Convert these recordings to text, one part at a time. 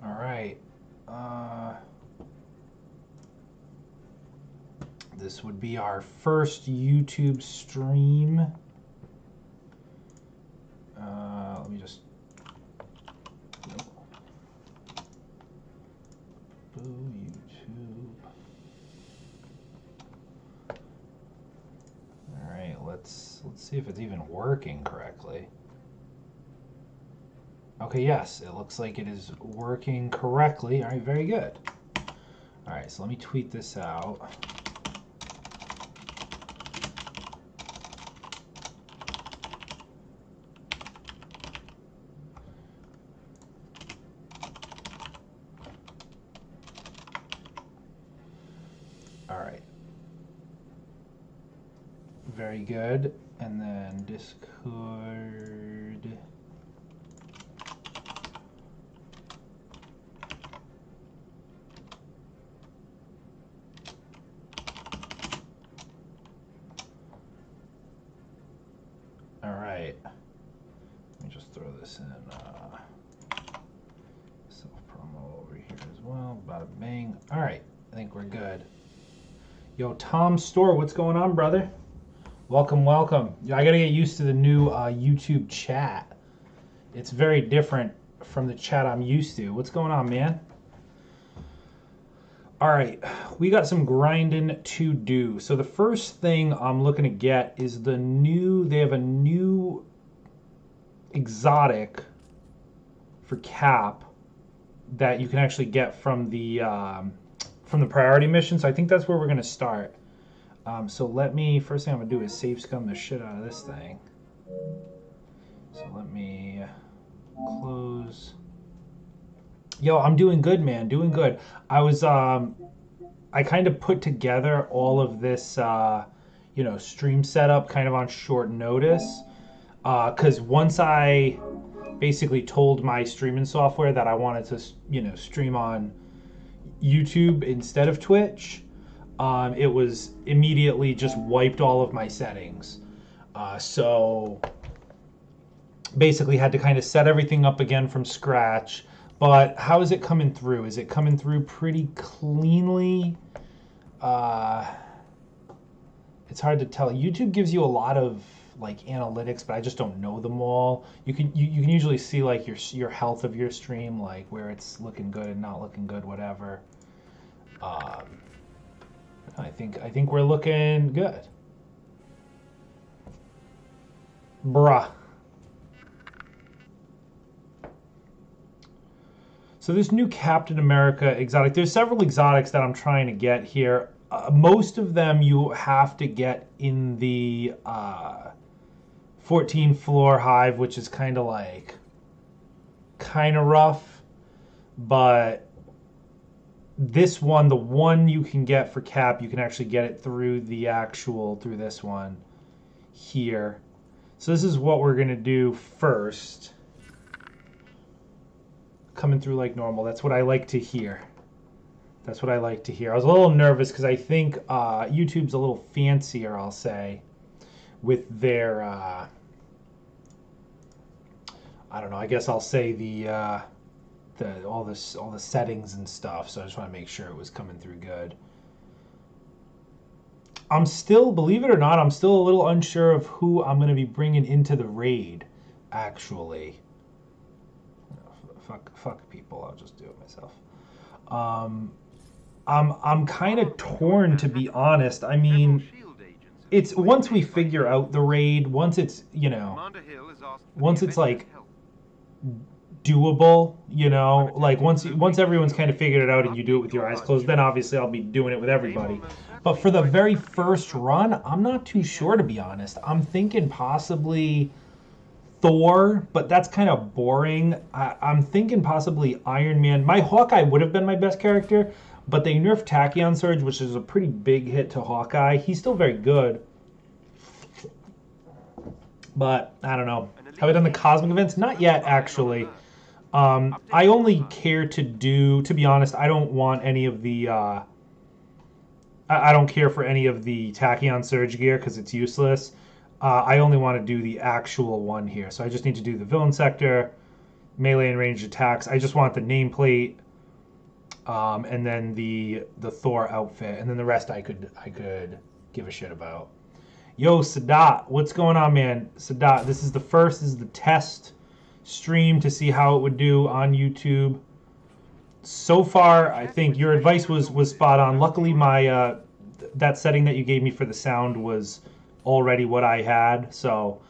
All right. This would be our first YouTube stream. Let me just... Boo, YouTube. All right, let's see if it's even working correctly. Okay, yes, it looks like it is working correctly. All right, very good. All right, so let me tweet this out. All right. Very good. And then Discord. All right. Let me just throw this in self-promo over here as well. Bada bing. All right. I think we're good. Yo, Tom Store, what's going on, brother? Welcome, welcome. I got to get used to the new YouTube chat. It's very different from the chat I'm used to. What's going on, man? All right, we got some grinding to do. So the first thing I'm looking to get is they have a new exotic for Cap that you can actually get from the priority mission. So I think that's where we're going to start. So first thing I'm going to do is save scum the shit out of this thing. So let me close. Yo, I'm doing good, man. Doing good. I kind of put together all of this, stream setup kind of on short notice. Because once I basically told my streaming software that I wanted to, stream on YouTube instead of Twitch, it was immediately just wiped all of my settings. So basically had to kind of set everything up again from scratch. But how is it coming through? Is it coming through pretty cleanly? It's hard to tell. YouTube gives you a lot of like analytics, but I just don't know them all. You can usually see like your health of your stream, like where it's looking good and not looking good, whatever. I think we're looking good. Bruh. So this new Captain America exotic, there's several exotics that I'm trying to get here. Most of them you have to get in the 14 floor hive, which is kind of rough. But this one, the one you can get for Cap, you can actually get it through this one here. So this is what we're going to do first. Coming through like normal. That's what I like to hear. I was a little nervous because I think YouTube's a little fancier, I'll say, with their I don't know, I guess I'll say all the settings and stuff. So I just want to make sure it was coming through good. I'm still, believe it or not, I'm still a little unsure of who I'm going to be bringing into the raid, actually. Fuck people, I'll just do it myself. I'm kind of torn, to be honest. I mean, it's once we figure out the raid, once it's like doable, like once everyone's kind of figured it out and you do it with your eyes closed, then obviously I'll be doing it with everybody. But for the very first run, I'm not too sure, to be honest. I'm thinking possibly Thor, but that's kind of boring. I'm thinking possibly Iron Man. My Hawkeye would have been my best character, but they nerfed Tachyon Surge, which is a pretty big hit to Hawkeye. He's still very good. But, I don't know. Have I done the Cosmic events? Not yet, actually. I only care to be honest, I don't want any of the... I don't care for any of the Tachyon Surge gear because it's useless. I only want to do the actual one here. So I just need to do the Villain Sector, melee and ranged attacks. I just want the nameplate, and then the Thor outfit, and then the rest I could give a shit about. Yo, Sadat, what's going on, man? Sadat, this is the test stream to see how it would do on YouTube. So far, I think your advice was spot on. Luckily, my that setting that you gave me for the sound was already what I had, so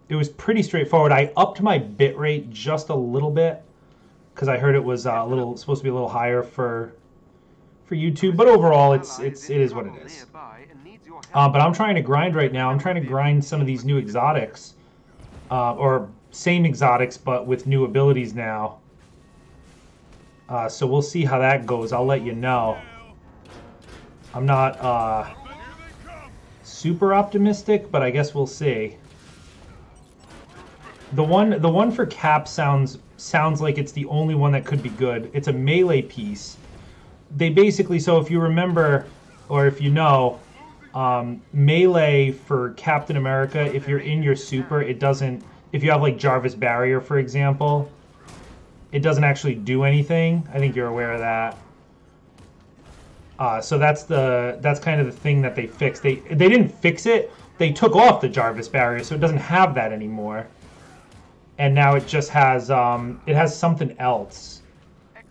it was pretty straightforward. I upped my bitrate just a little bit because I heard it was supposed to be a little higher for YouTube, but overall, it is what it is. But I'm trying to grind right now. I'm trying to grind some of these new exotics, or same exotics but with new abilities now. So we'll see how that goes. I'll let you know. I'm not super optimistic, but I guess we'll see. The one for Cap sounds like it's the only one that could be good. It's a melee piece. They basically, so if you remember, or if you know, melee for Captain America, if you're in your super, it doesn't, if you have like Jarvis Barrier, for example, it doesn't actually do anything. I think you're aware of that. So that's kind of the thing that they fixed. They didn't fix it. They took off the Jarvis Barrier, so it doesn't have that anymore. And now it just has it has something else.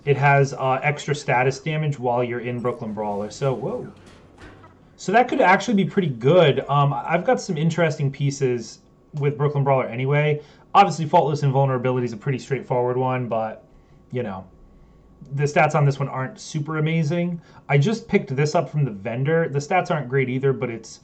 It has extra status damage while you're in Brooklyn Brawler. So whoa. So that could actually be pretty good. I've got some interesting pieces with Brooklyn Brawler anyway. Obviously, Faultless Invulnerability is a pretty straightforward one, but you know, the stats on this one aren't super amazing. I just picked this up from the vendor. The stats aren't great either, but it's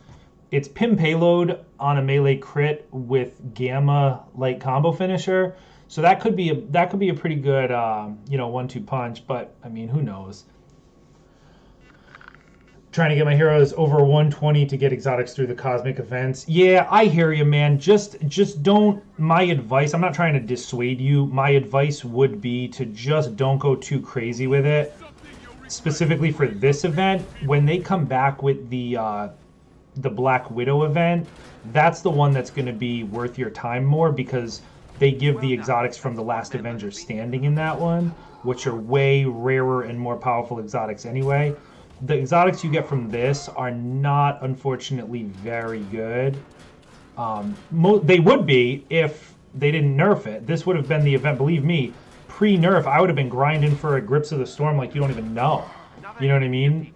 Pim Payload on a melee crit with Gamma light combo finisher. So that could be a pretty good 1-2 punch. But I mean, who knows? Trying to get my heroes over 120 to get exotics through the cosmic events. Yeah, I hear you, man. Just don't. My advice, I'm not trying to dissuade you. My advice would be to just don't go too crazy with it. Specifically for this event, when they come back with the Black Widow event, that's the one that's going to be worth your time more, because they give the exotics from the last Avenger standing in that one, which are way rarer and more powerful exotics anyway. The exotics you get from this are not, unfortunately, very good. They would be if they didn't nerf it. This would have been the event, believe me, pre-nerf, I would have been grinding for a Grips of the Storm like you don't even know. You know what I mean?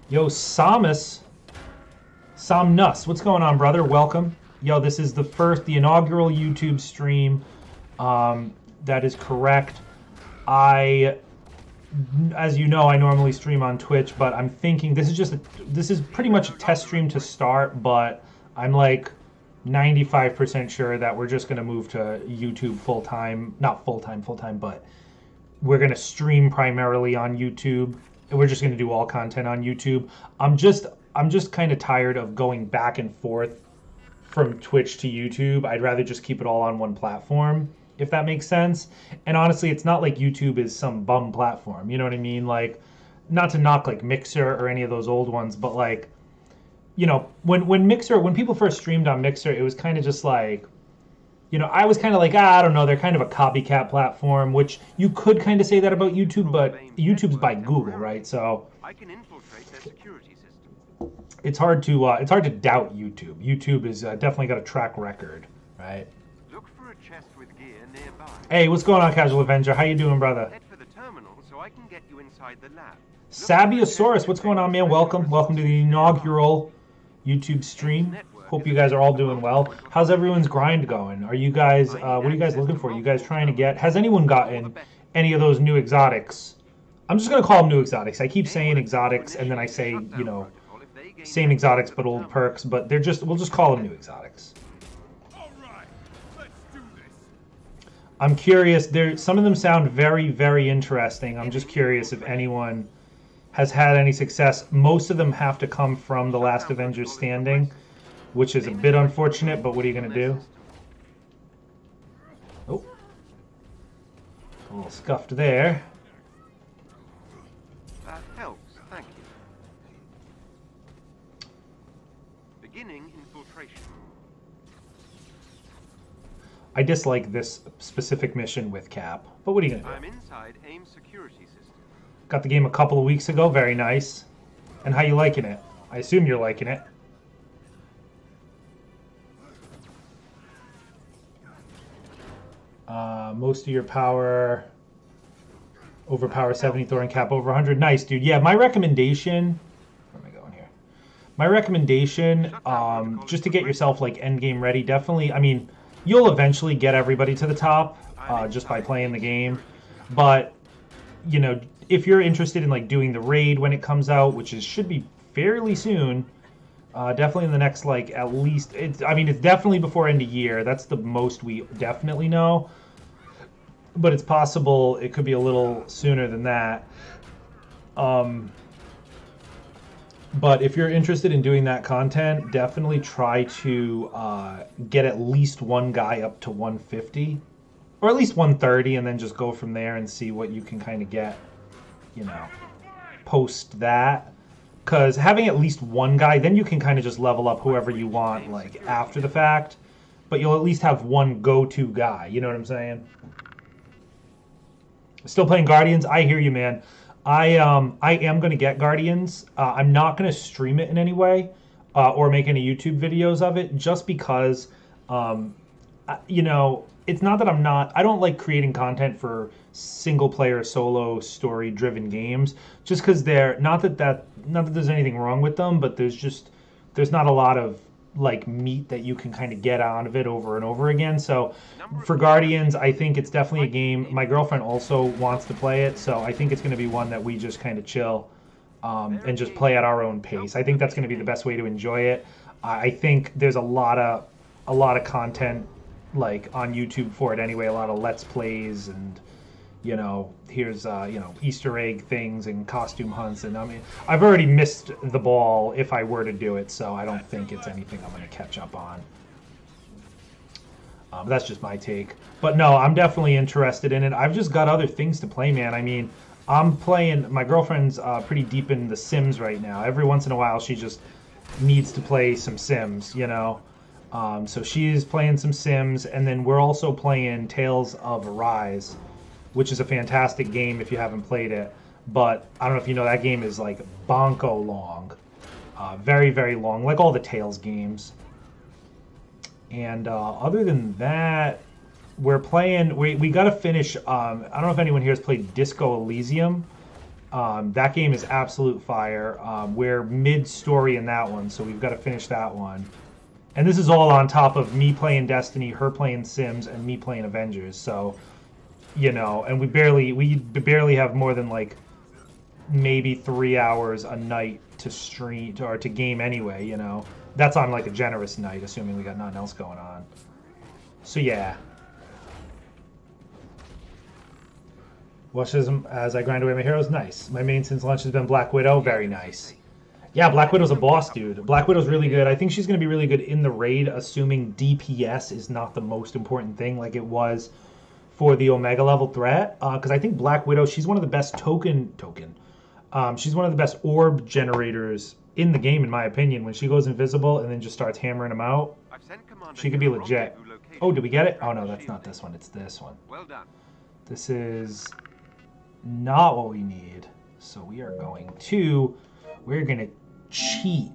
Yo, Samnus, what's going on, brother? Welcome. Yo, this is the inaugural YouTube stream. That is correct. As you know, I normally stream on Twitch, but I'm thinking this is pretty much a test stream to start, but I'm like 95% sure that we're just going to move to YouTube full-time, not full-time, but we're going to stream primarily on YouTube. We're just going to do all content on YouTube. I'm just kind of tired of going back and forth from Twitch to YouTube. I'd rather just keep it all on one platform, if that makes sense. And honestly, it's not like YouTube is some bum platform. You know what I mean? Like, not to knock like Mixer or any of those old ones, but like, you know, when people first streamed on Mixer, it was kind of just like, you know, I was kind of like, I don't know, they're kind of a copycat platform, which you could kind of say that about YouTube, but YouTube's by Google, right? So I can infiltrate their security system. It's hard to doubt YouTube. YouTube has definitely got a track record, right? Look for a chest with gear nearby. Hey, what's going on, Casual Avenger? How you doing, brother? Head for the terminal so I can get you inside the lab. Sabiosaurus, what's going on, man? Welcome to the inaugural YouTube stream. Hope you guys are all doing well. How's everyone's grind going? Are you guys, what are you guys looking for? Are you guys trying to get, has anyone gotten any of those new exotics? I'm just going to call them new exotics. I keep saying exotics, and then I say, you know, same exotics but old perks, but we'll just call them new exotics. I'm curious, some of them sound very, very interesting. I'm just curious if anyone has had any success. Most of them have to come from the last Avengers standing, which is a bit unfortunate, but what are you going to do? Oh. A little scuffed there. That helps, thank you. Beginning infiltration. I dislike this specific mission with Cap. But what are you gonna I'm do? inside AIM security system. Got the game a couple of weeks ago. Very nice. And how you liking it? I assume you're liking it. Most of your power, overpower 70, Thor and Cap over 100. Nice, dude. Yeah, my recommendation. Where am I going here? My recommendation, just to get yourself like end game ready. Definitely. I mean, you'll eventually get everybody to the top just by playing the game, but you know, if you're interested in like doing the raid when it comes out, which is should be fairly soon. Definitely in the next like at least I mean it's definitely before end of year. That's the most we definitely know. But it's possible it could be a little sooner than that. But if you're interested in doing that content, definitely try to get at least one guy up to 150 or at least 130 and then just go from there and see what you can kind of get, you know, post that. Because having at least one guy, then you can kind of just level up whoever you want, like, after the fact. But you'll at least have one go-to guy, you know what I'm saying? Still playing Guardians? I hear you, man. I am going to get Guardians. I'm not going to stream it in any way or make any YouTube videos of it, just because, you know, it's not that I don't like creating content for single-player, solo, story-driven games, just because not that there's anything wrong with them, but there's not a lot of like meat that you can kind of get out of it over and over again. So for Guardians, I think it's definitely a game. My girlfriend also wants to play it, so I think it's going to be one that we just kind of chill and just play at our own pace. I think that's going to be the best way to enjoy it. I think there's a lot of content like on YouTube for it anyway, a lot of let's plays and you know, here's you know, Easter egg things and costume hunts, and I mean, I've already missed the ball if I were to do it, so I don't think it's anything I'm going to catch up on. That's just my take. But no, I'm definitely interested in it. I've just got other things to play, man. I mean, I'm playing. My girlfriend's pretty deep in The Sims right now. Every once in a while, she just needs to play some Sims, you know. So she's playing some Sims, and then we're also playing Tales of Arise, which is a fantastic game if you haven't played it. But I don't know if you know, that game is like bonko long. Very, very long, like all the Tales games. And other than that, we're playing, we got to finish, I don't know if anyone here has played Disco Elysium. That game is absolute fire. We're mid-story in that one, so we've got to finish that one. And this is all on top of me playing Destiny, her playing Sims, and me playing Avengers. So, you know, and we barely have more than like maybe 3 hours a night to stream or to game anyway, you know. That's on like a generous night, assuming we got nothing else going on. So yeah. Watch as I grind away my heroes. Nice. My main since launch has been Black Widow. Very nice. Yeah, Black Widow's a boss, dude. Black Widow's really good. I think she's going to be really good in the raid, assuming DPS is not the most important thing like it was for the Omega level threat. Because I think Black Widow, she's one of the best she's one of the best orb generators in the game, in my opinion. When she goes invisible and then just starts hammering them out, she could be legit. Oh, did we get it? Oh no, that's not this one. It's this one. Well done. This is not what we need. So we are going to cheat.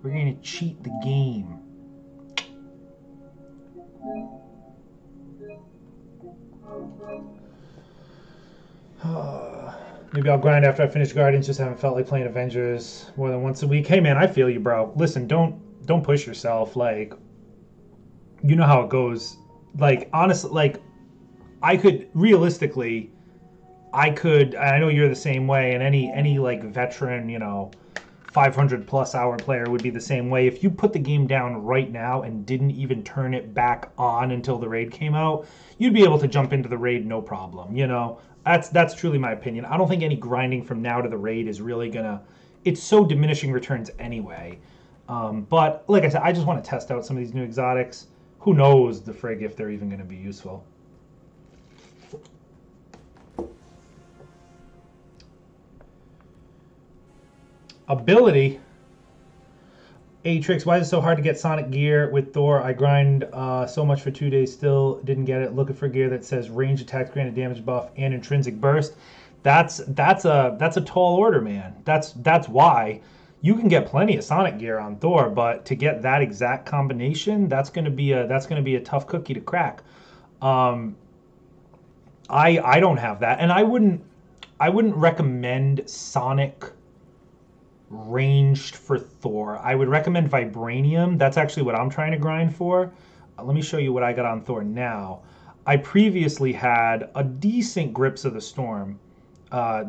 We're going to cheat the game. Maybe I'll grind after I finish Guardians. Just haven't felt like playing Avengers more than once a week. Hey man, I feel you, bro. Listen, don't push yourself. Like, you know how it goes. Like, honestly, like, I know you're the same way, and any like veteran, you know, 500 plus hour player would be the same way. If you put the game down right now and didn't even turn it back on until the raid came out, you'd be able to jump into the raid no problem, you know. That's truly my opinion. I don't think any grinding from now to the raid is really gonna, it's so diminishing returns anyway. But like I said, I just want to test out some of these new exotics. Who knows the frig if they're even going to be useful. Ability. Atrix, why is it so hard to get Sonic gear with Thor? I grind so much for 2 days, still didn't get it. Looking for gear that says range attacks, granted damage buff, and intrinsic burst. That's a tall order, man. That's why you can get plenty of Sonic gear on Thor, but to get that exact combination, that's gonna be a tough cookie to crack. I don't have that, and I wouldn't recommend Sonic ranged for Thor. I would recommend Vibranium. That's actually what I'm trying to grind for. Let me show you what I got on Thor now. I previously had a decent Grips of the Storm.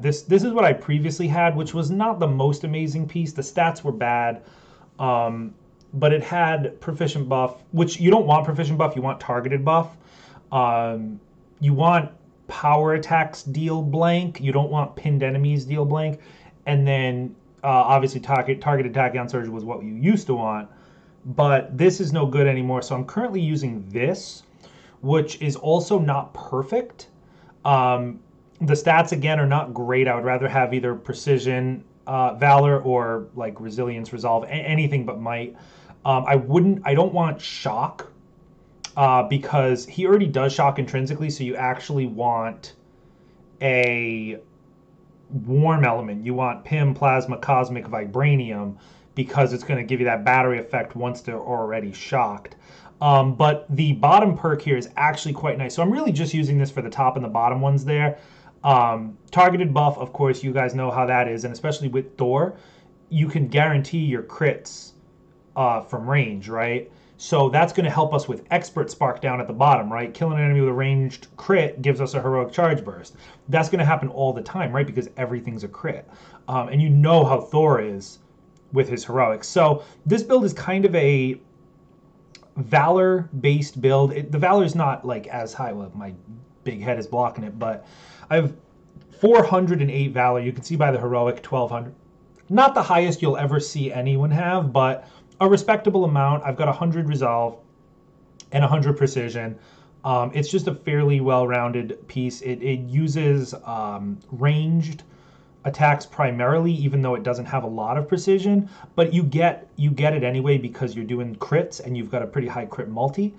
This is what I previously had, which was not the most amazing piece. The stats were bad, but it had proficient buff, which you don't want proficient buff. You want targeted buff. You want power attacks deal blank. You don't want pinned enemies deal blank. And then obviously targeted Tachyon Surge was what you used to want. But this is no good anymore. So I'm currently using this, which is also not perfect. The stats, again, are not great. I would rather have either Precision, Valor, or like Resilience, Resolve, anything but Might. I don't want Shock, because he already does Shock intrinsically, so you actually want a warm element. You want Pim, Plasma, Cosmic, Vibranium, because it's going to give you that battery effect once they're already shocked. But the bottom perk here is actually quite nice. So I'm really just using this for the top and the bottom ones there. Targeted buff, of course, you guys know how that is, and especially with Thor, you can guarantee your crits from range, right? So that's going to help us with Expert Spark down at the bottom, right? Killing an enemy with a ranged crit gives us a heroic charge burst. That's going to happen all the time, right? Because everything's a crit. And you know how Thor is with his heroics. So this build is kind of a Valor-based build. The Valor is not like as high. Well, my big head is blocking it, but I have 408 Valor. You can see by the heroic 1200. Not the highest you'll ever see anyone have, but a respectable amount. I've got 100 Resolve and 100 Precision. It's just a fairly well-rounded piece. It uses ranged attacks primarily, even though it doesn't have a lot of precision, but you get it anyway because you're doing crits and you've got a pretty high crit multi,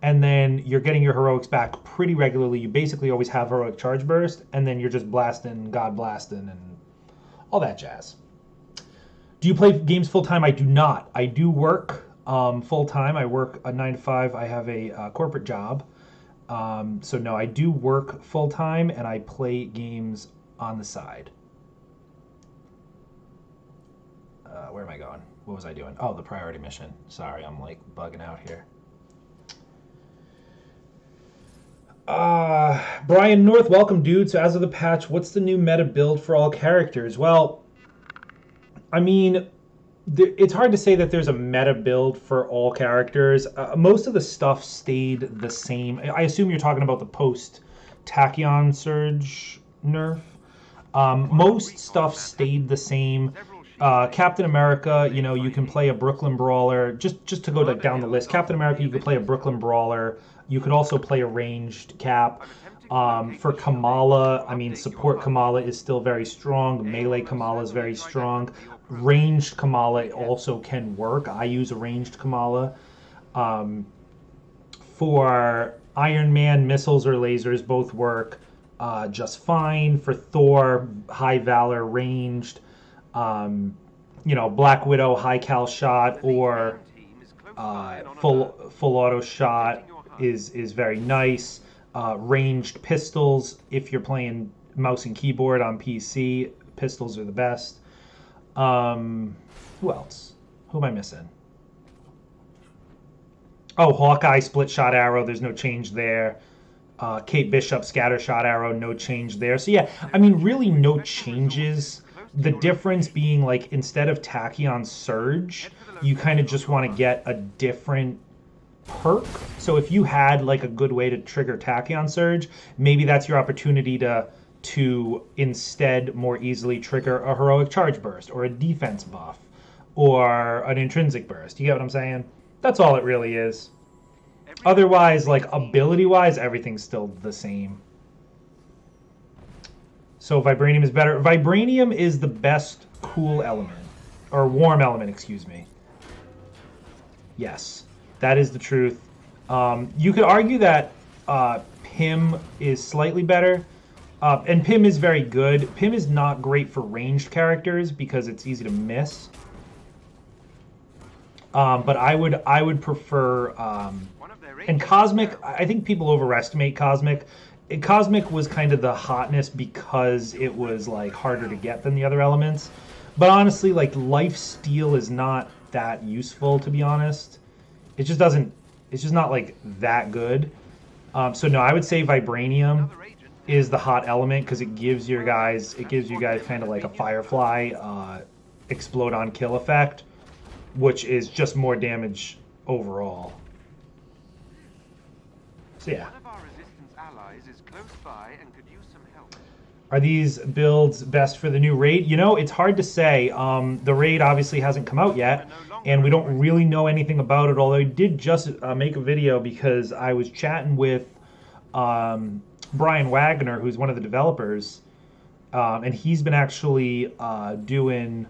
and then you're getting your heroics back pretty regularly. You basically always have heroic charge burst, and then you're just blasting, god blasting, and all that jazz. Do you play games full-time? I do not. I do work full-time. I work a 9 to 5. I have a corporate job. So no, I do work full-time, and I play games on the side. Where am I going? What was I doing? Oh, the priority mission. Sorry, I'm like bugging out here. Brian North, welcome, dude. So as of the patch, what's the new meta build for all characters? Well, I mean, it's hard to say that there's a meta build for all characters. Most of the stuff stayed the same. I assume you're talking about the post-Tachyon Surge nerf. Most stuff stayed the same. Captain America, you know, you can play a Brooklyn Brawler. Just to go like down the list, Captain America, you could play a Brooklyn Brawler. You could also play a ranged Cap. For Kamala, I mean, support Kamala is still very strong. Melee Kamala is very strong. Ranged Kamala also can work. I use a ranged Kamala. For Iron Man, missiles or lasers both work just fine. For Thor, high Valor, ranged. You know, Black Widow, high cal shot, or full auto shot is very nice. Ranged pistols, if you're playing mouse and keyboard on PC, pistols are the best. Who else? Who am I missing? Oh, Hawkeye, split shot arrow, there's no change there. Kate Bishop, scatter shot arrow, no change there. So yeah, I mean, really no changes. The difference being, like, instead of Tachyon Surge, you kind of just want to get a different perk. So if you had like a good way to trigger Tachyon Surge, maybe that's your opportunity to instead more easily trigger a heroic charge burst or a defense buff or an intrinsic burst. You get what I'm saying? That's all it really is. Otherwise, like, ability-wise, everything's still the same. So Vibranium is better. Vibranium is the best cool element. Or warm element, excuse me. Yes, that is the truth. You could argue that Pim is slightly better, and Pim is very good. Pim is not great for ranged characters because it's easy to miss. But I would prefer and Cosmic. I think people overestimate Cosmic. Cosmic was kind of the hotness because it was like harder to get than the other elements. But honestly, like Life Steal is not that useful, to be honest. It just doesn't. It's just not like that good. So no, I would say Vibranium is the hot element because it gives you guys kind of like a Firefly explode on kill effect, which is just more damage overall. So yeah. One of our resistance allies is close by and could use some help. Are these builds best for the new raid? You know, it's hard to say. The raid obviously hasn't come out yet, and we don't really know anything about it, although I did just make a video because I was chatting with Brian Wagner, who's one of the developers, and he's been actually doing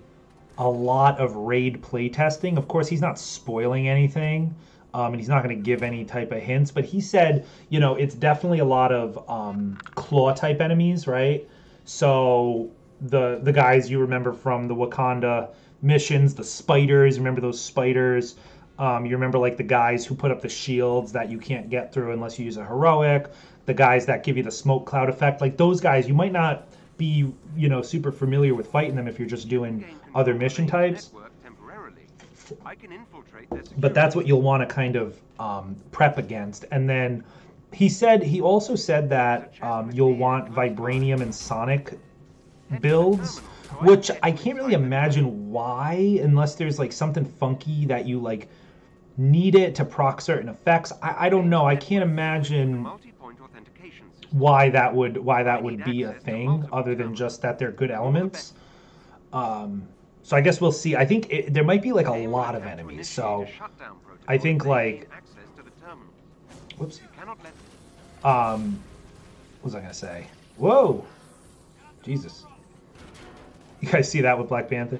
a lot of raid playtesting. Of course, he's not spoiling anything, and he's not going to give any type of hints, but he said, you know, it's definitely a lot of claw type enemies, right? So the guys you remember from the Wakanda missions, the spiders, remember those spiders? You remember like the guys who put up the shields that you can't get through unless you use a heroic, the guys that give you the smoke cloud effect, like those guys, you might not be, you know, super familiar with fighting them if you're just doing other mission types. But that's what you'll want to kind of prep against. And then he also said that you'll want Vibranium and Sonic builds, which I can't really imagine why, unless there's like something funky that you like need it to proc certain effects. I don't know. I can't imagine why that would be a thing other than just that they're good elements. So I guess we'll see. I think there might be like a lot of enemies. So I think like, whoops. What was I gonna say? Whoa, Jesus! You guys see that with Black Panther?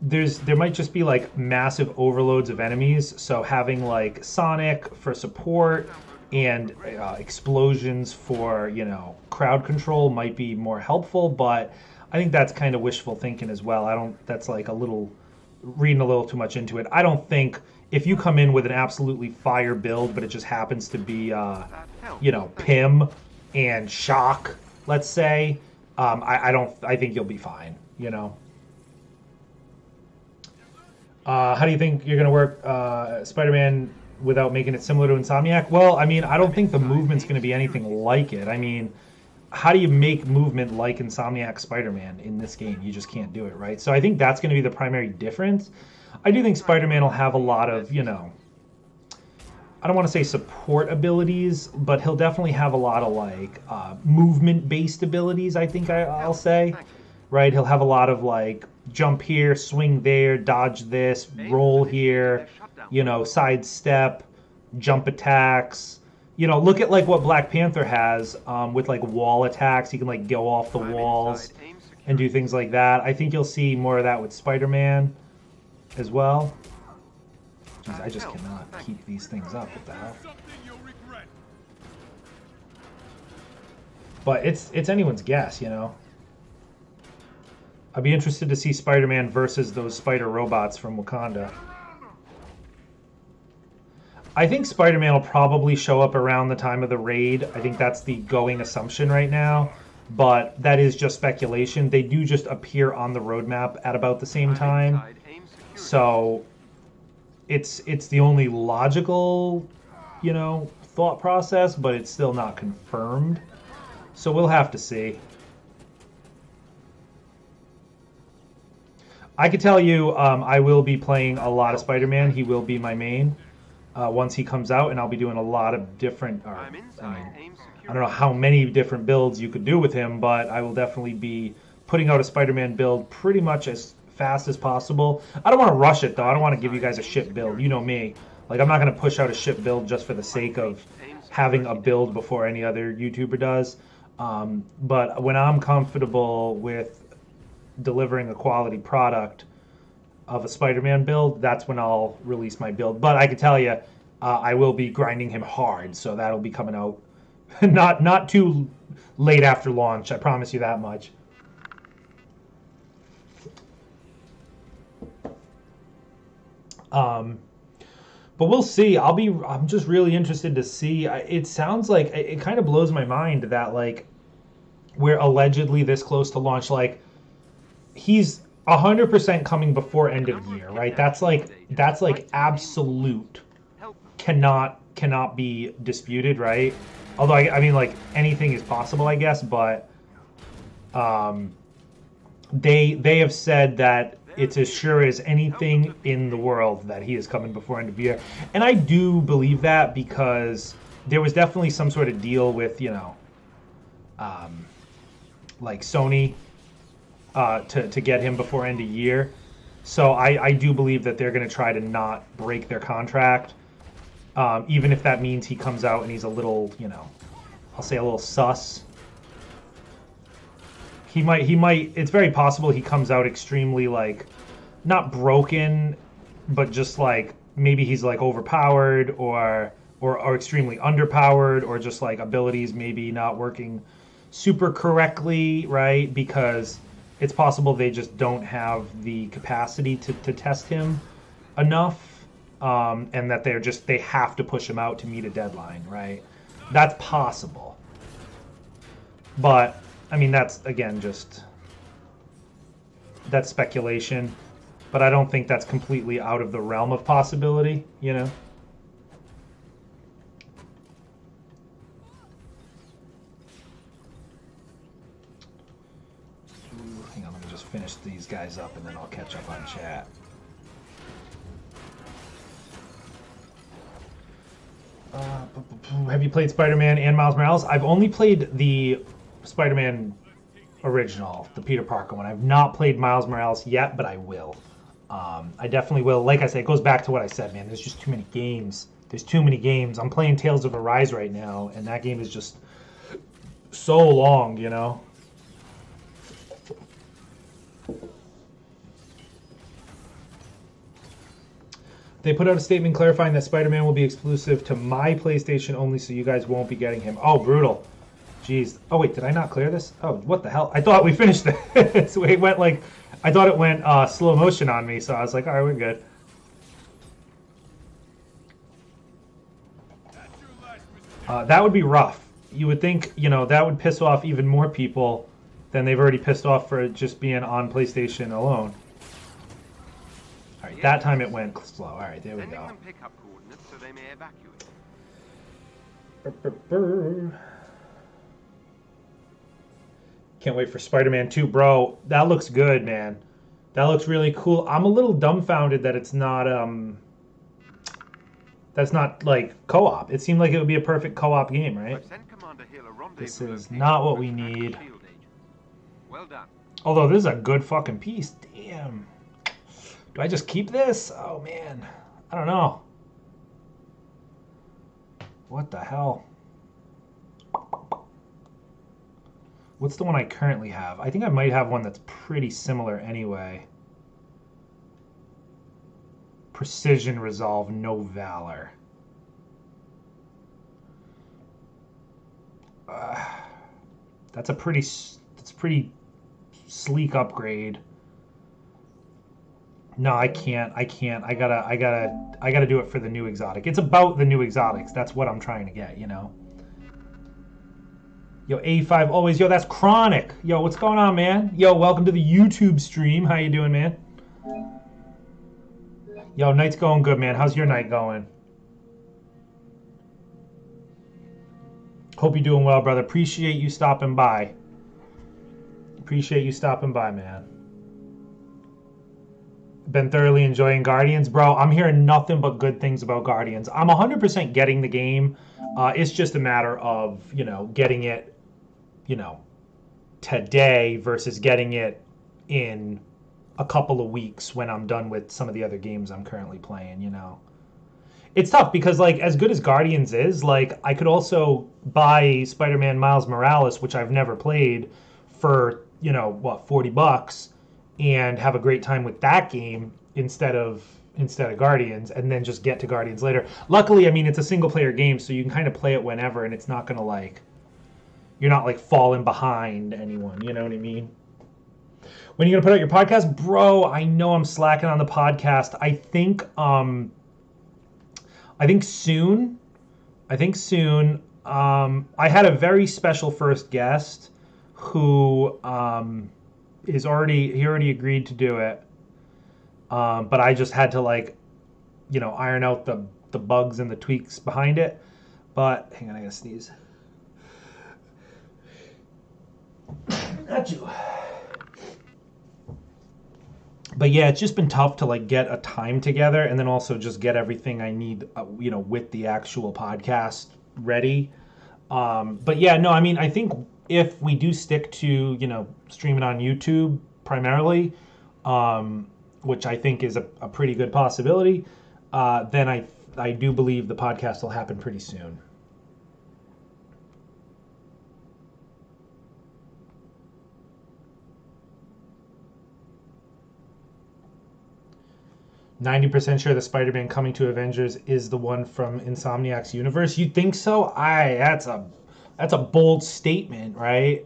There might just be like massive overloads of enemies. So having like Sonic for support and explosions for, you know, crowd control might be more helpful, but I think that's kind of wishful thinking as well. That's like reading a little too much into it. I don't think if you come in with an absolutely fire build, but it just happens to be, you know, Pim and Shock, let's say, I think you'll be fine, you know. How do you think you're going to work Spider-Man without making it similar to Insomniac? Well, I mean, I don't think the movement's going to be anything like it. I mean, how do you make movement like Insomniac Spider-Man in this game? You just can't do it, right? So I think that's going to be the primary difference. I do think Spider-Man will have a lot of, you know, I don't want to say support abilities, but he'll definitely have a lot of like movement-based abilities, I think I'll say, right? He'll have a lot of like jump here, swing there, dodge this, roll here, you know, sidestep, jump attacks. You know, look at like what Black Panther has with like wall attacks. He can like go off the walls and do things like that. I think you'll see more of that with Spider-Man as well. Jeez, I just cannot keep these things up. What the hell? But it's anyone's guess, you know. I'd be interested to see Spider-Man versus those spider robots from Wakanda. I think Spider-Man will probably show up around the time of the raid. I think that's the going assumption right now, but that is just speculation. They do just appear on the roadmap at about the same time, so it's the only logical, you know, thought process, but it's still not confirmed. So we'll have to see. I could tell you I will be playing a lot of Spider-Man. He will be my main once he comes out, and I'll be doing a lot of different, I don't know how many different builds you could do with him, but I will definitely be putting out a Spider-Man build pretty much as fast as possible. I don't want to rush it, though. I don't want to give you guys a shit build. You know me. Like, I'm not going to push out a shit build just for the sake of having a build before any other YouTuber does. But when I'm comfortable with delivering a quality product, of a Spider-Man build, that's when I'll release my build. But I can tell you, I will be grinding him hard, so that'll be coming out not too late after launch. I promise you that much. But we'll see. I'm just really interested to see. It sounds like it kind of blows my mind that like we're allegedly this close to launch. Like he's 100% coming before end of year, right? That's like absolute. Cannot be disputed, right? Although I mean like anything is possible, I guess, but they have said that it's as sure as anything in the world that he is coming before end of year. And I do believe that because there was definitely some sort of deal with, like Sony to get him before end of year. So I do believe that they're going to try to not break their contract, even if that means he comes out and he's a little, I'll say a little sus. He might, it's very possible he comes out extremely, like, not broken, but just, like, maybe he's, like, overpowered or extremely underpowered, or just, like, abilities maybe not working super correctly, right? Because it's possible they just don't have the capacity to test him enough, and that they have to push him out to meet a deadline, right? That's possible. But I mean, that's, again, that's speculation, but I don't think that's completely out of the realm of possibility, Ooh, hang on, let me just finish these guys up and then I'll catch up on chat. Have you played Spider-Man and Miles Morales? I've only played the Spider-Man original, the Peter Parker one. I've not played Miles Morales yet, but I will. I definitely will. Like I said, it goes back to what I said, man. There's just too many games. There's too many games. I'm playing Tales of Arise right now, and that game is just so long, They put out a statement clarifying that Spider-Man will be exclusive to my PlayStation only, so you guys won't be getting him. Oh, brutal. Jeez. Oh, wait, did I not clear this? Oh, what the hell? I thought we finished this. It went like, I thought it went slow motion on me, so I was like, all right, we're good. That would be rough. You would think, that would piss off even more people than they've already pissed off for just being on PlayStation alone. All right, that time it went slow. All right, there we go. Them pickup coordinates so they may evacuate. Can't wait for Spider-Man 2, bro. That looks good, man. That looks really cool. I'm a little dumbfounded that it's not that's not like co-op. It seemed like it would be a perfect co-op game, right? This is not what we need. Well done. Although this is a good fucking piece. Damn. Do I just keep this? Oh, man. I don't know. What the hell? What's the one I currently have? I think I might have one that's pretty similar anyway. Precision Resolve, no Valor. That's a pretty sleek upgrade. No, I can't. I gotta do it for the new exotic. It's about the new exotics. That's what I'm trying to get, Yo, A5 always. Yo, that's Chronic. Yo, what's going on, man? Yo, welcome to the YouTube stream. How you doing, man? Yo, night's going good, man. How's your night going? Hope you're doing well, brother. Appreciate you stopping by. Appreciate you stopping by, man. Been thoroughly enjoying Guardians. Bro, I'm hearing nothing but good things about Guardians. I'm 100% getting the game. It's just a matter of, getting it, today versus getting it in a couple of weeks when I'm done with some of the other games I'm currently playing, It's tough because, like, as good as Guardians is, like, I could also buy Spider-Man Miles Morales, which I've never played, for, $40, and have a great time with that game, instead of Guardians, and then just get to Guardians later. Luckily, I mean, it's a single player game, so you can kind of play it whenever, and it's not gonna like, you're not like falling behind anyone. You know what I mean? When are you gonna put out your podcast, bro? I know I'm slacking on the podcast. I think soon. I think soon. I had a very special first guest who he already agreed to do it. But I just had to like, iron out the bugs and the tweaks behind it. But hang on, I gotta sneeze. Not you. But yeah, it's just been tough to like get a time together, and then also just get everything I need, with the actual podcast ready. But yeah, no, I mean, I think if we do stick to, streaming on YouTube primarily, which I think is a pretty good possibility, then I do believe the podcast will happen pretty soon. "90% sure the Spider-Man coming to Avengers is the one from Insomniac's universe." You think so? That's a bold statement, right?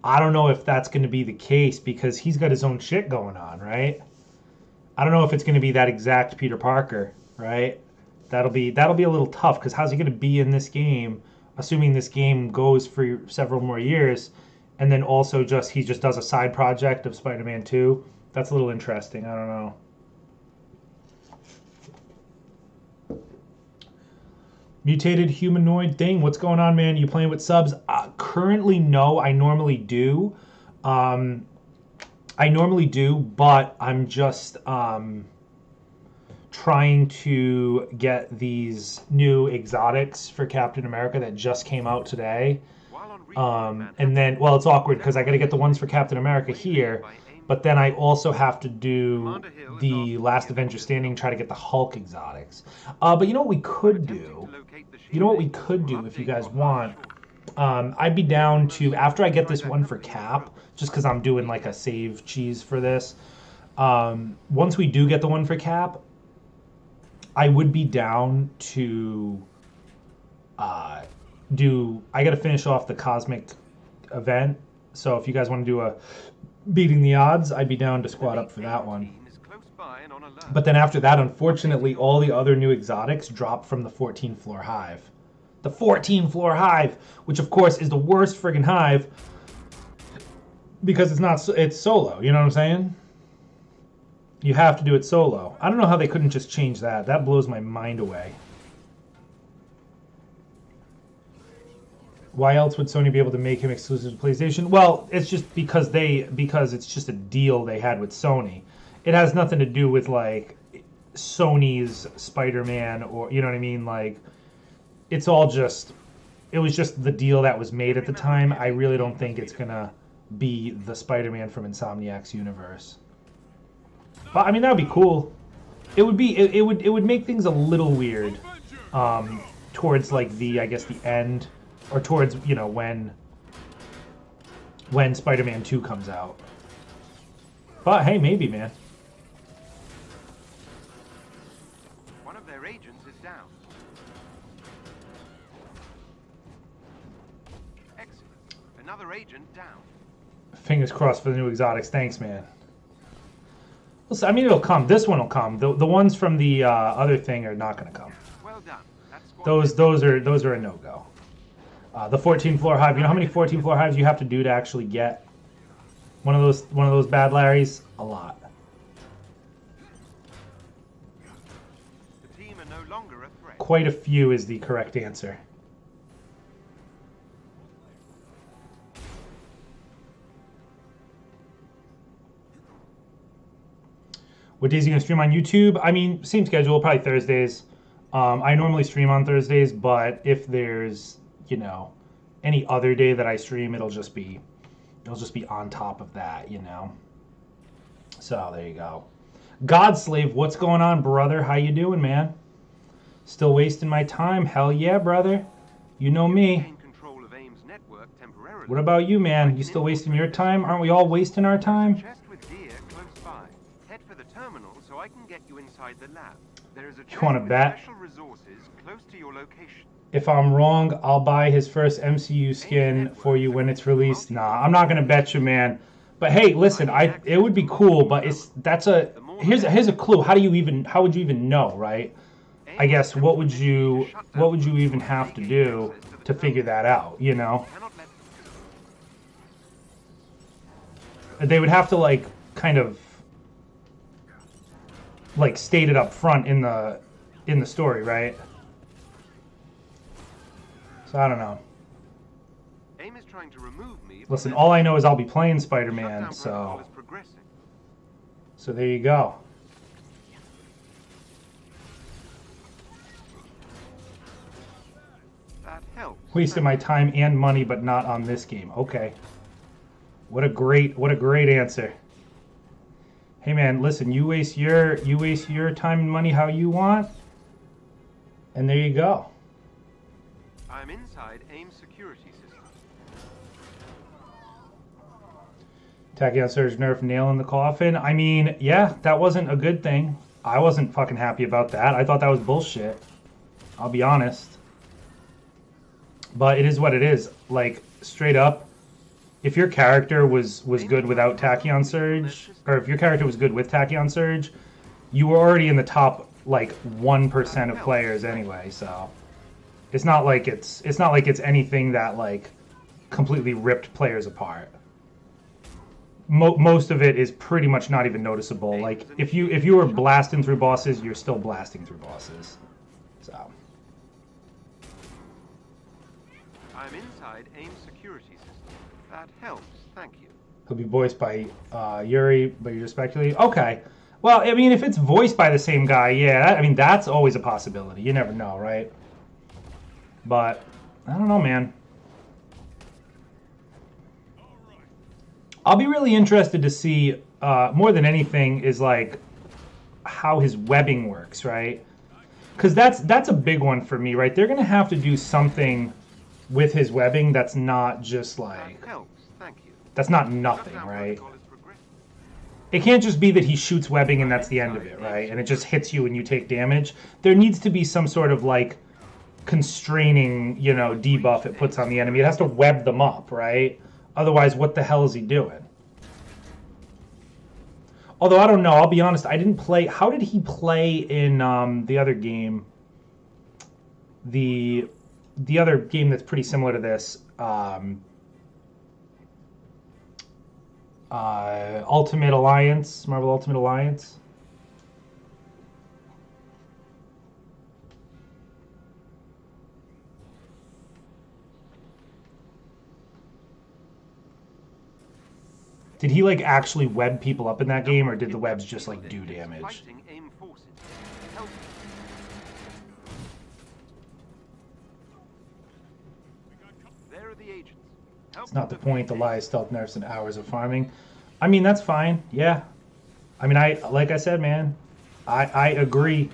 I don't know if that's going to be the case, because he's got his own shit going on, right? I don't know if it's going to be that exact Peter Parker, right? That'll be a little tough, because how's he going to be in this game, assuming this game goes for several more years, and then also he just does a side project of Spider-Man 2? That's a little interesting. I don't know. Mutated humanoid thing. What's going on, man? You playing with subs? Currently, no. I normally do. But I'm just trying to get these new exotics for Captain America that just came out today. And then, well, it's awkward because I got to get the ones for Captain America here, but then I also have to do the Last Avenger Standing, try to get the Hulk exotics. But you know what we could do? If you guys want, I'd be down to, after I get this one for Cap, just because I'm doing like a save cheese for this, once we do get the one for Cap, I would be down to I got to finish off the Cosmic event, so if you guys want to do a Beating the Odds, I'd be down to squad up for that one. But then after that, unfortunately, all the other new exotics drop from the 14th floor hive. The 14th floor hive, which of course is the worst friggin' hive, because it's solo, you know what I'm saying? You have to do it solo. I don't know how they couldn't just change that. That blows my mind away. Why else would Sony be able to make him exclusive to PlayStation? Well, it's just because it's just a deal they had with Sony. It has nothing to do with like Sony's Spider-Man, or you know what I mean? Like, it was just the deal that was made at the time. I really don't think it's gonna be the Spider-Man from Insomniac's universe. But I mean, that would be cool. It would make things a little weird towards like the end, or towards when Spider-Man 2 comes out. But hey, maybe, man. One of their agents is down. Excellent. Another agent down. Fingers crossed for the new exotics. Thanks, man. I mean, it'll come. This one will come. The ones from the other thing are not going to come. Well done. Those are a no-go. The 14 floor hive. You know how many 14 floor hives you have to do to actually get one of those bad Larrys? A lot. The team are no longer a threat. Quite a few is the correct answer. What days are you going to stream on YouTube? I mean, same schedule, probably Thursdays. I normally stream on Thursdays, but if there's, any other day that I stream, it'll just be on top of that, So there you go. Godslave, what's going on, brother? How you doing, man? Still wasting my time? Hell yeah, brother. You know me. What about you, man? You still wasting your time? Aren't we all wasting our time? Head for the terminal so I can get you inside the lab. There is a You wanna chest with bet? special resources close to your location. If I'm wrong, I'll buy his first MCU skin for you when it's released. Nah, I'm not gonna bet you, man. But hey, listen, it would be cool, but here's a clue. How would you even know, right? I guess what would you even have to do to figure that out, you know? They would have to like kind of like state it up front in the story, right? So I don't know. AIM is trying to remove me. Listen, all I know is I'll be playing Spider-Man, so there you go. That helps. Wasted my time and money, but not on this game. Okay. What a great answer. Hey man, listen, you waste your time and money how you want, and there you go. I'm inside AIM security system. Tachyon Surge nerf nail in the coffin. I mean, yeah, that wasn't a good thing. I wasn't fucking happy about that. I thought that was bullshit. I'll be honest. But it is what it is. Like, straight up, if your character was good without Tachyon Surge, or if your character was good with Tachyon Surge, you were already in the top like 1% of players anyway. So it's not like it's anything that like completely ripped players apart. Most of it is pretty much not even noticeable. Like if you were blasting through bosses, you're still blasting through bosses. So I'm inside AIM security system. That helps. Thank you. He'll be voiced by Yuri, but you're speculating. Okay. Well, I mean, if it's voiced by the same guy, yeah, I mean, that's always a possibility. You never know, right? But I don't know, man. I'll be really interested to see, more than anything, is like how his webbing works, right? Because that's a big one for me, right? They're gonna have to do something with his webbing that's not just like That helps. Thank you. that's not nothing, right? It can't just be that he shoots webbing and that's the end of it, right? And it just hits you and you take damage. There needs to be some sort of like constraining, you know, debuff it puts on the enemy. It has to web them up, right? Otherwise, what the hell is he doing? Although I don't know, I'll be honest, I didn't play. How did he play in the other game? The other game that's pretty similar to this, Ultimate Alliance, Marvel Ultimate Alliance. Did he like actually web people up in that game, or did the webs just like do damage? Fighting AIM forces. Help. There are the agents. It's not the point. The lie is stealth nerfs and hours of farming. I mean, that's fine. Yeah. I mean, like I said, man, I agree.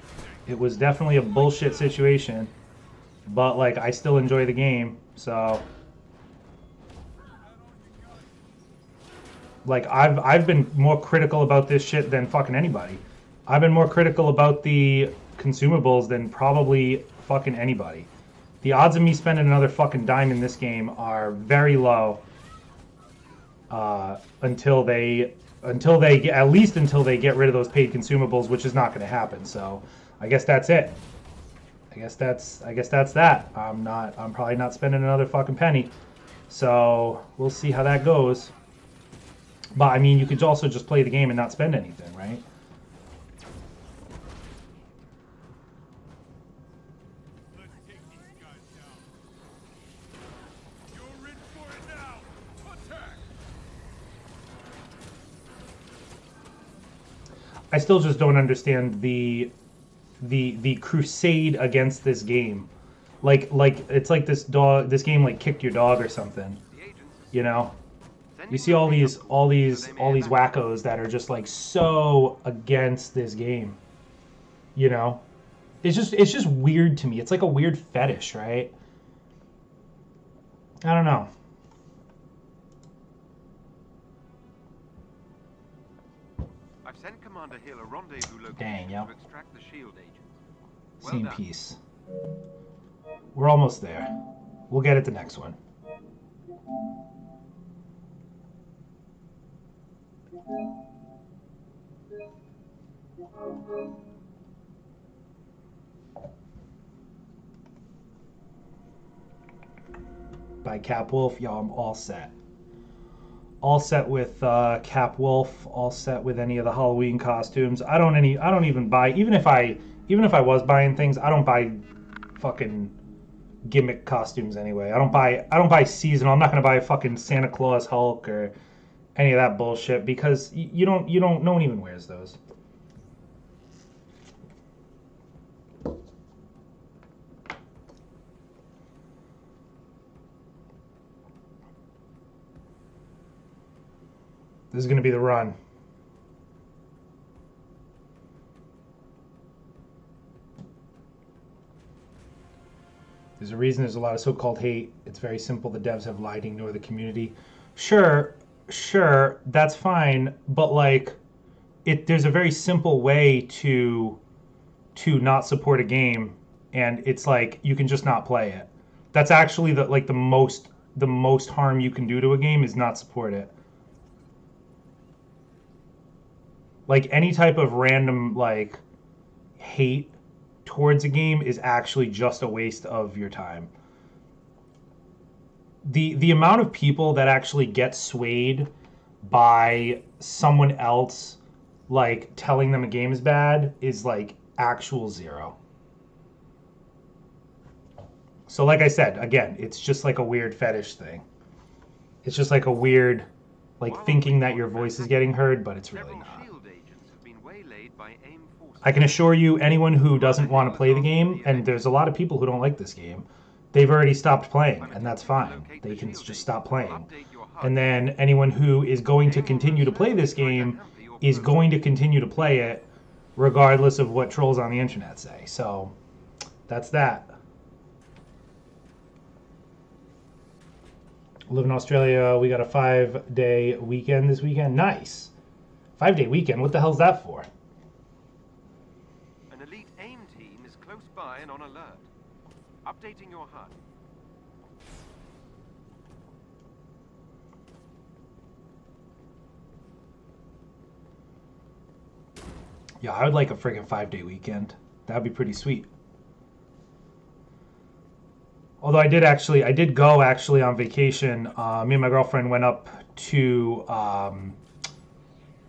It was definitely a bullshit situation, but like I still enjoy the game. So like I've been more critical about this shit than fucking anybody. I've been more critical about the consumables than probably fucking anybody. The odds of me spending another fucking dime in this game are very low. Until they get rid of those paid consumables, which is not going to happen. So I guess that's it. I guess that's that. I'm probably not spending another fucking penny. So we'll see how that goes. But I mean, you could also just play the game and not spend anything, right? I still just don't understand the crusade against this game. Like it's like this game like kicked your dog or something. You know? You see all these wackos that are just like so against this game. You know? It's just weird to me. It's like a weird fetish, right? I don't know. I've sent Commander Hill a rendezvous location Dang, yo. to extract the shield agent. Well Same done. piece. We're almost there. We'll get it the next one. By Cap Wolf, y'all, I'm all set. All set with Cap Wolf. All set with any of the Halloween costumes. I don't even buy. Even if I was buying things, I don't buy fucking gimmick costumes anyway. I don't buy seasonal. I'm not gonna buy a fucking Santa Claus Hulk or any of that bullshit because you don't. No one even wears those. This is going to be the run. There's a reason there's a lot of so-called hate. It's very simple. The devs have lied to ignore the community. Sure, that's fine. But like, there's a very simple way to not support a game, and it's like you can just not play it. That's actually the most harm you can do to a game is not support it. Like any type of random like hate towards a game is actually just a waste of your time. The amount of people that actually get swayed by someone else like telling them a game is bad is like actual zero. So like I said, again, it's just like a weird fetish thing. It's just like a weird like thinking that your voice is getting heard, but it's really not. I can assure you, anyone who doesn't want to play the game, and there's a lot of people who don't like this game, they've already stopped playing, and that's fine. They can just stop playing. And then anyone who is going to continue to play this game is going to continue to play it regardless of what trolls on the internet say. So that's that. I live in Australia. We got a 5-day weekend this weekend. Nice. 5-day weekend? What the hell's that for? An elite AIM team is close by and on alert. Updating your HUD. Yeah, I would like a friggin' 5-day weekend. That'd be pretty sweet. Although I did go on vacation. Me and my girlfriend went up to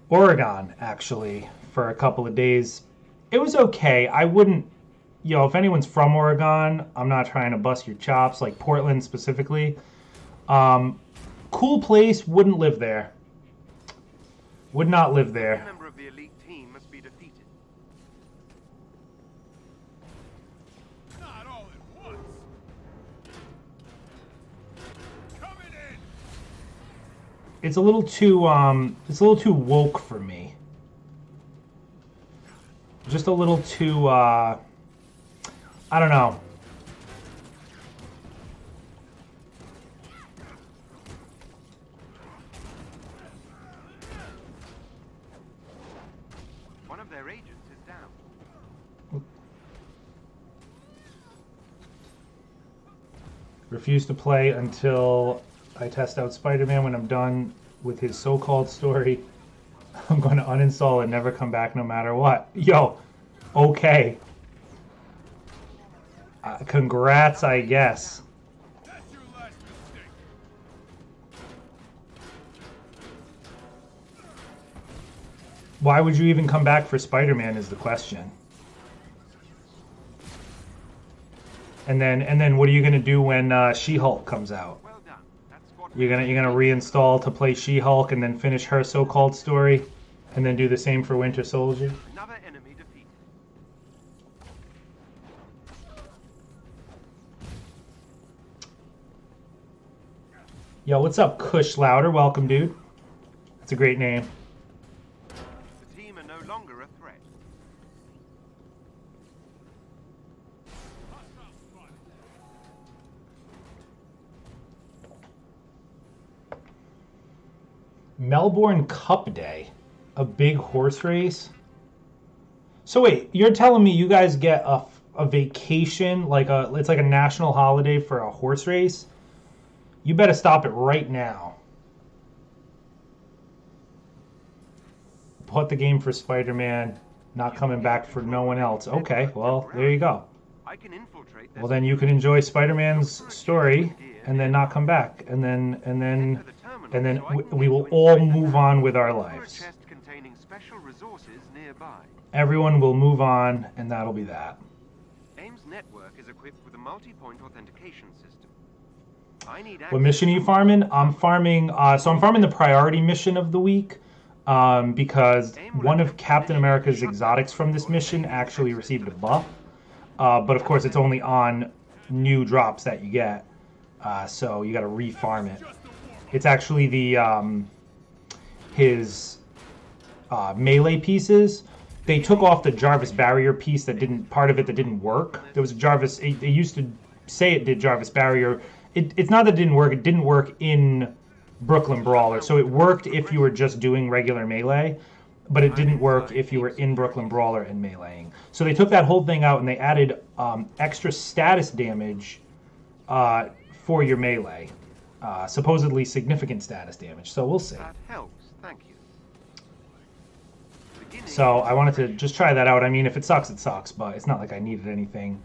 Oregon actually for a couple of days. It was okay. I wouldn't, if anyone's from Oregon, I'm not trying to bust your chops, like Portland specifically. Cool place, wouldn't live there. Would not live there. A member of the elite team must be defeated. Not all at once. Coming in. It's a little too woke for me. Just a little too I don't know. One of their agents is down. Refuse to play until I test out Spider-Man. When I'm done with his so-called story, I'm going to uninstall and never come back no matter what. Yo, okay. Congrats, I guess. That's your last mistake. Why would you even come back for Spider-Man is the question. And then what are you going to do when She-Hulk comes out? Well done. That's what You're gonna reinstall to play She-Hulk and then finish her so-called story, and then do the same for Winter Soldier. another enemy defeated. Yo, what's up, Kush Louder? Welcome, dude. That's a great name. The team are no longer a threat. Hostile spotted. Melbourne Cup Day. A big horse race? So wait, you're telling me you guys get a vacation, like it's like a national holiday for a horse race? You better stop it right now. Put the game for Spider-Man, not coming back for no one else. Okay, well, there you go. I can infiltrate Well, then you can enjoy Spider-Man's story and then not come back, and then we will all move on with our lives. chest containing special resources nearby. Everyone will move on, and that'll be that. AIM's network is equipped with a multi-point authentication system. I need What mission are you farming? I'm farming. So I'm farming the priority mission of the week, because one of Captain America's exotics from this mission actually received a buff. But of course, it's only on new drops that you get. So you got to re-farm it. It's actually the his melee pieces. They took off the Jarvis barrier piece that didn't work. There was a Jarvis. They used to say it did Jarvis barrier. It's not that it didn't work. It didn't work in Brooklyn Brawler. So it worked if you were just doing regular melee, but it didn't work if you were in Brooklyn Brawler and meleeing. So they took that whole thing out and they added extra status damage for your melee. Supposedly significant status damage. So we'll see. That helps. Thank you. So I wanted to just try that out. I mean, if it sucks, it sucks, but it's not like I needed anything.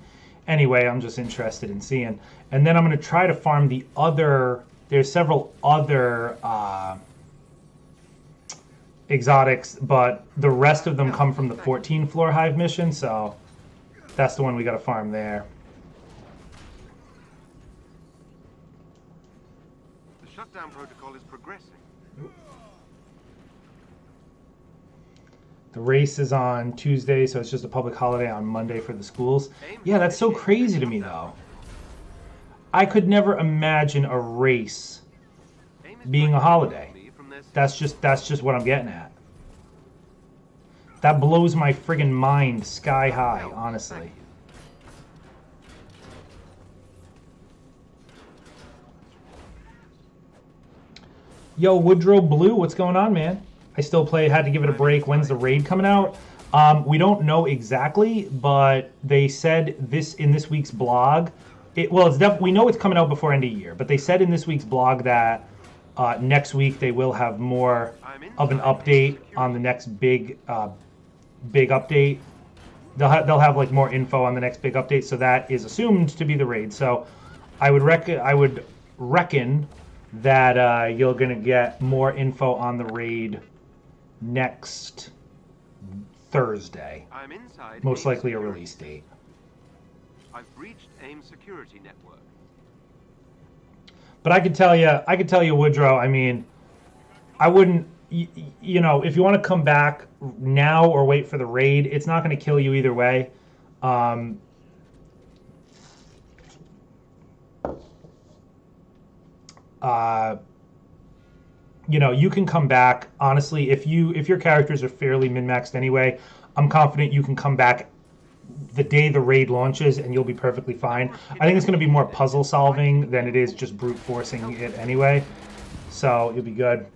Anyway, I'm just interested in seeing. And then I'm going to try to farm the other... There's several other exotics, but the rest of them come from the 14 floor hive mission, so that's the one we got to farm there. The shutdown protocol is progressing. The race is on Tuesday, so it's just a public holiday on Monday for the schools. Yeah, that's so crazy to me, though. I could never imagine a race being a holiday. That's just what I'm getting at. That blows my friggin' mind sky high, honestly. Yo, Woodrow Blue, what's going on, man? I still play, had to give it a break. When's the raid coming out? We don't know exactly, but they said this in this week's blog. We know it's coming out before end of year, but they said in this week's blog that next week they will have more of an update on the next big update. They'll have like more info on the next big update, so that is assumed to be the raid. So I would reckon that you're gonna get more info on the raid next Thursday. I'm inside Most AIM likely a security release date. I've breached AIM security network. But I could tell you, Woodrow. I mean, I wouldn't. You know, if you want to come back now or wait for the raid, it's not going to kill you either way. You know, you can come back. Honestly, if your characters are fairly min-maxed anyway, I'm confident you can come back the day the raid launches and you'll be perfectly fine. I think it's going to be more puzzle solving than it is just brute forcing it anyway. So you'll be good.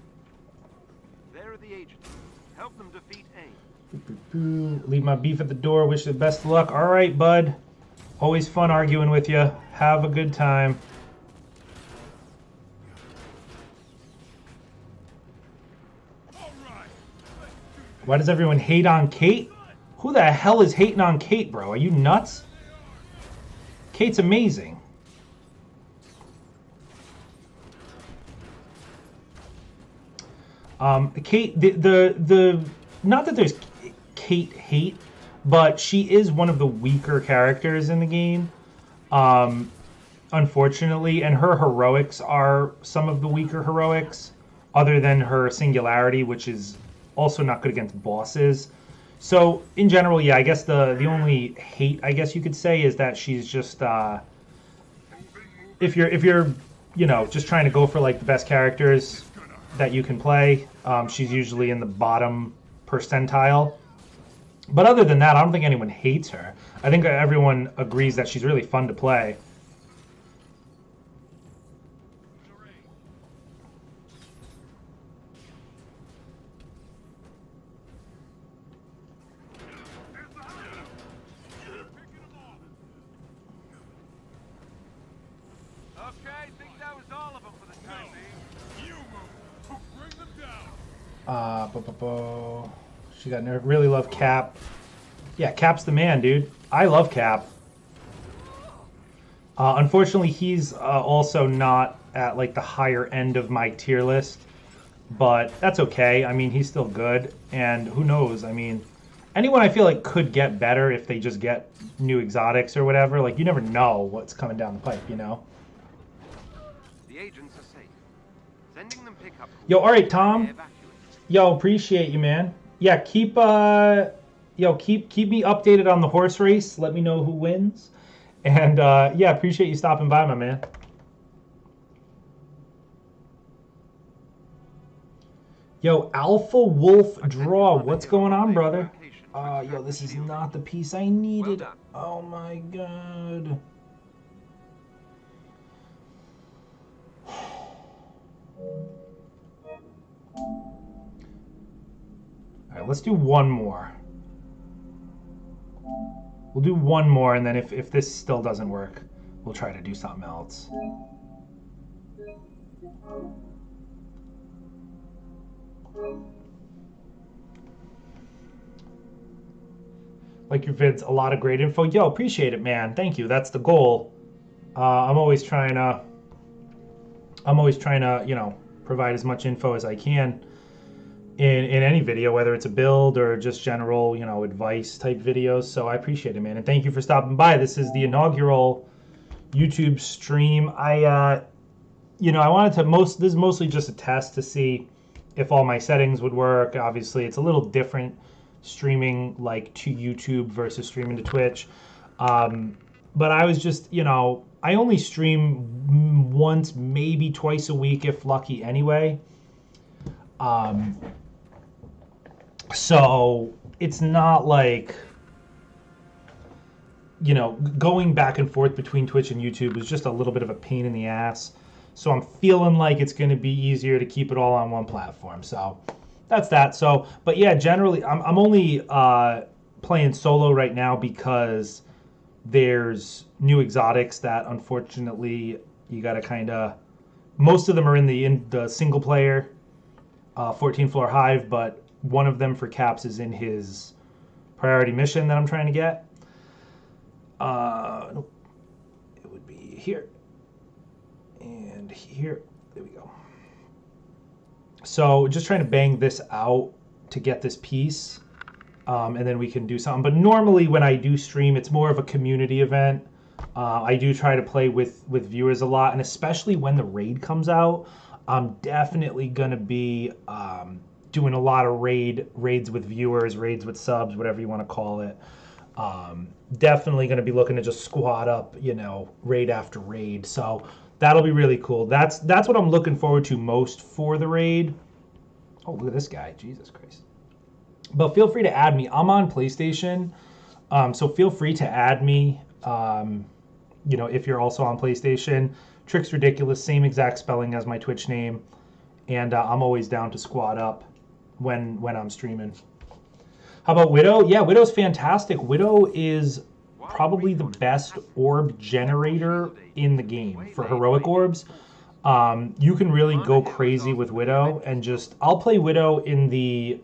There are the agents. Help them defeat AIM. Leave my beef at the door. Wish you the best of luck. All right, bud. Always fun arguing with you. Have a good time. Why does everyone hate on Kate? Who the hell is hating on Kate, bro? Are you nuts? Kate's amazing. Kate, the not that there's Kate hate, but she is one of the weaker characters in the game. Unfortunately, and her heroics are some of the weaker heroics, other than her singularity, which is also not good against bosses. So in general, yeah, I guess the only hate, I guess you could say, is that she's just if you're you know, just trying to go for like the best characters that you can play, she's usually in the bottom percentile. But other than that, I don't think anyone hates her. I think everyone agrees that she's really fun to play. Okay, think that was all of them for the time being. You move. Bring them down. She got nerve. Really love Cap. Yeah, Cap's the man, dude. I love Cap. Unfortunately, he's also not at like the higher end of my tier list, but that's okay. I mean, he's still good, and who knows? I mean, anyone I feel like could get better if they just get new exotics or whatever. Like, you never know what's coming down the pipe, you know? The agents are safe. Sending them pickup. Yo, all right, Tom. Evacuate. Yo, appreciate you, man. Yeah, keep me updated on the horse race. Let me know who wins. And yeah, appreciate you stopping by, my man. Yo, Alpha Wolf Draw. What's going on, brother? Yo, this is not the piece I needed. Well done. Oh my god. Alright, let's do one more. We'll do one more, and then if this still doesn't work, we'll try to do something else. Like your vids, a lot of great info. Yo, appreciate it, man. Thank you. That's the goal. I'm always trying to, you know, provide as much info as I can in any video, whether it's a build or just general, you know, advice type videos. So I appreciate it, man. And thank you for stopping by. This is the inaugural YouTube stream. You know, I wanted to this is mostly just a test to see if all my settings would work. Obviously, it's a little different streaming like to YouTube versus streaming to Twitch. But I was just, you know, I only stream once, maybe twice a week if lucky anyway. So it's not like, you know, going back and forth between Twitch and YouTube was just a little bit of a pain in the ass. So I'm feeling like it's going to be easier to keep it all on one platform. So that's that. So, but yeah, generally, I'm only playing solo right now because there's new exotics that unfortunately you got to kind of. Most of them are in the single player 14 floor hive, but one of them for Caps is in his priority mission that I'm trying to get. Nope. It would be here. And here, there we go. So just trying to bang this out to get this piece, and then we can do something. But normally when I do stream, it's more of a community event. I do try to play with viewers a lot, and especially when the raid comes out, I'm definitely gonna be doing a lot of raids with viewers, raids with subs, whatever you want to call it. Definitely gonna be looking to just squad up, you know, raid after raid. So that'll be really cool. That's what I'm looking forward to most for the raid. Oh, look at this guy. Jesus Christ. But feel free to add me. I'm on PlayStation, so feel free to add me, you know, if you're also on PlayStation. Tricks Ridiculous, same exact spelling as my Twitch name. And I'm always down to squad up when I'm streaming. How about Widow? Yeah, Widow's fantastic. Widow is probably the best orb generator in the game for heroic orbs. You can really go crazy with Widow, and just I'll play Widow in the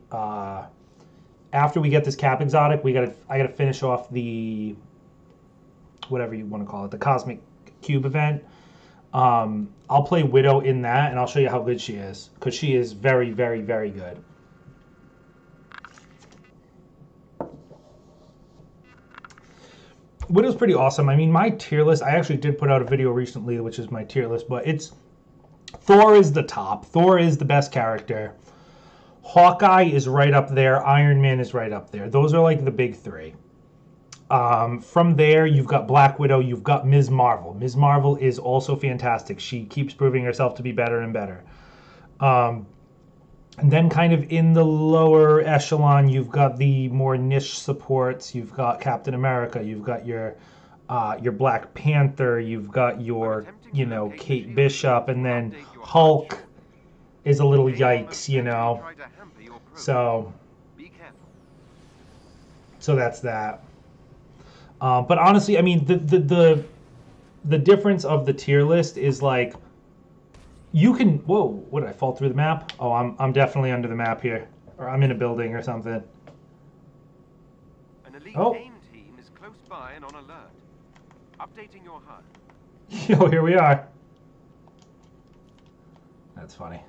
after we get this Cap exotic. I gotta finish off the whatever you want to call it, the Cosmic Cube event. I'll play Widow in that, and I'll show you how good she is, because she is very, very, very good. Widow's pretty awesome. I mean, my tier list, I actually did put out a video recently, which is my tier list, but it's Thor is the top. Thor is the best character. Hawkeye is right up there. Iron Man is right up there. Those are like the big three. From there, you've got Black Widow, you've got Ms. Marvel. Ms. Marvel is also fantastic. She keeps proving herself to be better and better. And then kind of in the lower echelon, you've got the more niche supports. You've got Captain America, you've got your Black Panther, you've got your, you know, Kate Bishop, and then Hulk is a little yikes, you know. So that's that. But honestly, I mean, the the difference of the tier list is like you can. Whoa! What did I fall through the map? Oh, I'm definitely under the map here, or I'm in a building or something. An elite Oh. AIM team is close by and on alert. Updating your HUD. Yo, here we are. That's funny.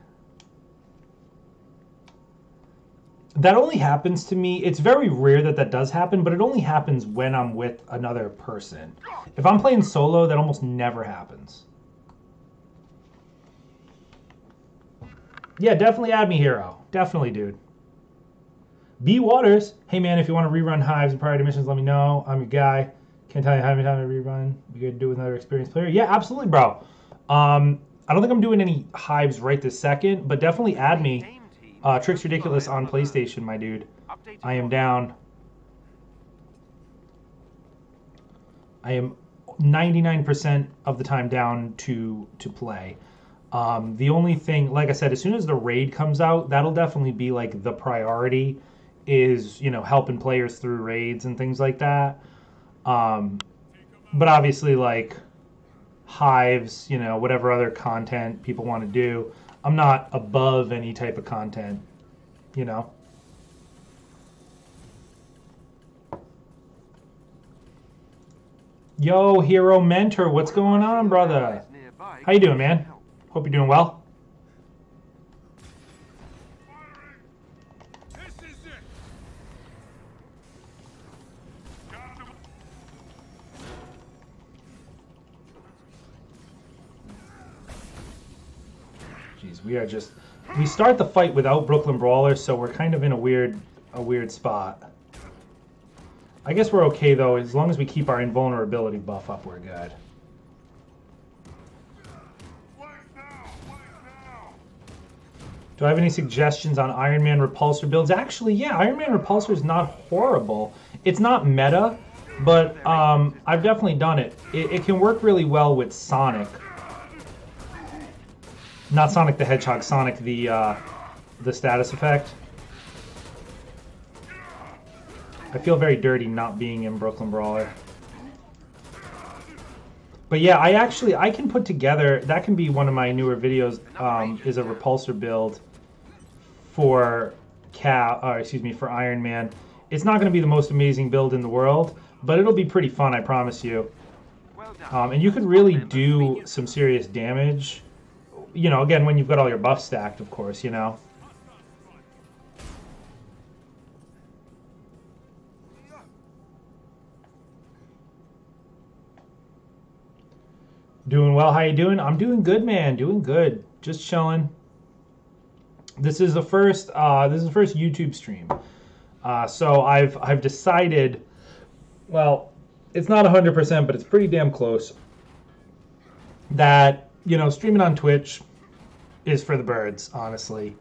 That only happens to me. It's very rare that that does happen, but it only happens when I'm with another person. If I'm playing solo, that almost never happens. Yeah, definitely add me, Hero. Definitely, dude. B Waters. Hey, man, if you want to rerun Hives and priority missions, let me know. I'm your guy. Can't tell you how many times I rerun. Be good to do with another experienced player. Yeah, absolutely, bro. I don't think I'm doing any Hives right this second, but definitely add me. AIM team Tricks Ridiculous on PlayStation, my dude. Updating I am your down. I am 99% of the time down to play. The only thing, like I said, as soon as the raid comes out, that'll definitely be like the priority is, you know, helping players through raids and things like that. But obviously, like Hives, you know, whatever other content people want to do, I'm not above any type of content, you know. Yo, Hero Mentor, what's going on, brother? nearby. How you doing, man? Hope you're doing well. This is it. Got them. Jeez, we start the fight without Brooklyn Brawlers, so we're kind of in a weird spot. I guess we're okay though, as long as we keep our invulnerability buff up, we're good. Flags now. Flags now. Do I have any suggestions on Iron Man repulsor builds? Actually, yeah, Iron Man repulsor is not horrible. It's not meta, but I've definitely done it. It can work really well with Sonic. Not Sonic the Hedgehog, Sonic the status effect. I feel very dirty not being in Brooklyn Brawler. But yeah, I can put together, that can be one of my newer videos, is a repulsor build for for Iron Man. It's not going to be the most amazing build in the world, but it'll be pretty fun, I promise you. Well done. And you could really do some serious damage, you know, again, when you've got all your buffs stacked, of course, you know. Doing well. How you doing? I'm doing good, man. Doing good. Just chilling. This is the first YouTube stream. So I've decided, well, it's not 100%, but it's pretty damn close, that, you know, streaming on Twitch is for the birds, honestly.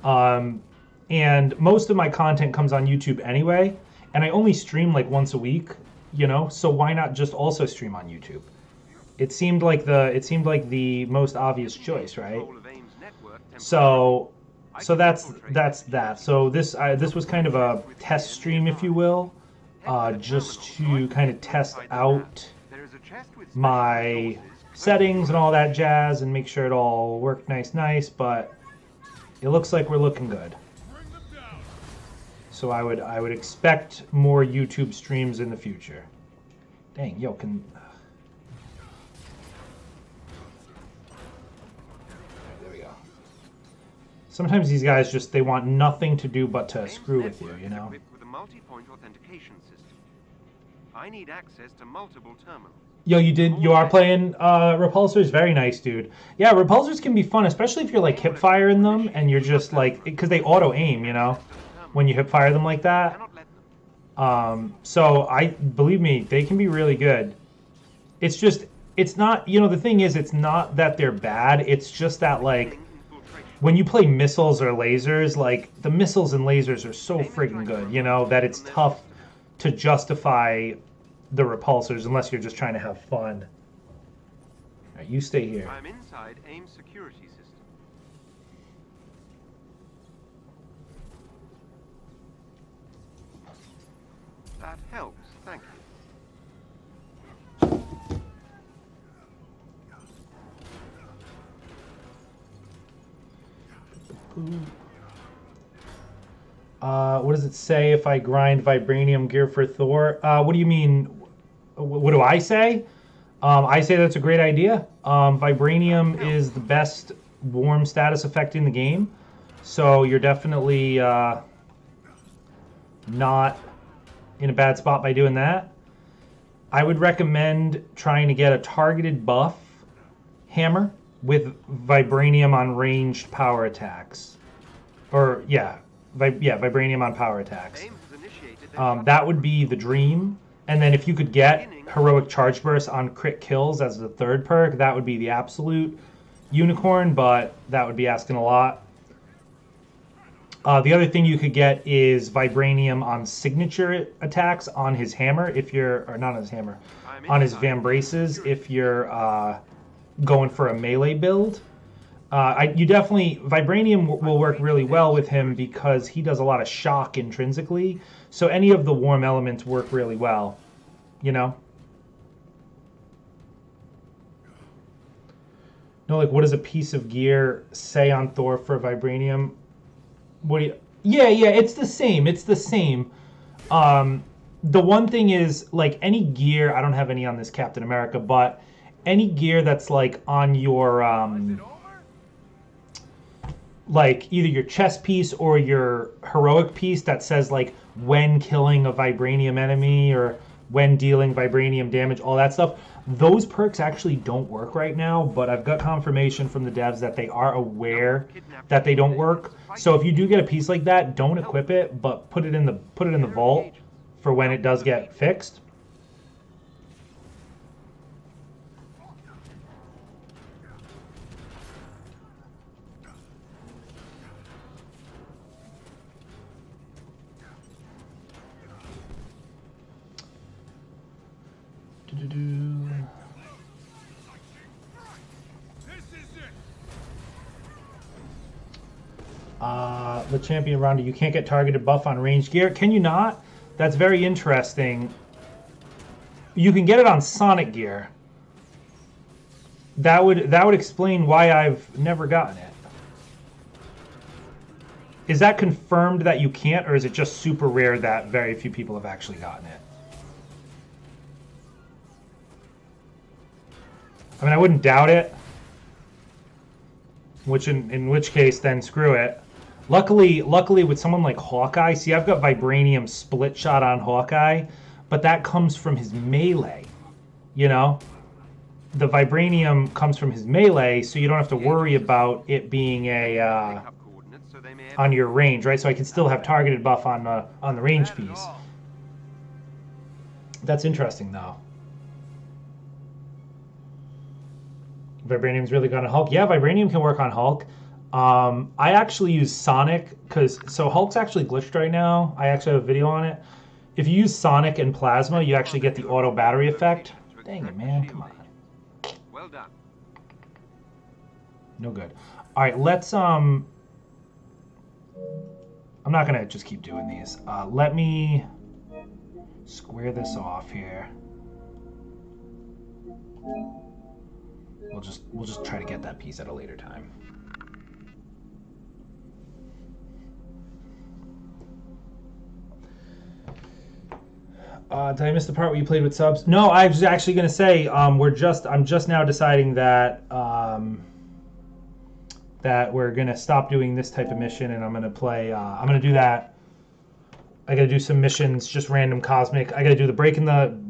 And most of my content comes on YouTube anyway, and I only stream like once a week, you know, so why not just also stream on YouTube? It seemed like the most obvious choice, right? Control of AIM's network So that's that. So this was kind of a test stream, if you will, just to kind of test out There is a chest with my resources. settings and all that jazz and make sure it all worked nice. But it looks like we're looking good. Bring them down. So I would expect more YouTube streams in the future. Dang, yo, there we go. Sometimes these guys they want nothing to do but to AIM's screw with you, network you is know? equipped with a multi-point authentication system. I need access to multiple terminals. Yo, you are playing repulsors? Very nice, dude. Yeah, repulsors can be fun, especially if you're like hip firing them and you're just like, because they auto aim, you know, when you hip fire them like that. Cannot let them. So believe me, they can be really good. It's just, it's not, you know, the thing is, it's not that they're bad. It's just that like, Infiltration. when you play missiles or lasers, like the missiles and lasers are so friggin' good, you know, that it's tough to justify the repulsors unless you're just trying to have fun. All right, you stay here. I'm inside AIM's security system. That helps, thank you. What does it say if I grind vibranium gear for Thor? What do you mean? What do I say? I say that's a great idea. Vibranium is the best warm status effect in the game. So you're definitely not in a bad spot by doing that. I would recommend trying to get a targeted buff hammer with vibranium on ranged power attacks. Or, yeah, vibranium on power attacks. That would be the dream. And then if you could get heroic charge burst on crit kills as the third perk, that would be the absolute unicorn, but that would be asking a lot. The other thing you could get is vibranium on signature attacks on his hammer, if you're, or not on his hammer, on his vambraces, if you're going for a melee build. You definitely, vibranium will work really well with him because he does a lot of shock intrinsically. So any of the warm elements work really well, you know? No, like, what does a piece of gear say on Thor for vibranium? What do you... Yeah, it's the same. It's the same. The one thing is, like, any gear... I don't have any on this Captain America, but any gear that's, like, on your... like, either your chest piece or your heroic piece that says, like, when killing a vibranium enemy or when dealing vibranium damage, all that stuff. Those perks actually don't work right now, but I've got confirmation from the devs that they are aware that they don't work. So if you do get a piece like that, don't equip it, but put it in the vault for when it does get fixed. The champion Ronda, you can't get targeted buff on ranged gear. Can you not? That's very interesting. You can get it on Sonic gear. That would explain why I've never gotten it. Is that confirmed that you can't, or is it just super rare that very few people have actually gotten it? I mean, I wouldn't doubt it. Which in which case, then screw it. Luckily with someone like Hawkeye, see, I've got vibranium split shot on Hawkeye, but that comes from his melee, you know? The vibranium comes from his melee, so you don't have to worry about it being a on your range, right? So I can still have targeted buff on the range piece. That's interesting, though. Vibranium's really good on Hulk. Yeah, vibranium can work on Hulk. I actually use Sonic so Hulk's actually glitched right now. I actually have a video on it. If you use Sonic and Plasma, you actually get the auto battery effect. Dang it, man! Come on. Well done. No good. All right, let's I'm not gonna just keep doing these. Let me square this off here. We'll just try to get that piece at a later time. Did I miss the part where you played with subs? No, I was actually going to say I'm just now deciding that that we're going to stop doing this type of mission, and I'm going to play. I'm going to do that. I got to do some missions, just random cosmic. I got to do the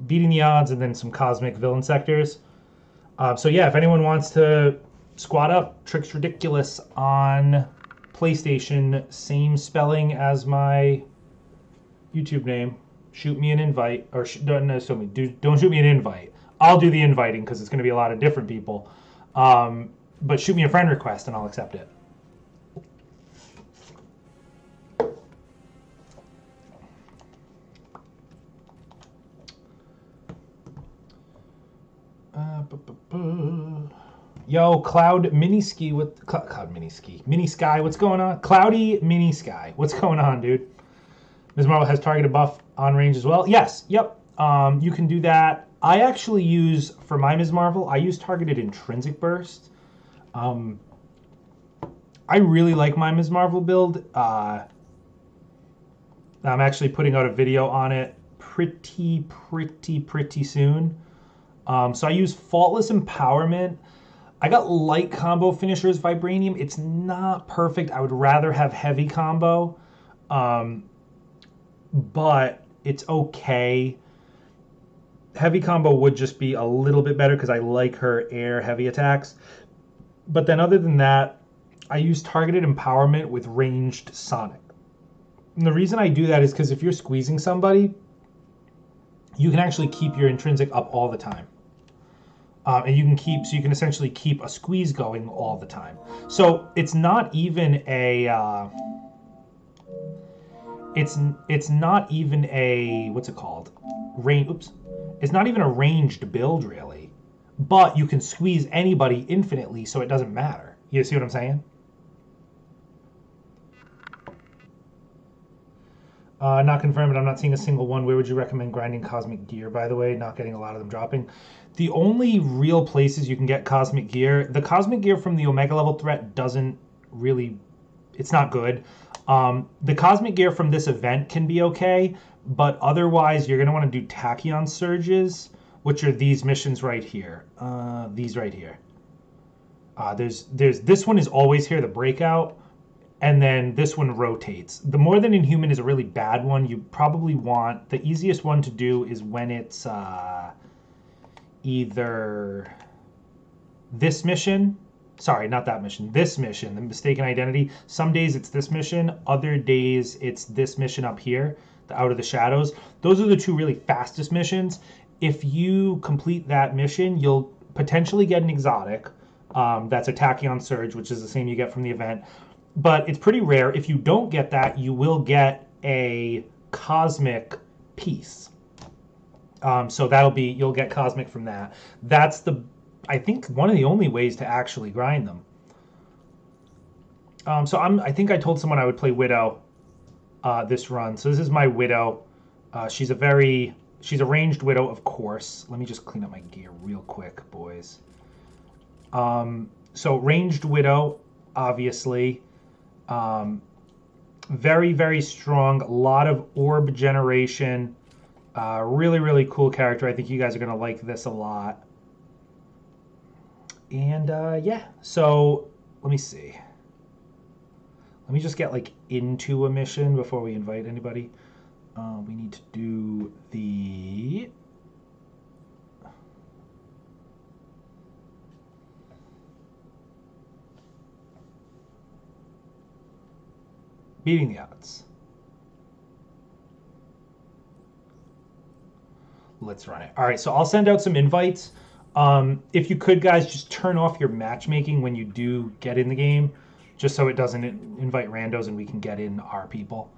beating the odds, and then some cosmic villain sectors. So yeah, if anyone wants to squad up, Tricks Ridiculous on PlayStation, same spelling as my YouTube name. Shoot me an invite, or don't shoot me an invite. I'll do the inviting because it's going to be a lot of different people. But shoot me a friend request and I'll accept it. Yo, Cloud Mini Ski with Cloud Mini Ski, Mini Sky. What's going on? Cloudy Mini Sky. What's going on, dude? Ms. Marvel has targeted buff on range as well. Yes. Yep. You can do that. I actually use for my Ms. Marvel. I use targeted intrinsic burst. I really like my Ms. Marvel build. I'm actually putting out a video on it pretty soon. So I use Faultless Empowerment. I got light combo finishers Vibranium. It's not perfect. I would rather have heavy combo, but it's okay. Heavy combo would just be a little bit better because I like her air heavy attacks. But then other than that, I use targeted empowerment with ranged Sonic. And the reason I do that is because if you're squeezing somebody, you can actually keep your intrinsic up all the time. And you can essentially keep a squeeze going all the time. So it's not even a it's not even a what's it called? It's not even a ranged build really. But you can squeeze anybody infinitely, so it doesn't matter. You see what I'm saying? Not confirmed, but I'm not seeing a single one. Where would you recommend grinding Cosmic Gear, by the way? Not getting a lot of them dropping. The only real places you can get Cosmic Gear, the Cosmic Gear from the Omega level threat doesn't really, it's not good. The Cosmic Gear from this event can be okay, but otherwise you're going to want to do Tachyon Surges, which are these missions right here. These right here. There's this one is always here, the Breakout. And then this one rotates. The More Than Inhuman is a really bad one. You probably want, the easiest one to do is when it's either this mission, sorry, not that mission, this mission, the Mistaken Identity. Some days it's this mission, other days it's this mission up here, the Out of the Shadows. Those are the two really fastest missions. If you complete that mission, you'll potentially get an exotic. That's a Tachyon Surge, which is the same you get from the event. But it's pretty rare. If you don't get that, you will get a cosmic piece. So you'll get cosmic from that. That's I think one of the only ways to actually grind them. I think I told someone I would play Widow this run. So this is my Widow. She's a ranged Widow, of course. Let me just clean up my gear real quick, boys. So ranged Widow, obviously. Very, very strong. A lot of orb generation. Really, really cool character. I think you guys are going to like this a lot. And yeah, so let me see. Let me just get into a mission before we invite anybody. We need to do the... Beating the Odds. Let's run it. All right, so I'll send out some invites. If you could, guys, just turn off your matchmaking when you do get in the game, just so it doesn't invite randos and we can get in our people.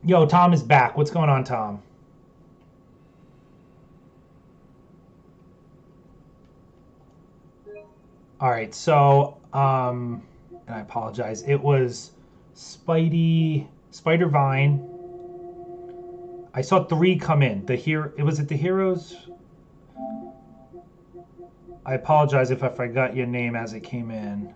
Yo, Tom is back. What's going on, Tom? All right, so, and I apologize. It was Spider Vine. I saw 3 come in. Was it the Heroes? I apologize if I forgot your name as it came in.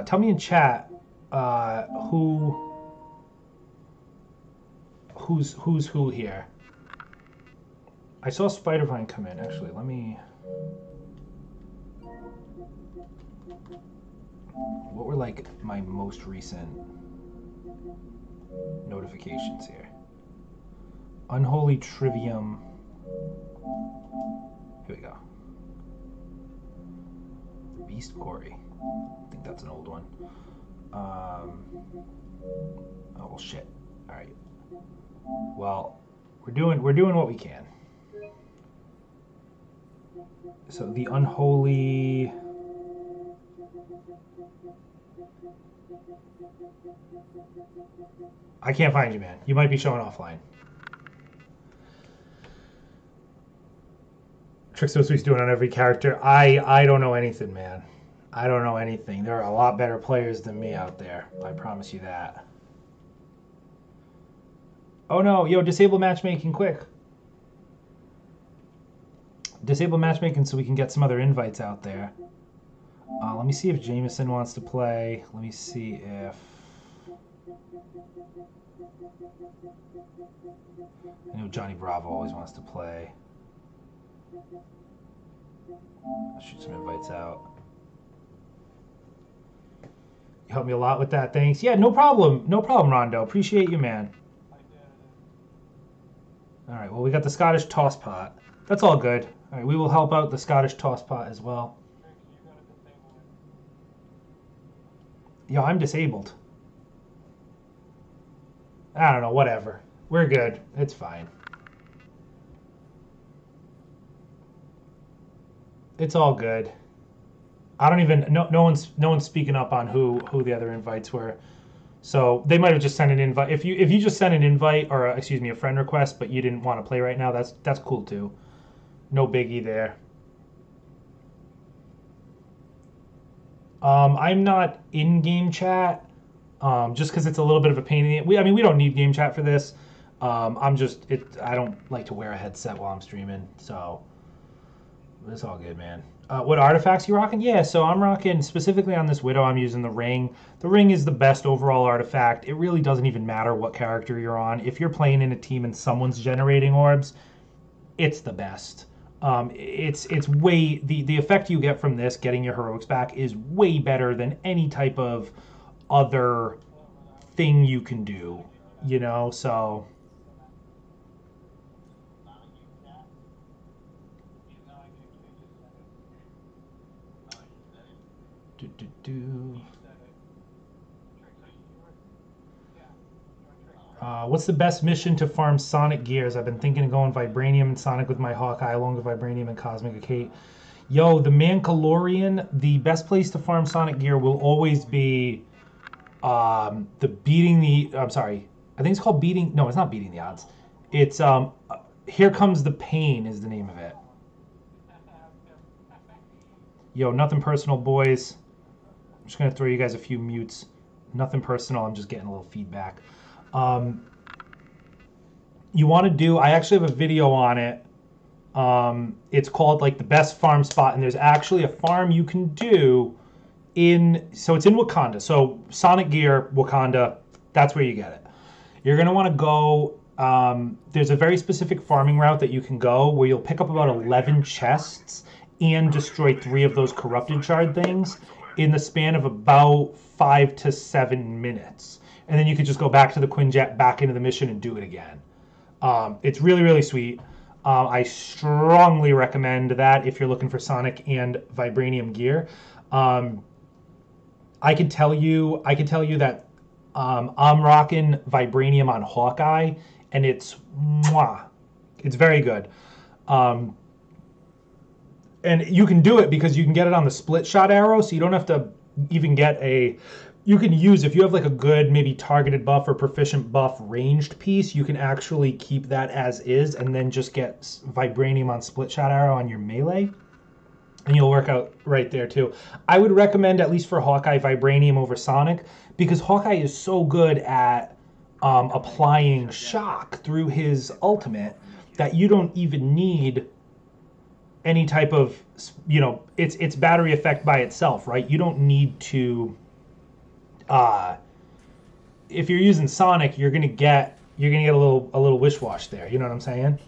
Tell me in chat who's who here. I saw Spider-Vine come in, actually. Let me... What were, my most recent notifications here? Unholy Trivium. Here we go. Beast Quarry. I think that's an old one. Oh, well, shit. All right. Well, we're doing what we can. So the Unholy... I can't find you, man. You might be showing offline. Trickster doing on every character. I don't know anything, man. I don't know anything. There are a lot better players than me out there. I promise you that. Oh no, yo, disable matchmaking quick. Disable matchmaking so we can get some other invites out there. Let me see if Jameson wants to play. Let me see if... I know Johnny Bravo always wants to play. I'll shoot some invites out. You helped me a lot with that, thanks. Yeah, no problem. No problem, Rondo. Appreciate you, man. All right, well, we got the Scottish toss pot. That's all good. All right, we will help out the Scottish toss pot as well. Yo, I'm disabled. I don't know, whatever. We're good. It's fine. It's all good. I don't even no one's speaking up on who the other invites were. So they might have just sent an invite. If you just sent an invite or excuse me, a friend request, but you didn't want to play right now, that's cool too. No biggie there. I'm not in game chat, just because it's a little bit of a pain in the... I mean, we don't need game chat for this. I don't like to wear a headset while I'm streaming, so it's all good, man. What artifacts you rocking? Yeah, so I'm rocking, specifically on this Widow, I'm using the Ring. The Ring is the best overall artifact. It really doesn't even matter what character you're on. If you're playing in a team and someone's generating orbs, it's the best. It's way... The effect you get from this, getting your heroics back, is way better than any type of other thing you can do, you know, so... What's the best mission to farm Sonic gears? I've been thinking of going Vibranium and Sonic with my Hawkeye, along with Vibranium and Cosmic Kate. Yo, the Mandalorian, the best place to farm Sonic gear will always be I'm sorry. I think it's called Beating... No, it's not Beating the Odds. It's Here Comes the Pain is the name of it. Yo, nothing personal, boys. I'm just going to throw you guys a few mutes. Nothing personal. I'm just getting a little feedback. You want to do... I actually have a video on it. It's called, like, the best farm spot. And there's actually a farm you can do in... So it's in Wakanda. So Sonic Gear, Wakanda, that's where you get it. You're going to want to go... there's a very specific farming route that you can go where you'll pick up about 11 chests and destroy 3 of those corrupted shard things in the span of about 5 to 7 minutes. And then you could just go back to the Quinjet, back into the mission, and do it again. It's really, really sweet. I strongly recommend that if you're looking for Sonic and Vibranium gear. I can tell you that I'm rocking Vibranium on Hawkeye, and it's mwah. It's very good. And you can do it because you can get it on the split shot arrow, so you don't have to even get a... You can use, if you have like a good maybe targeted buff or proficient buff ranged piece, you can actually keep that as is and then just get Vibranium on split shot arrow on your melee. And you'll work out right there too. I would recommend, at least for Hawkeye, Vibranium over Sonic, because Hawkeye is so good at applying shock through his ultimate that you don't even need any type of, you know, it's battery effect by itself, right? You don't need to, if you're using Sonic, you're gonna get a little wish wash there. You know what I'm saying?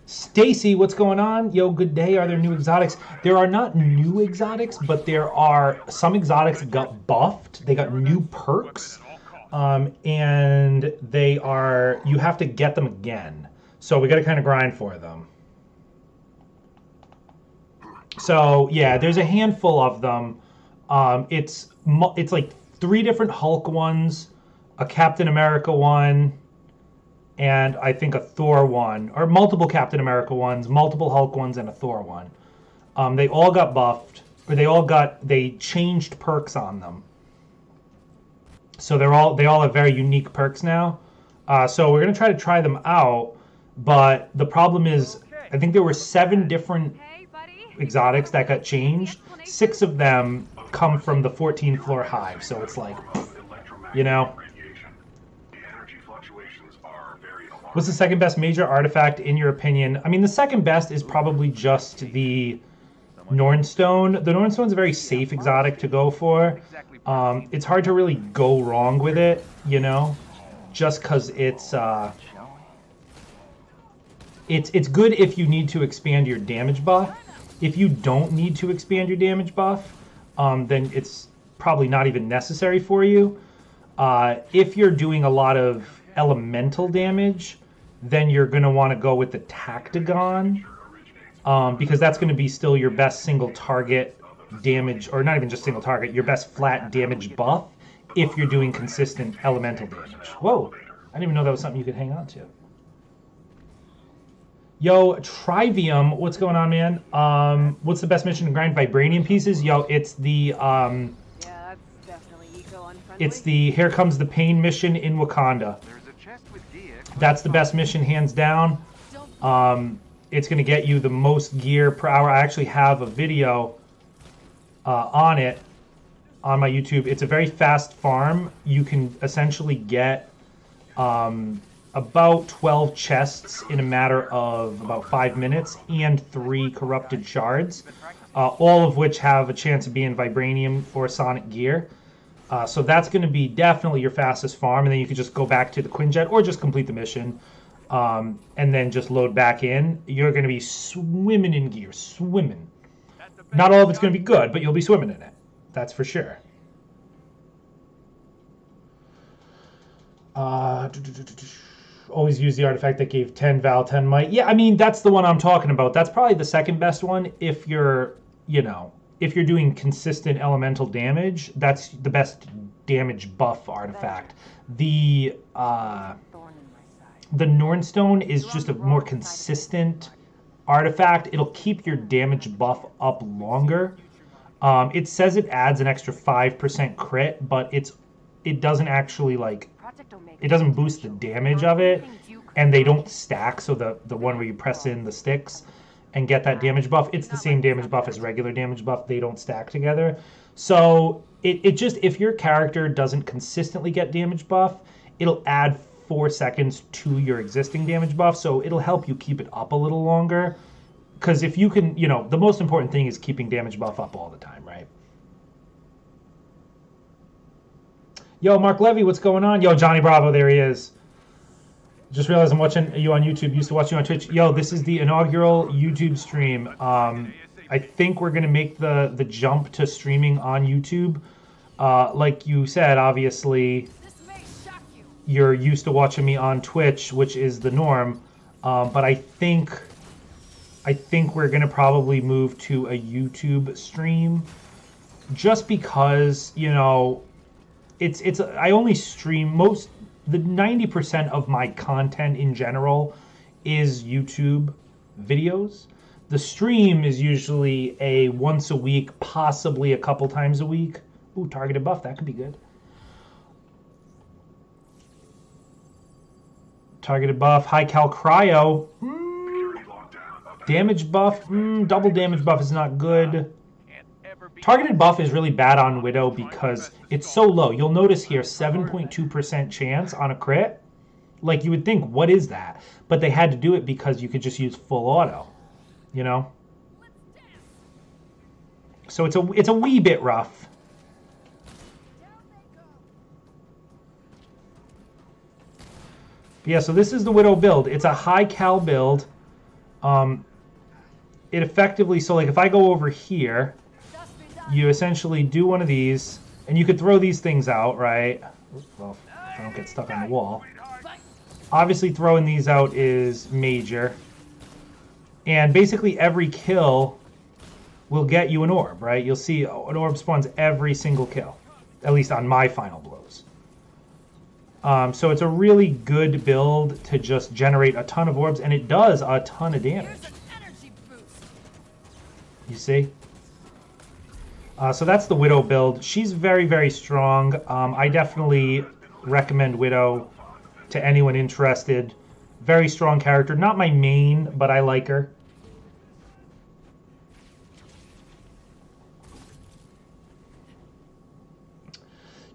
Stacy, what's going on? Yo, good day. Are there new exotics? There are not new exotics, but there are some exotics got buffed. They got new perks, and they are, you have to get them again. So we got to kind of grind for them. So yeah, there's a handful of them. It's like 3 different Hulk ones, a Captain America one, and I think a Thor one, or multiple Captain America ones, multiple Hulk ones, and a Thor one. They all got buffed, or they changed perks on them. So they all have very unique perks now. So we're gonna try them out, but the problem is, I think there were 7 different exotics that got changed. 6 of them come from the 14th floor hive, so it's like, you know. What's the second best major artifact in your opinion? I mean, the second best is probably just the Nornstone. The Nornstone's a very safe exotic to go for. It's hard to really go wrong with it, you know, just because it's good if you need to expand your damage buff. If you don't need to expand your damage buff, then it's probably not even necessary for you. If you're doing a lot of elemental damage, then you're going to want to go with the Tactagon, because that's going to be still your best single target damage, or not even just single target, your best flat damage buff if you're doing consistent elemental damage. Whoa, I didn't even know that was something you could hang on to. Yo, Trivium, what's going on, man? What's the best mission to grind vibranium pieces? Yo, it's the Yeah, that's definitely eco-unfriendly. it's the Here Comes the Pain mission in Wakanda. There's a chest with gear. That's the best mission, hands down. It's going to get you the most gear per hour. I actually have a video on it on my YouTube. It's a very fast farm. You can essentially get about 12 chests in a matter of about 5 minutes and 3 corrupted shards, all of which have a chance of being vibranium or sonic gear. So that's going to be definitely your fastest farm, and then you can just go back to the Quinjet or just complete the mission, and then just load back in. You're going to be swimming in gear, swimming. Not all of it's going to be good, but you'll be swimming in it. That's for sure. Always use the artifact that gave 10 Val, 10 Might. Yeah, I mean, that's the one I'm talking about. That's probably the second best one if you're, you know, if you're doing consistent elemental damage. That's the best damage buff artifact. The Nornstone is just a more consistent artifact. It'll keep your damage buff up longer. It says it adds an extra 5% crit, but it doesn't actually, like, it doesn't boost the damage of it, and they don't stack. So the one where you press in the sticks and get that damage buff, it's the same damage buff as regular damage buff. They don't stack together. So it just, if your character doesn't consistently get damage buff, it'll add 4 seconds to your existing damage buff. So it'll help you keep it up a little longer. Because if you can, you know, the most important thing is keeping damage buff up all the time, right? Yo, Mark Levy, what's going on? Yo, Johnny Bravo, there he is. Just realized I'm watching you on YouTube. Used to watch you on Twitch. Yo, this is the inaugural YouTube stream. I think we're going to make the jump to streaming on YouTube. Like you said, obviously, you're used to watching me on Twitch, which is the norm. But I think we're going to probably move to a YouTube stream just because, you know, I only stream the 90% of my content in general is YouTube videos. The stream is usually a once a week, possibly a couple times a week. Ooh, targeted buff, that could be good. Targeted buff, high cal cryo. Damage buff, double damage buff is not good. Targeted buff is really bad on Widow because it's so low. You'll notice here 7.2% chance on a crit. Like, you would think, what is that? But they had to do it because you could just use full auto, you know? So it's a wee bit rough. But yeah, so this is the Widow build. It's a high cal build. It effectively, so like if I go over here, you essentially do one of these, and you could throw these things out, right? Well, if I don't get stuck on the wall. Obviously, throwing these out is major. And basically, every kill will get you an orb, right? You'll see an orb spawns every single kill, at least on my final blows. So it's a really good build to just generate a ton of orbs, and it does a ton of damage. You see? So that's the Widow build. She's very, very strong. I definitely recommend Widow to anyone interested. Very strong character. Not my main, but I like her.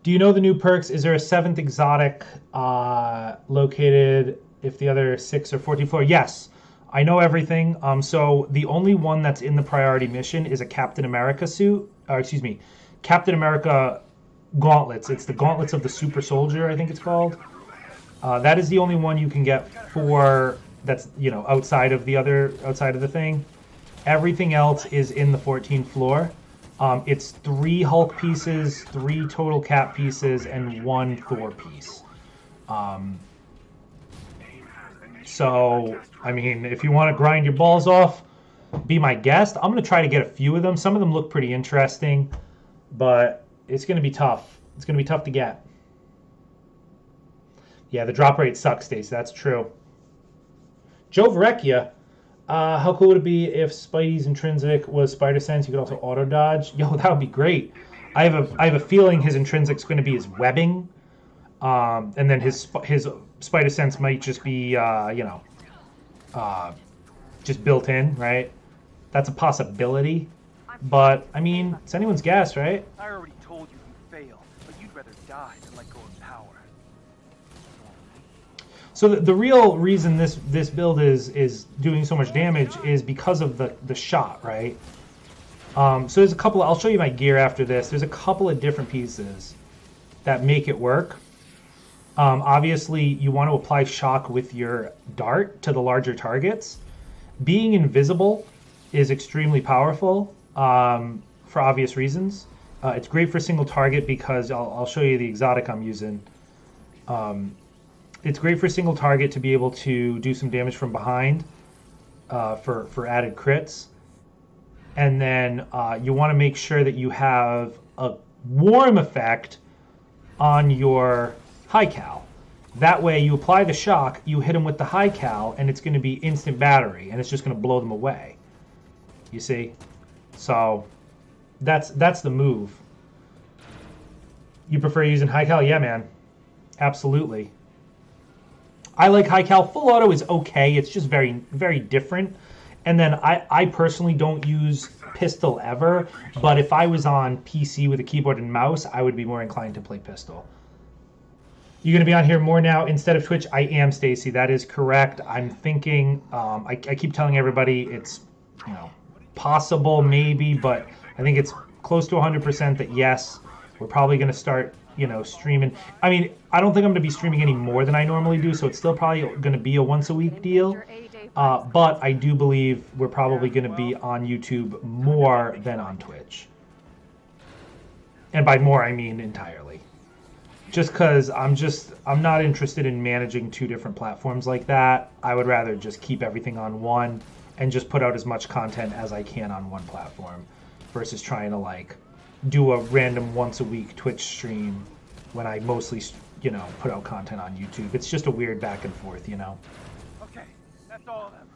Do you know the new perks? Is there a 7th exotic located if the other 6 are 14th floor. Yes, I know everything. So the only one that's in the priority mission is a Captain America suit. Excuse me, Captain America gauntlets. It's the gauntlets of the super soldier, I think it's called. That is the only one you can get for that's outside of the thing. Everything else is in the 14th floor. It's 3 Hulk pieces, 3 total Cap pieces, and 1 Thor piece. So I mean, if you want to grind your balls off, be my guest. I'm gonna try to get a few of them. Some of them look pretty interesting, but it's gonna be tough. It's gonna be tough to get. Yeah, the drop rate sucks, Stacey. That's true. Joe Verrecchia, how cool would it be if Spidey's intrinsic was Spider Sense? You could also auto dodge. Yo, that would be great. I have a feeling his intrinsic's going to be his webbing, and then his Spider Sense might just be just built in, right? That's a possibility. But I mean, it's anyone's guess, right? I already told you fail, but you'd rather die than let go of power. So the real reason this build is doing so much damage is because of the shot, right? So there's a couple. I'll show you my gear after this. There's a couple of different pieces that make it work. Obviously, you want to apply shock with your dart to the larger targets. Being invisible is extremely powerful for obvious reasons. It's great for single target because I'll show you the exotic I'm using. It's great for single target to be able to do some damage from behind for added crits. And then you want to make sure that you have a warm effect on your high cal. That way you apply the shock, you hit them with the high cal, and it's going to be instant battery, and it's just going to blow them away. You see? So that's the move. You prefer using high cal? Yeah, man. Absolutely. I like high cal. Full auto is okay. It's just very, very different. And then I personally don't use pistol ever, but if I was on PC with a keyboard and mouse, I would be more inclined to play pistol. You're going to be on here more now instead of Twitch? I am, Stacy. That is correct. I'm thinking, I keep telling everybody it's possible maybe, but I think it's close to 100% that yes, we're probably going to start streaming. I mean, I don't think I'm going to be streaming any more than I normally do, so it's still probably going to be a once-a-week deal. But I do believe we're probably going to be on YouTube more than on Twitch. And by more, I mean entirely. Just because I'm not interested in managing 2 different platforms like that. I would rather just keep everything on one and just put out as much content as I can on one platform versus trying to do a random once-a-week Twitch stream when I mostly, put out content on YouTube. It's just a weird back and forth, Okay, that's all of them.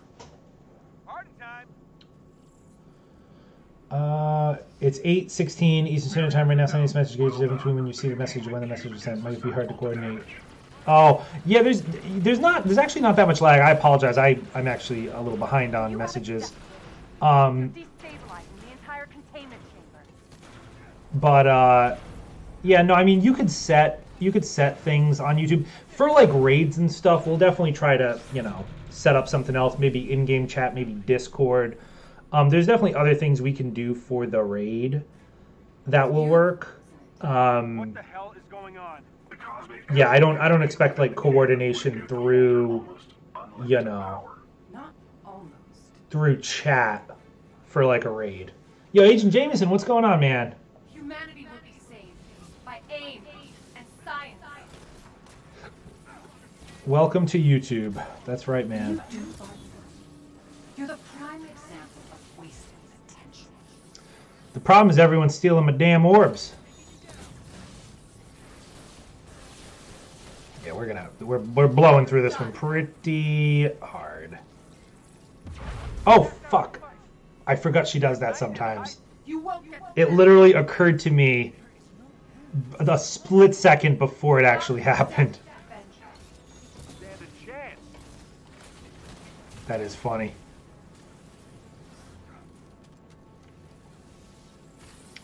Party time. It's 8:16 Eastern Standard Time right now. Sending this message gauge the difference between when you see the message and when the message is sent. Might be hard to coordinate. Oh, yeah, there's actually not that much lag. I apologize. I'm actually a little behind on messages. Destabilizing the entire containment chamber. But yeah, no, I mean you could set things on YouTube for raids and stuff. We'll definitely try to set up something else, maybe in-game chat, maybe Discord. There's definitely other things we can do for the raid that will work. What the hell is going on? Yeah, I don't expect coordination through through chat for a raid. Yo, Agent Jameson, what's going on, man? Humanity will be saved by AIM and science. Welcome to YouTube. That's right, man. You're the prime example of wasted potential. The problem is everyone's stealing my damn orbs. Yeah, we're blowing through this one pretty hard. Oh fuck! I forgot she does that sometimes. You won't get It literally occurred to me a split second before it actually happened. Stand a chance. That is funny.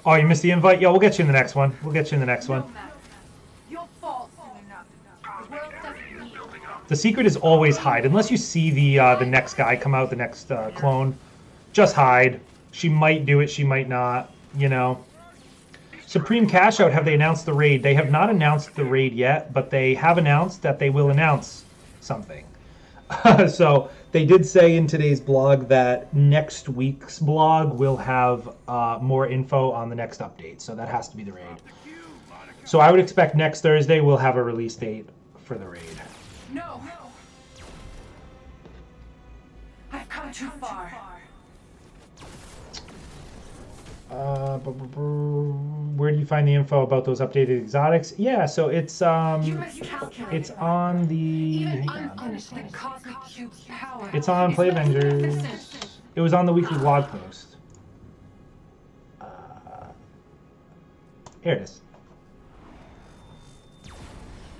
Oh, you missed the invite? Yo, we'll get you in the next one. We'll get you in the next one. no matter. You'll fall soon enough. The world doesn't need The secret is always hide. Unless you see the next guy come out, the next clone, just hide. She might do it, she might not, you know. Supreme Cash Out, have they announced the raid? They have not announced the raid yet, but they have announced that they will announce something. So they did say in today's blog that next week's blog will have more info on the next update. So that has to be the raid. So I would expect next Thursday we'll have a release date for the raid. No. I've come too far. Where do you find the info about those updated exotics? Yeah, so it's You miscalculated. it's on the Even hang on. unfinished the cosmic cube's power. It's on Play Avengers. It was on the weekly blog post. Here it is.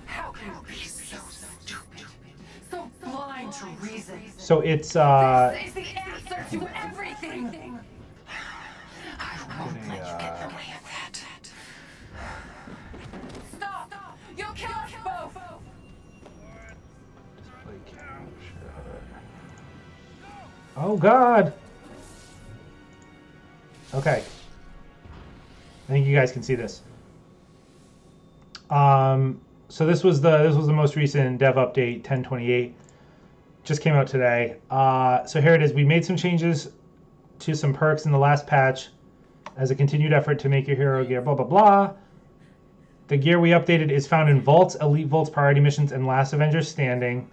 How can you be so stupid? So blind to reason. So it's This is the answer to everything. I won't let you get in the way of that. Stop! You'll kill us both! Oh God. Okay. I think you guys can see this. So this was the most recent dev update 10.28. Just came out today. So here it is. We made some changes to some perks in the last patch as a continued effort to make your hero gear, blah, blah, blah. The gear we updated is found in Vaults, Elite Vaults, Priority Missions, and Last Avenger Standing.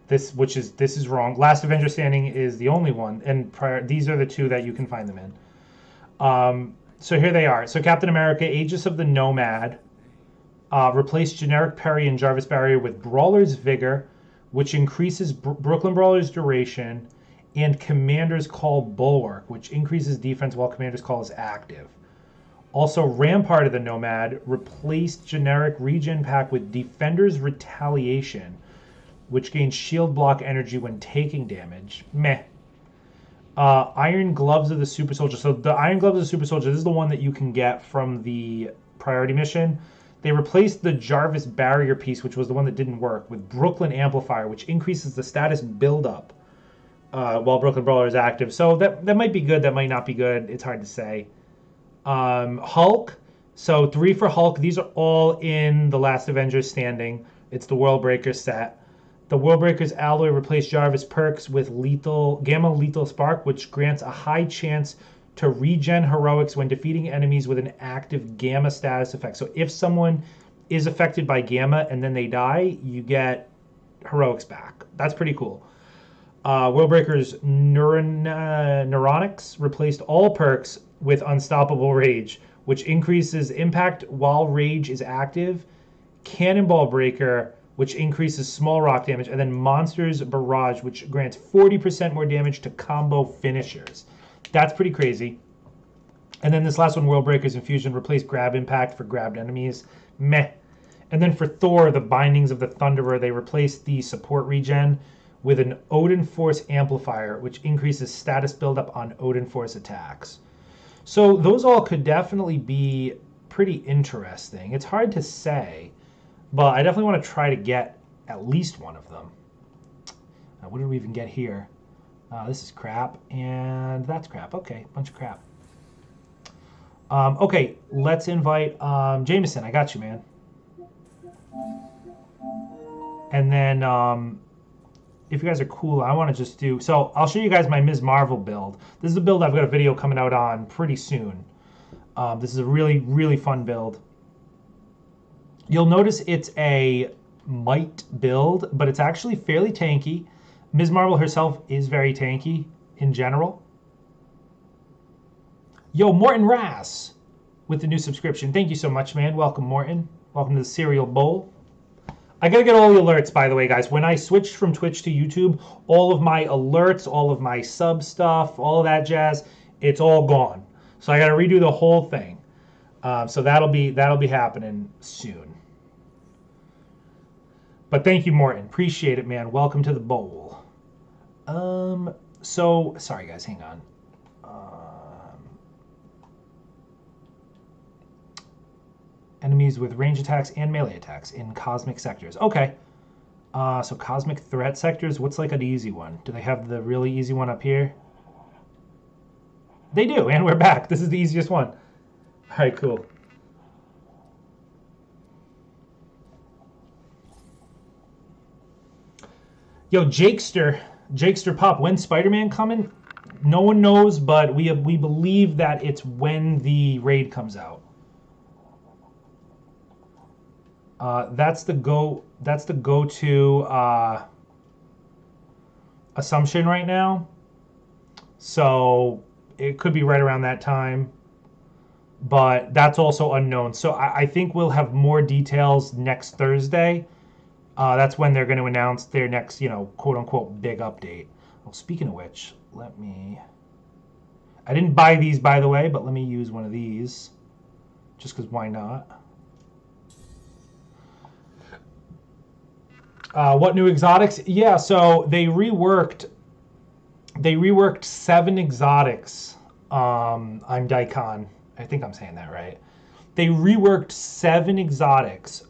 This is wrong. Last Avenger Standing is the only one, and these are the two that you can find them in. So here they are. So Captain America, Aegis of the Nomad, replaced generic parry and Jarvis Barrier with Brawler's Vigor, which increases Brooklyn Brawler's duration, and Commander's Call Bulwark, which increases defense while Commander's Call is active. Also, Rampart of the Nomad replaced generic regen pack with Defender's Retaliation, which gains shield block energy when taking damage. Meh. Iron Gloves of the Super Soldier. So the Iron Gloves of the Super Soldier, this is the one that you can get from the priority mission. They replaced the Jarvis Barrier piece, which was the one that didn't work, with Brooklyn Amplifier, which increases the status buildup while Brooklyn Brawler is active. So that might be good, that might not be good. It's hard to say. Hulk. So 3 for Hulk. These are all in the Last Avengers Standing. It's the World Breakers set. The World Breakers alloy replaced Jarvis perks with Gamma Lethal Spark, which grants a high chance to regen heroics when defeating enemies with an active Gamma status effect. So if someone is affected by Gamma and then they die, you get heroics back. That's pretty cool. World Breakers Neuronics replaced all perks with Unstoppable Rage, which increases impact while Rage is active. Cannonball Breaker, which increases small rock damage, and then Monsters Barrage, which grants 40% more damage to combo finishers. That's pretty crazy. And then this last one, World Breakers Infusion, replaced Grab Impact for grabbed enemies. Meh. And then for Thor, the Bindings of the Thunderer, they replaced the support regen with an Odin Force Amplifier, which increases status buildup on Odin Force attacks. So those all could definitely be pretty interesting. It's hard to say, but I definitely want to try to get at least one of them. What did we even get here? This is crap, and that's crap. Okay, bunch of crap. Okay, let's invite Jameson. I got you, man. And then if you guys are cool, I want to just do... So I'll show you guys my Ms. Marvel build. This is a build I've got a video coming out on pretty soon. This is a really, really fun build. You'll notice it's a might build, but it's actually fairly tanky. Ms. Marvel herself is very tanky in general. Yo, Morton Rass with the new subscription. Thank you so much, man. Welcome, Morton. Welcome to the Cereal Bowl. I gotta get all the alerts, by the way, guys. When I switched from Twitch to YouTube, all of my alerts, all of my sub stuff, all of that jazz, it's all gone. So I gotta redo the whole thing. So that'll be happening soon. But thank you, Morton. Appreciate it, man. Welcome to the bowl. So sorry, guys. Hang on. Enemies with range attacks and melee attacks in cosmic sectors. Okay. So cosmic threat sectors, what's like an easy one? Do they have the really easy one up here? They do, and we're back. This is the easiest one. All right, cool. Yo, Jakester Pop, when's Spider-Man coming? No one knows, but we believe that it's when the raid comes out. That's the go-to assumption right now. So it could be right around that time, but that's also unknown. So I think we'll have more details next Thursday. That's when they're going to announce their next, quote unquote, big update. Well, speaking of which, I didn't buy these, by the way, but let me use one of these just because why not? What new exotics? Yeah, so they reworked 7 exotics. I'm Daikon. I think I'm saying that right. They reworked 7 exotics,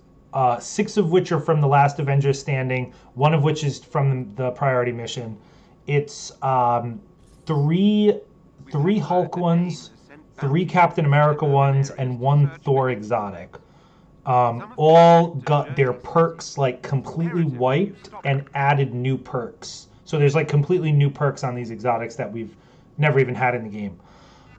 6 of which are from the last Avengers Standing, 1 of which is from the priority mission. It's 3 Hulk ones, 3 Captain America ones, and 1 Thor exotic. All got their perks like completely wiped and added new perks. So there's like completely new perks on these exotics that we've never even had in the game.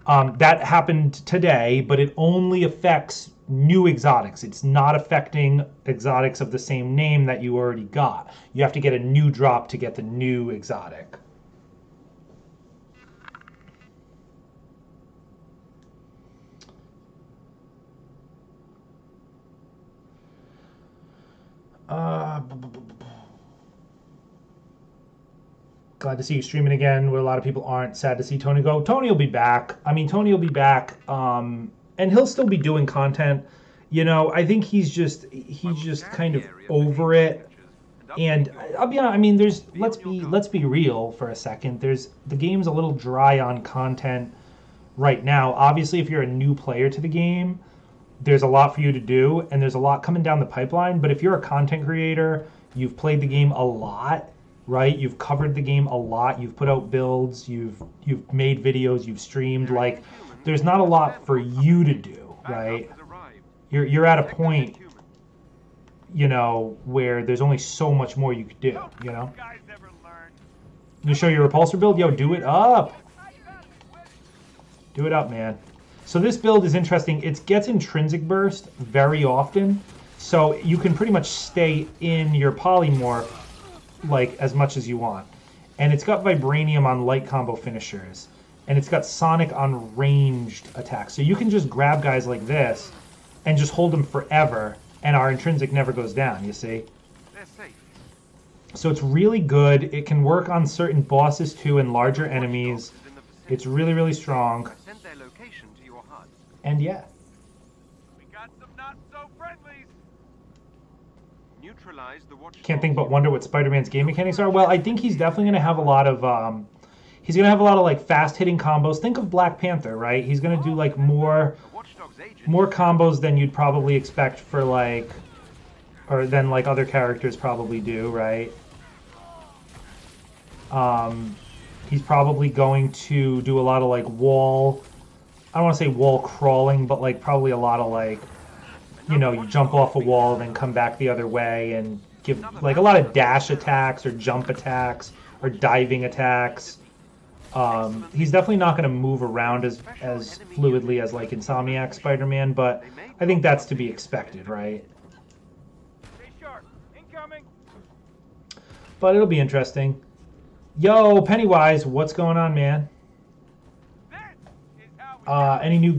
That happened today, but it only affects new exotics. It's not affecting exotics of the same name that you already got. You have to get a new drop to get the new exotic. Glad to see you streaming again, where a lot of people aren't. Sad to see Tony go. Tony will be back. I mean, Tony will be back, and he'll still be doing content. I think he's just kind of over it. And I'll be honest. I mean, let's be real for a second. The game's a little dry on content right now. Obviously, if you're a new player to the game, there's a lot for you to do, and there's a lot coming down the pipeline. But if you're a content creator, you've played the game a lot, right? You've covered the game a lot. You've put out builds. You've made videos. You've streamed. Like, there's not a lot for you to do, right? You're at a point, where there's only so much more you could do, You show your repulsor build? Yo, do it up. Do it up, man. So this build is interesting. It gets intrinsic burst very often, so you can pretty much stay in your polymorph like as much as you want. And it's got vibranium on light combo finishers, and it's got sonic on ranged attacks. So you can just grab guys like this and just hold them forever, and our intrinsic never goes down, you see? They're safe. So it's really good. It can work on certain bosses too and larger enemies. It's really, really strong. Send their location to your HUD. And yeah. We got some not so friendlies. Neutralize the watch. Can't think but wonder what Spider-Man's game mechanics are. Well, I think he's definitely going to have a lot of like fast hitting combos. Think of Black Panther, right? He's going to do like more combos than you'd probably expect for than like other characters probably do, right? He's probably going to do a lot of like I don't want to say wall crawling, but like probably a lot of like, you jump off a wall and then come back the other way and give like a lot of dash attacks or jump attacks or diving attacks. He's definitely not going to move around as fluidly as like Insomniac Spider-Man, but I think that's to be expected, right? Stay sharp. Incoming. But it'll be interesting. Yo, Pennywise, what's going on, man? This is how we Any new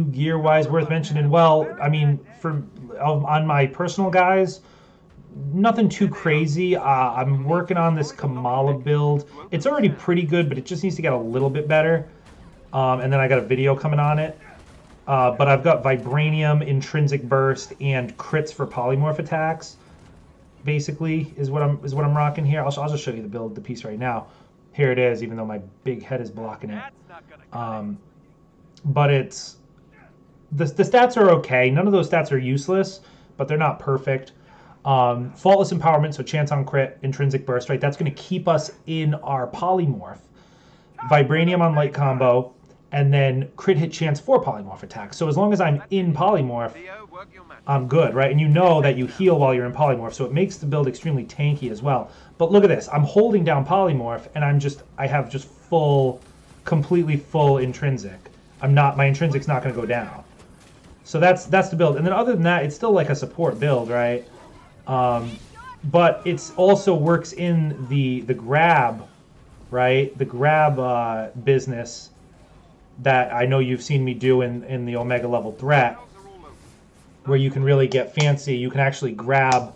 gear wise worth mentioning? Well, I mean, on my personal guys, nothing too crazy. I'm working on this Kamala build. It's already pretty good, but it just needs to get a little bit better. And then I got a video coming on it. But I've got Vibranium, Intrinsic Burst, and crits for polymorph attacks. Basically, is what I'm rocking here. I'll just show you the piece right now. Here it is, even though my big head is blocking it. But it's the stats are okay. None of those stats are useless, but they're not perfect. Faultless Empowerment, so chance on crit, intrinsic burst, right? That's going to keep us in our polymorph. Vibranium on light combo, and then crit hit chance for polymorph attack. So as long as I'm in polymorph, Theo, work your magic. I'm good, right? And you know that you heal while you're in polymorph, so it makes the build extremely tanky as well. But look at this. I'm holding down polymorph, and I have just completely full intrinsic. My intrinsic's not going to go down. So that's the build. And then other than that, it's still like a support build, right? But it's also works in the grab, right? The grab business that I know you've seen me do in the Omega level threat, where you can really get fancy. You can actually grab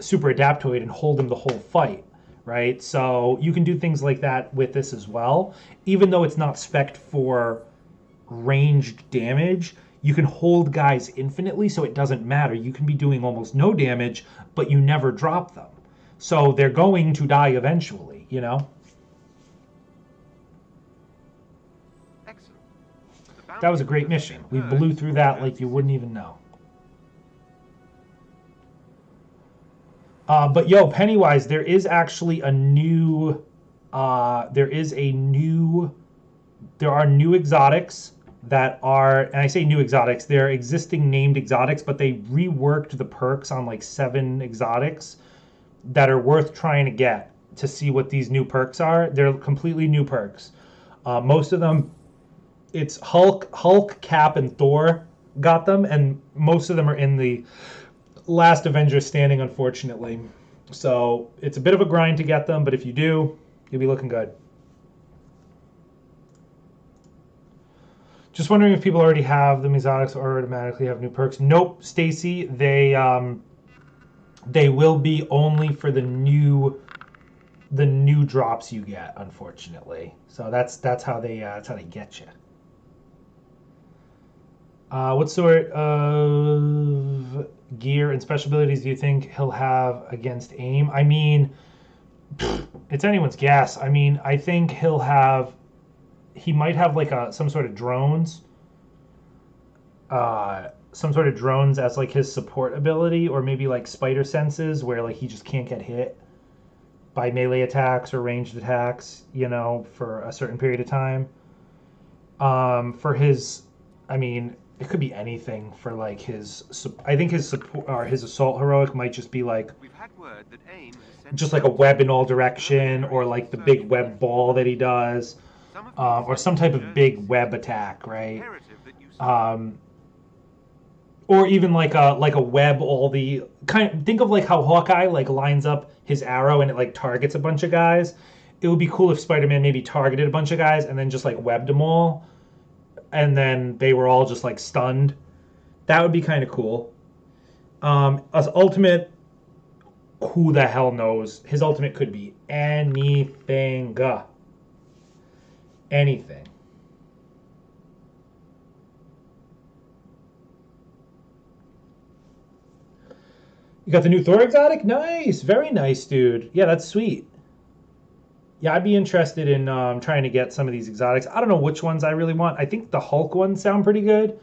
Super Adaptoid and hold him the whole fight, right? So you can do things like that with this as well. Even though it's not spec'd for ranged damage, you can hold guys infinitely, so it doesn't matter. You can be doing almost no damage, but you never drop them. So they're going to die eventually, you know? Excellent. The That was a bounty great has mission. been We purged blew through from that the like you bounty wouldn't even know. But yo, Pennywise, there is actually a new, there are new exotics that are, and I say new exotics, they're existing named exotics, but they reworked the perks on like 7 exotics that are worth trying to get to see what these new perks are. They're completely new perks. Most of them, it's Hulk, Cap, and Thor got them, and most of them are in the last Avengers standing, unfortunately. So it's a bit of a grind to get them, but if you do, you'll be looking good. Just wondering if people already have the exotics or automatically have new perks. Nope, Stacy, they will be only for the new drops you get, unfortunately. So that's how they get you. What sort of gear and special abilities do you think he'll have against AIM? I mean, it's anyone's guess. I mean, I think he might have like some sort of drones. Some sort of drones as like his support ability, or maybe like spider senses where like he just can't get hit by melee attacks or ranged attacks, you know, for a certain period of time. For his, I mean, it could be anything for like I think his support or his assault heroic might just be like We've had word that AIM has sent just like a web in all direction, or like the big web ball that he does, or some type of big web attack, right? imperative that you Or even like a web, all the kind. Think of like how Hawkeye like lines up his arrow and it like targets a bunch of guys. It would be cool if Spider-Man maybe targeted a bunch of guys and then just like webbed them all, and then they were all just like stunned. That would be kind of cool. As ultimate, who the hell knows? His ultimate could be anything. Anything. You got the new Thor exotic? Nice. Very nice, dude. Yeah, that's sweet. Yeah, I'd be interested in trying to get some of these exotics. I don't know which ones I really want. I think the Hulk ones sound pretty good.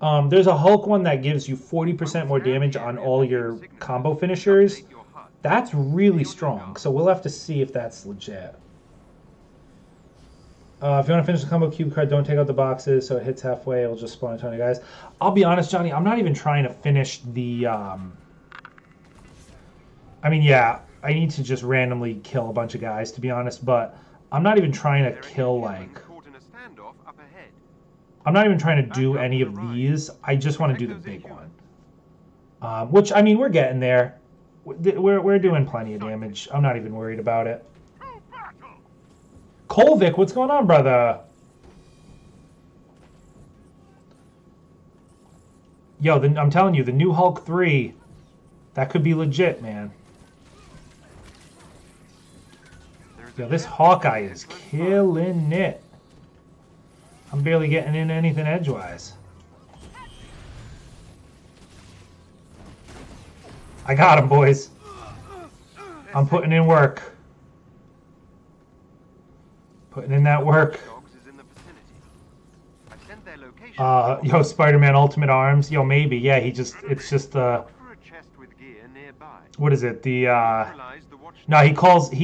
There's a Hulk one that gives you 40% more damage on all your combo finishers. That's really strong, so we'll have to see if that's legit. If you want to finish the combo cube card, don't take out the boxes so it hits halfway. It'll just spawn a ton of guys. I'll be honest, Johnny, I'm not even trying to finish the... I mean, yeah, I need to just randomly kill a bunch of guys, to be honest, but I'm not even trying to kill, like... caught in a standoff up ahead. I'm not even trying to do any of these. I just want to do the big one. Which, I mean, we're getting there. We're doing plenty of damage. I'm not even worried about it. Kolvik, what's going on, brother? Yo, I'm telling you, the new Hulk 3, that could be legit, man. Yo, this Hawkeye is killing it. I'm barely getting into anything edgewise. I got him, boys. I'm putting in work. Putting in that work. Dogs is in the vicinity. I sent their location. Yo, Spider-Man Ultimate Arms. Yo, maybe. Yeah, it's just For a chest with gear. what is it? The Neutralize the watchdog. no, he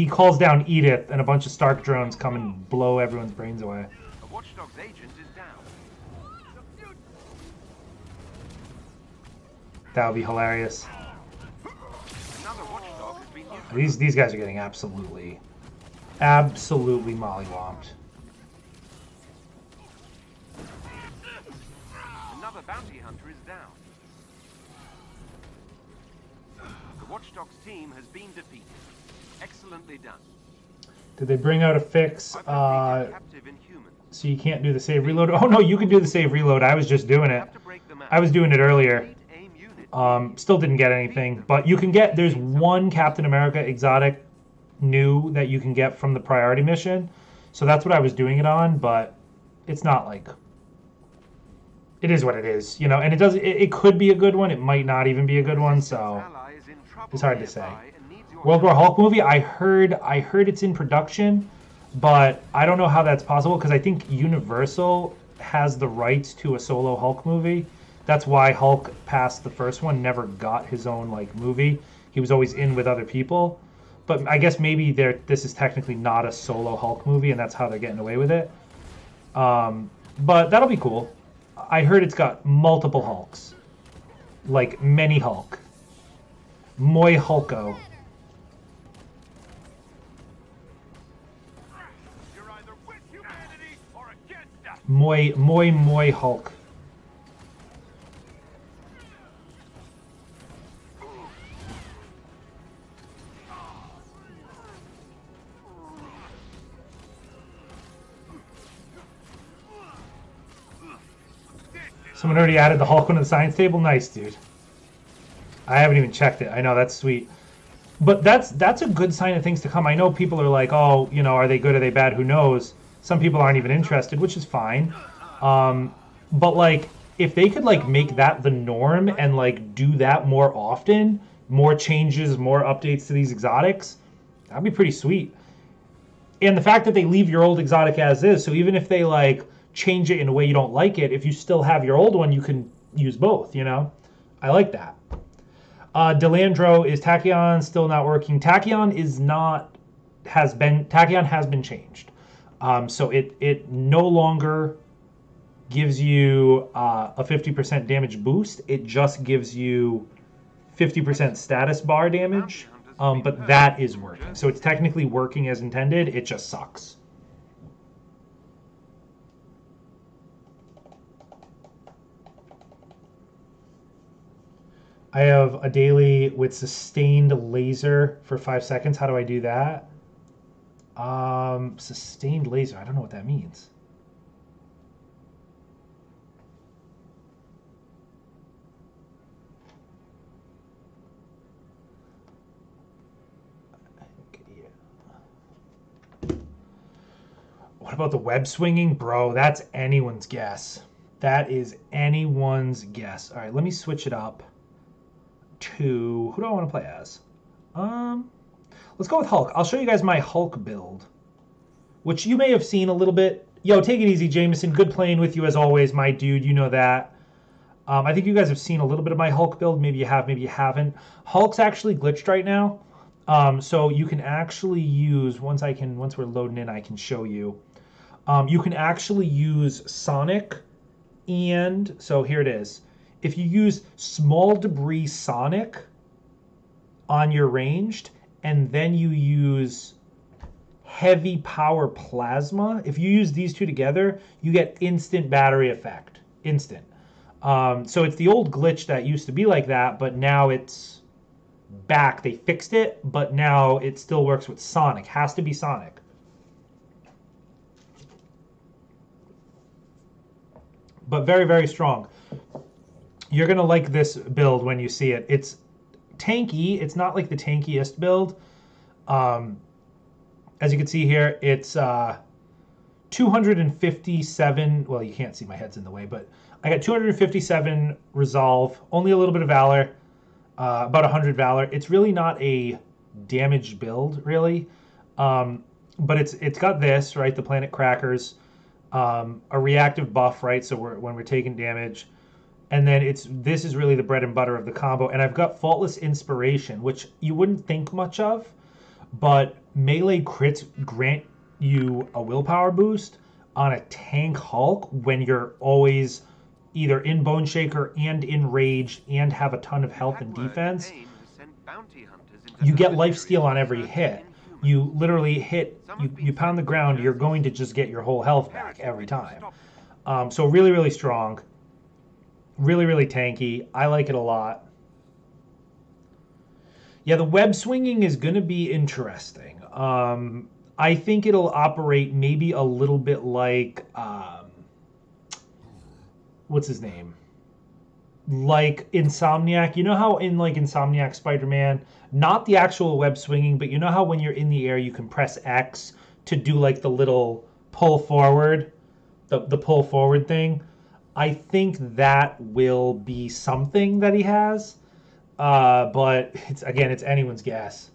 calls down Edith, and a bunch of Stark drones come and blow everyone's brains away. A watchdog's agent is down. That would be hilarious. Another watchdog has been neutralized. These guys are getting absolutely mollywomped. Another bounty hunter is down. The watchdog's team has been defeated. Excellently done. Did they bring out a fix? I've been taken captive in humans. So you can't do the save reload. Oh no, you can do the save reload. I was just doing it. Have to break them out. I was doing it earlier. Complete aim unit. Still didn't get anything, but you can get. There's one Captain America exotic new that you can get from the priority mission. So that's what I was doing it on, but it's not like. It is what it is, you know. And it does. It could be a good one. It might not even be a good one. So Ally is in trouble it's hard to say. nearby and needs your World War help. Hulk movie. I heard it's in production, but I don't know how that's possible because I think Universal has the rights to a solo Hulk movie. That's why Hulk past the first one never got his own like movie. He was always in with other people. But I guess maybe this is technically not a solo Hulk movie, and that's how they're getting away with it. But that'll be cool. I heard it's got multiple Hulks, like many Hulk. Moy Hulko. You're either with humanity or against us. Moy Hulk. Someone already added the Hulk one to the science table. Nice, dude. I haven't even checked it. I know, that's sweet. But that's a good sign of things to come. I know people are like, oh, you know, are they good, are they bad? Who knows? Some people aren't even interested, which is fine. But like, if they could like make that the norm and like do that more often, more changes, more updates to these exotics, that'd be pretty sweet. And the fact that they leave your old exotic as is, so even if they like change it in a way you don't like it, if you still have your old one, you can use both, you know? I like that. Delandro, is Tachyon still not working? Tachyon has been changed. So it no longer gives you a 50% damage boost. It just gives you 50% status bar damage. But that is working. So it's technically working as intended. It just sucks. I have a daily with sustained laser for 5 seconds. How do I do that? Sustained laser. I don't know what that means. What about the web swinging? Bro, that's anyone's guess. That is anyone's guess. All right, let me switch it up to, who do I want to play as? Let's go with Hulk. I'll show you guys my Hulk build, which you may have seen a little bit. Yo, take it easy, Jameson. Good playing with you as always, my dude. You know that. I think you guys have seen a little bit of my Hulk build. Maybe you have, maybe you haven't. Hulk's actually glitched right now. So you can actually use, once we're loading in, I can show you. You can actually use Sonic, and so here it is. If you use small debris Sonic on your ranged, and then you use heavy power plasma, if you use these two together, you get instant battery effect. Instant. So it's the old glitch that used to be like that, but now it's back. They fixed it, but now it still works with Sonic. Has to be Sonic. But very, very strong. You're going to like this build when you see it. It's tanky. It's not like the tankiest build. As you can see here, it's 257. Well, you can't see, my head's in the way, but I got 257 resolve, only a little bit of valor, about 100 valor. It's really not a damaged build, really. But it's got this, right? The planet crackers, a reactive buff, right? So when we're taking damage, And then this is really the bread and butter of the combo. And I've got Faultless Inspiration, which you wouldn't think much of, but melee crits grant you a willpower boost on a tank Hulk when you're always either in Bone Shaker and in Rage and have a ton of health and defense. You get lifesteal on every hit. You literally hit, you pound the ground, you're going to just get your whole health back every time. So really, really strong. Really, really tanky. I like it a lot. Yeah, the web swinging is going to be interesting. I think it'll operate maybe a little bit like, what's his name? Like Insomniac. You know how in like Insomniac Spider-Man, not the actual web swinging, but you know how when you're in the air you can press X to do like the little pull forward, the pull forward thing? I think that will be something that he has, but it's anyone's guess.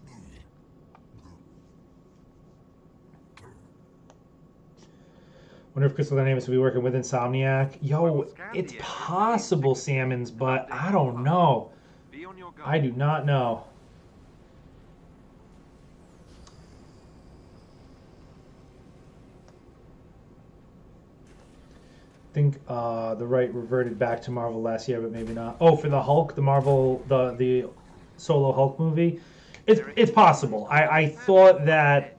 Wonder if Crystal Dynamics will be working with Insomniac. Yo, it's possible, Salmons, but I don't know. I do not know. I think the right reverted back to Marvel last year, but maybe not. Oh, for the Hulk, the Marvel, the solo Hulk movie, it's possible. I thought that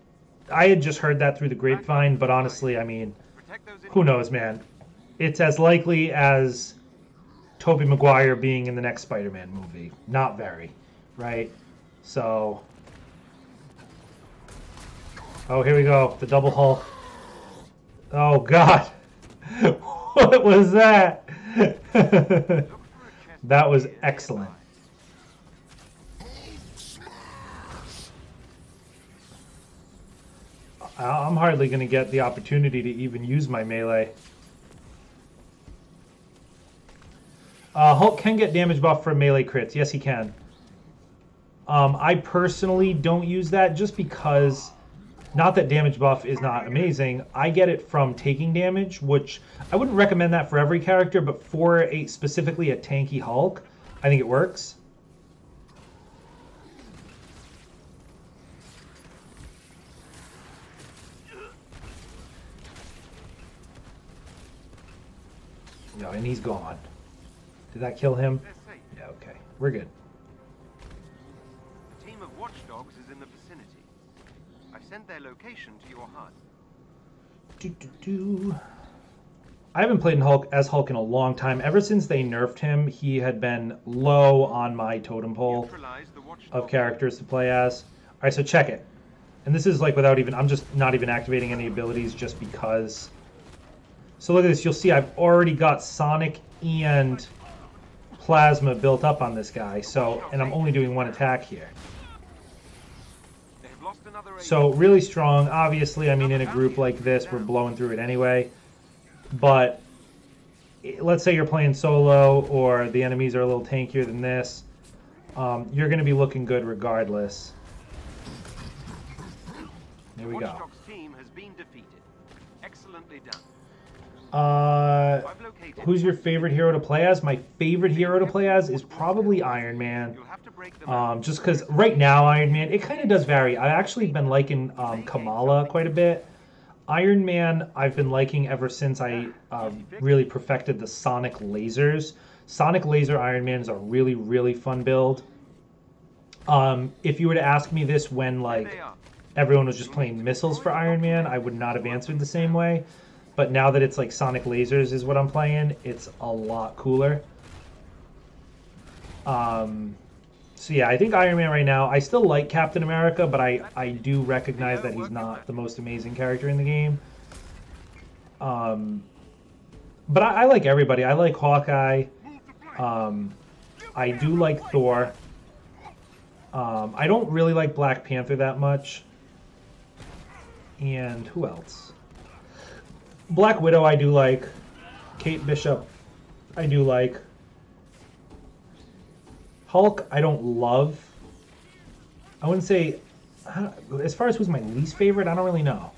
I had just heard that through the grapevine, but honestly, I mean, who knows, man? It's as likely as Tobey Maguire being in the next Spider-Man movie. Not very, right? So, oh, here we go, the double Hulk. Oh God. What was that? That was excellent. I'm hardly going to get the opportunity to even use my melee. Hulk can get damage buff for melee crits. Yes, he can. I personally don't use that just because, not that damage buff is not amazing, I get it from taking damage, which I wouldn't recommend that for every character, but for specifically a tanky Hulk, I think it works. No, and he's gone. Did that kill him? Yeah, okay. We're good. A team of watchdogs is in the vicinity. I've sent their location to your HUD. I haven't played as Hulk in a long time. Ever since they nerfed him, he had been low on my totem pole of characters to play as. All right, so check it. And this is like without even, I'm just not even activating any abilities just because. So look at this. You'll see I've already got Sonic and Plasma built up on this guy. So, and I'm only doing one attack here. So really strong. Obviously, I mean, in a group like this, we're blowing through it anyway. But let's say you're playing solo or the enemies are a little tankier than this. You're going to be looking good regardless. There we go. Team has been defeated. Excellently done. Who's your favorite hero to play as? My favorite hero to play as is probably Iron Man. Just because right now Iron Man, it kind of does vary. I've actually been liking Kamala quite a bit. Iron Man I've been liking ever since I really perfected the Sonic lasers. Sonic Laser Iron Man is a really, really fun build. If you were to ask me this when like everyone was just playing missiles for Iron Man, I would not have answered the same way. But now that it's like Sonic Lasers is what I'm playing, it's a lot cooler. So yeah, I think Iron Man right now, I still like Captain America, but I do recognize that he's not the most amazing character in the game. But I like everybody. I like Hawkeye. I do like Thor. I don't really like Black Panther that much. And who else? Black Widow I do like. Kate Bishop I do like. Hulk I don't love. I wouldn't say, as far as who's my least favorite, I don't really know.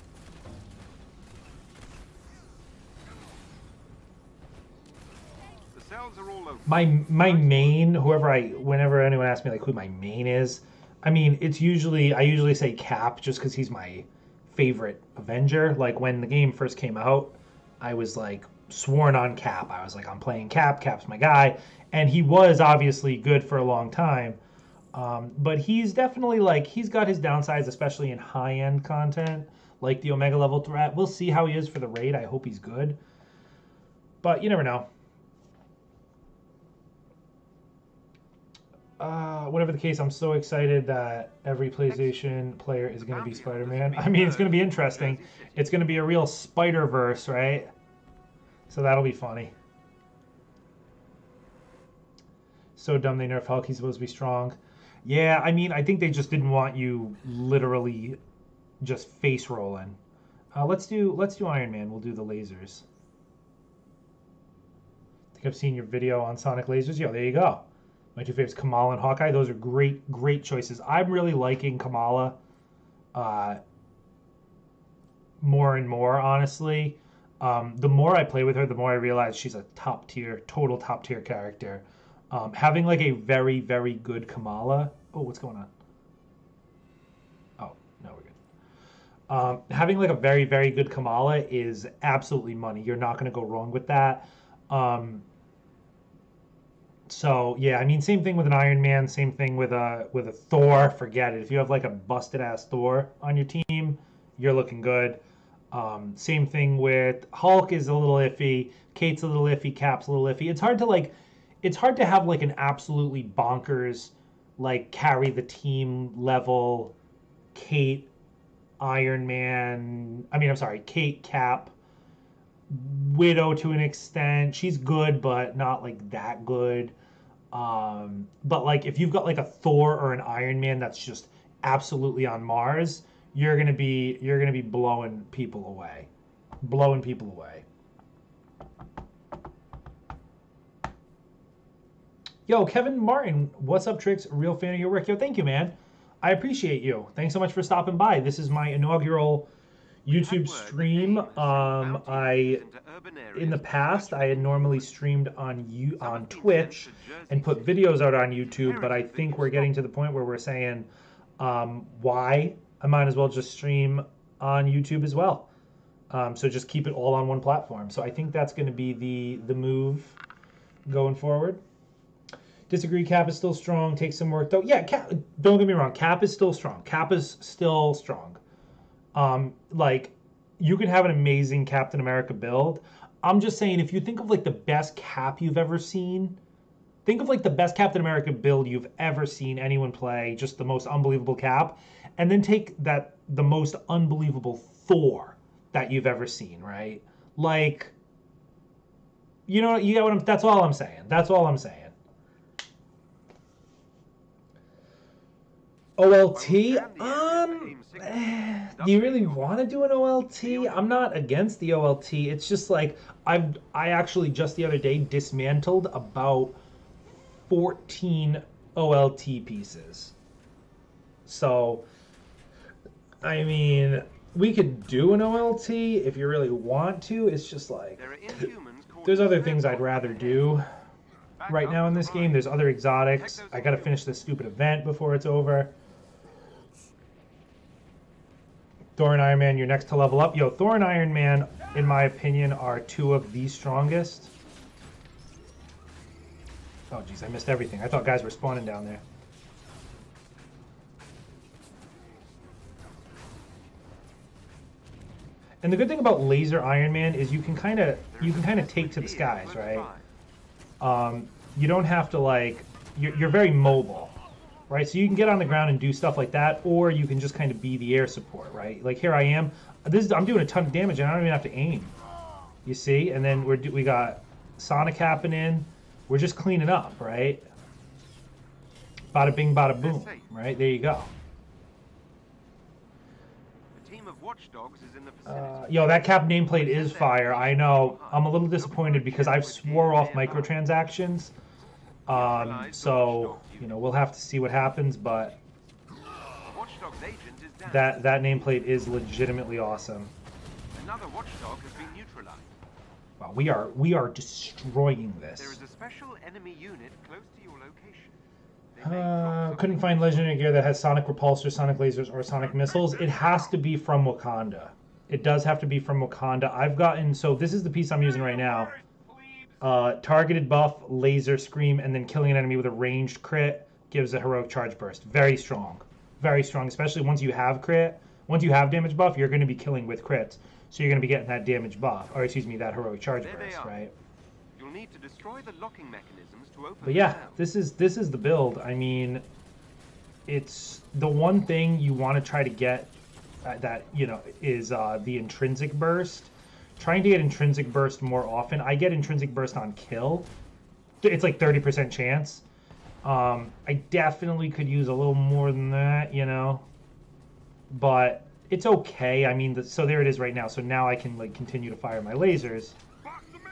The cells are all open. My main, whenever anyone asks me like who my main is, I mean I usually say Cap just because he's my favorite Avenger. Like when the game first came out, I was like sworn on Cap. I was like, I'm playing Cap. Cap's my guy, and he was obviously good for a long time. But he's definitely like he's got his downsides, especially in high-end content like the Omega level threat. We'll see how he is for the raid. I hope he's good, but you never know. Whatever the case, I'm so excited that every PlayStation player is going to be Spider-Man. I mean, it's going to be interesting. It's going to be a real Spider-Verse, right? So that'll be funny. So dumb they nerf Hulk. He's supposed to be strong. Yeah, I mean, I think they just didn't want you literally just face rolling. Let's do Iron Man. We'll do the lasers. I think I've seen your video on Sonic lasers. Yo, there you go. My two favorites, Kamala and Hawkeye. Those are great choices. I'm really liking Kamala more and more, honestly. The more I play with her, the more I realize she's a total top tier character. Having like a very good Kamala. Oh, what's going on? Oh, no, we're good. Having like a very good Kamala is absolutely money. You're not going to go wrong with that. So yeah, I mean, same thing with an Iron Man, same thing with a Thor. Forget it. If you have like a busted ass Thor on your team, you're looking good. Same thing with Hulk is a little iffy, Kate's a little iffy, Cap's a little iffy. It's hard to have like an absolutely bonkers like carry the team level Kate, Iron Man. Kate, Cap, Widow to an extent. She's good, but not like that good. But like if you've got like a Thor or an Iron Man that's just absolutely on Mars, you're gonna be blowing people away. Yo, Kevin Martin, what's up, Tricks? Real fan of your work. Yo, thank you, man. I appreciate you. Thanks so much for stopping by. This is my inaugural YouTube stream. In the past, I had normally streamed on Twitch and put videos out on YouTube, but I think we're getting to the point where we're saying, why? I might as well just stream on YouTube as well. So just keep it all on one platform. So I think that's going to be the move going forward. Disagree, Cap is still strong. Take some work, though. Yeah, Cap, don't get me wrong. Cap is still strong. Like, you can have an amazing Captain America build. I'm just saying, if you think of, like, the best Cap you've ever seen, think of, like, the best Captain America build you've ever seen anyone play, just the most unbelievable Cap, and then take the most unbelievable Thor that you've ever seen, right? Like, you know what that's all I'm saying. OLT? Do you really want to do an OLT? I'm not against the OLT. It's just like I actually just the other day dismantled about 14 OLT pieces. So, I mean, we could do an OLT if you really want to. It's just like there's other things I'd rather do right now in this game. There's other exotics. I gotta finish this stupid event before it's over. Thor and Iron Man, you're next to level up. Yo, Thor and Iron Man, in my opinion, are two of the strongest. Oh, jeez, I missed everything. I thought guys were spawning down there. And the good thing about Laser Iron Man is you can kind of take to the skies, right? You don't have to like you're very mobile, right? So you can get on the ground and do stuff like that, or you can just kind of be the air support, right? Like here I am. I'm doing a ton of damage and I don't even have to aim. You see? And then we got Sonic happening. We're just cleaning up, right? Bada bing, bada boom, right? There you go. A team of watchdogs is in the vicinity. Yo, that Cap nameplate is fire. I know. I'm a little disappointed because I've swore off microtransactions. So, you know, we'll have to see what happens, but Watchdog's agent is down. that nameplate is legitimately awesome. Another watchdog has been neutralized. Wow, we are destroying There this. is a special enemy unit close to your location. They may drop Couldn't something find useful. legendary gear that has sonic repulsors, sonic lasers, or sonic missiles. It has to be from Wakanda. It does have to be from Wakanda. I've gotten, so this is the piece I'm using right now. Targeted buff, laser scream, and then killing an enemy with a ranged crit gives a heroic charge burst. Very strong. Very strong, especially once you have crit. Once you have damage buff, you're going to be killing with crits. So you're going to be getting that damage buff, or excuse me, that heroic charge There they burst, are. right? You'll need to destroy the locking mechanisms to open But yeah, them now. this is the build. I mean, it's the one thing you want to try to get that, you know, is the intrinsic burst. Trying to get intrinsic burst more often. I get intrinsic burst on kill. It's like 30% chance. I definitely could use a little more than that, you know. But it's okay. I mean, so there it is right now. So now I can like continue to fire my lasers. Box them in.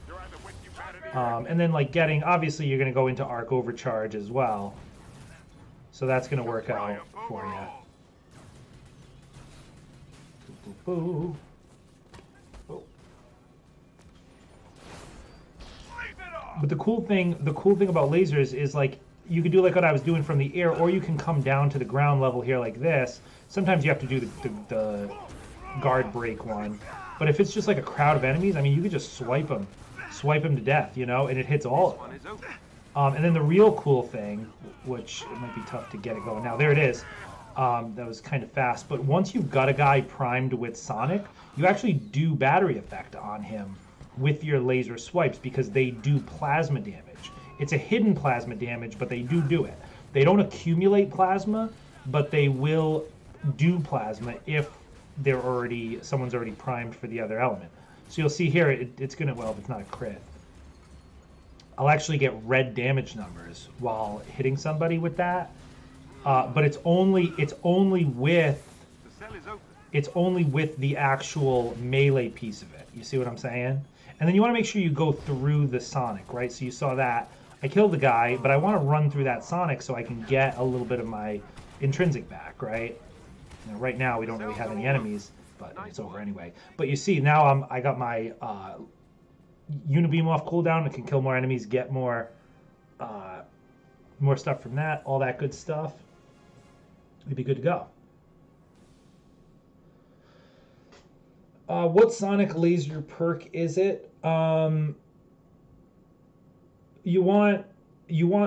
You're either with you bad at it. And then like getting, obviously you're going to go into arc overcharge as well. So that's going to work out for you. Boo. Oh. But the cool thing about lasers is like you can do like what I was doing from the air, or you can come down to the ground level here like this. Sometimes you have to do the guard break one, but if it's just like a crowd of enemies, I mean, you could just swipe them to death, you know, and it hits all of One them. is open. And then the real cool thing, which it might be tough to get it going now, there it is. That was kind of fast, but once you've got a guy primed with Sonic, you actually do battery effect on him with your laser swipes because they do plasma damage. It's a hidden plasma damage, but they do it. They don't accumulate plasma, but they will do plasma if someone's already primed for the other element. So you'll see here, it's gonna, well, if it's not a crit, I'll actually get red damage numbers while hitting somebody with that. But it's only with The cell is open. it's only with the actual melee piece of it. You see what I'm saying? And then you want to make sure you go through the Sonic, right? So you saw that. I killed the guy, but I want to run through that Sonic so I can get a little bit of my intrinsic back, right? You know, right now we don't really have any enemies, but it's over anyway. But you see, now I got my Unibeam off cooldown. It can kill more enemies, get more stuff from that, all that good stuff. We'd be good to go. What Sonic laser perk is it? You want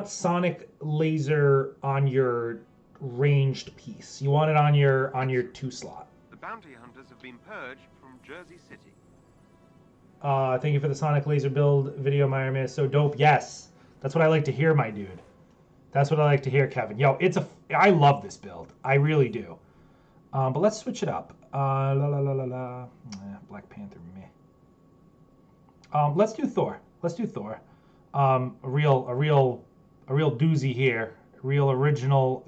Sonic laser on your ranged piece. You want it on your 2 slot. The bounty hunters have been purged from Jersey City. Thank you for the Sonic laser build video, my army is so dope. Yes, that's what I like to hear, my dude. That's what I like to hear, Kevin. Yo, I love this build. I really do. But let's switch it up. Black Panther, meh. Let's do Thor. A real doozy here. A real original,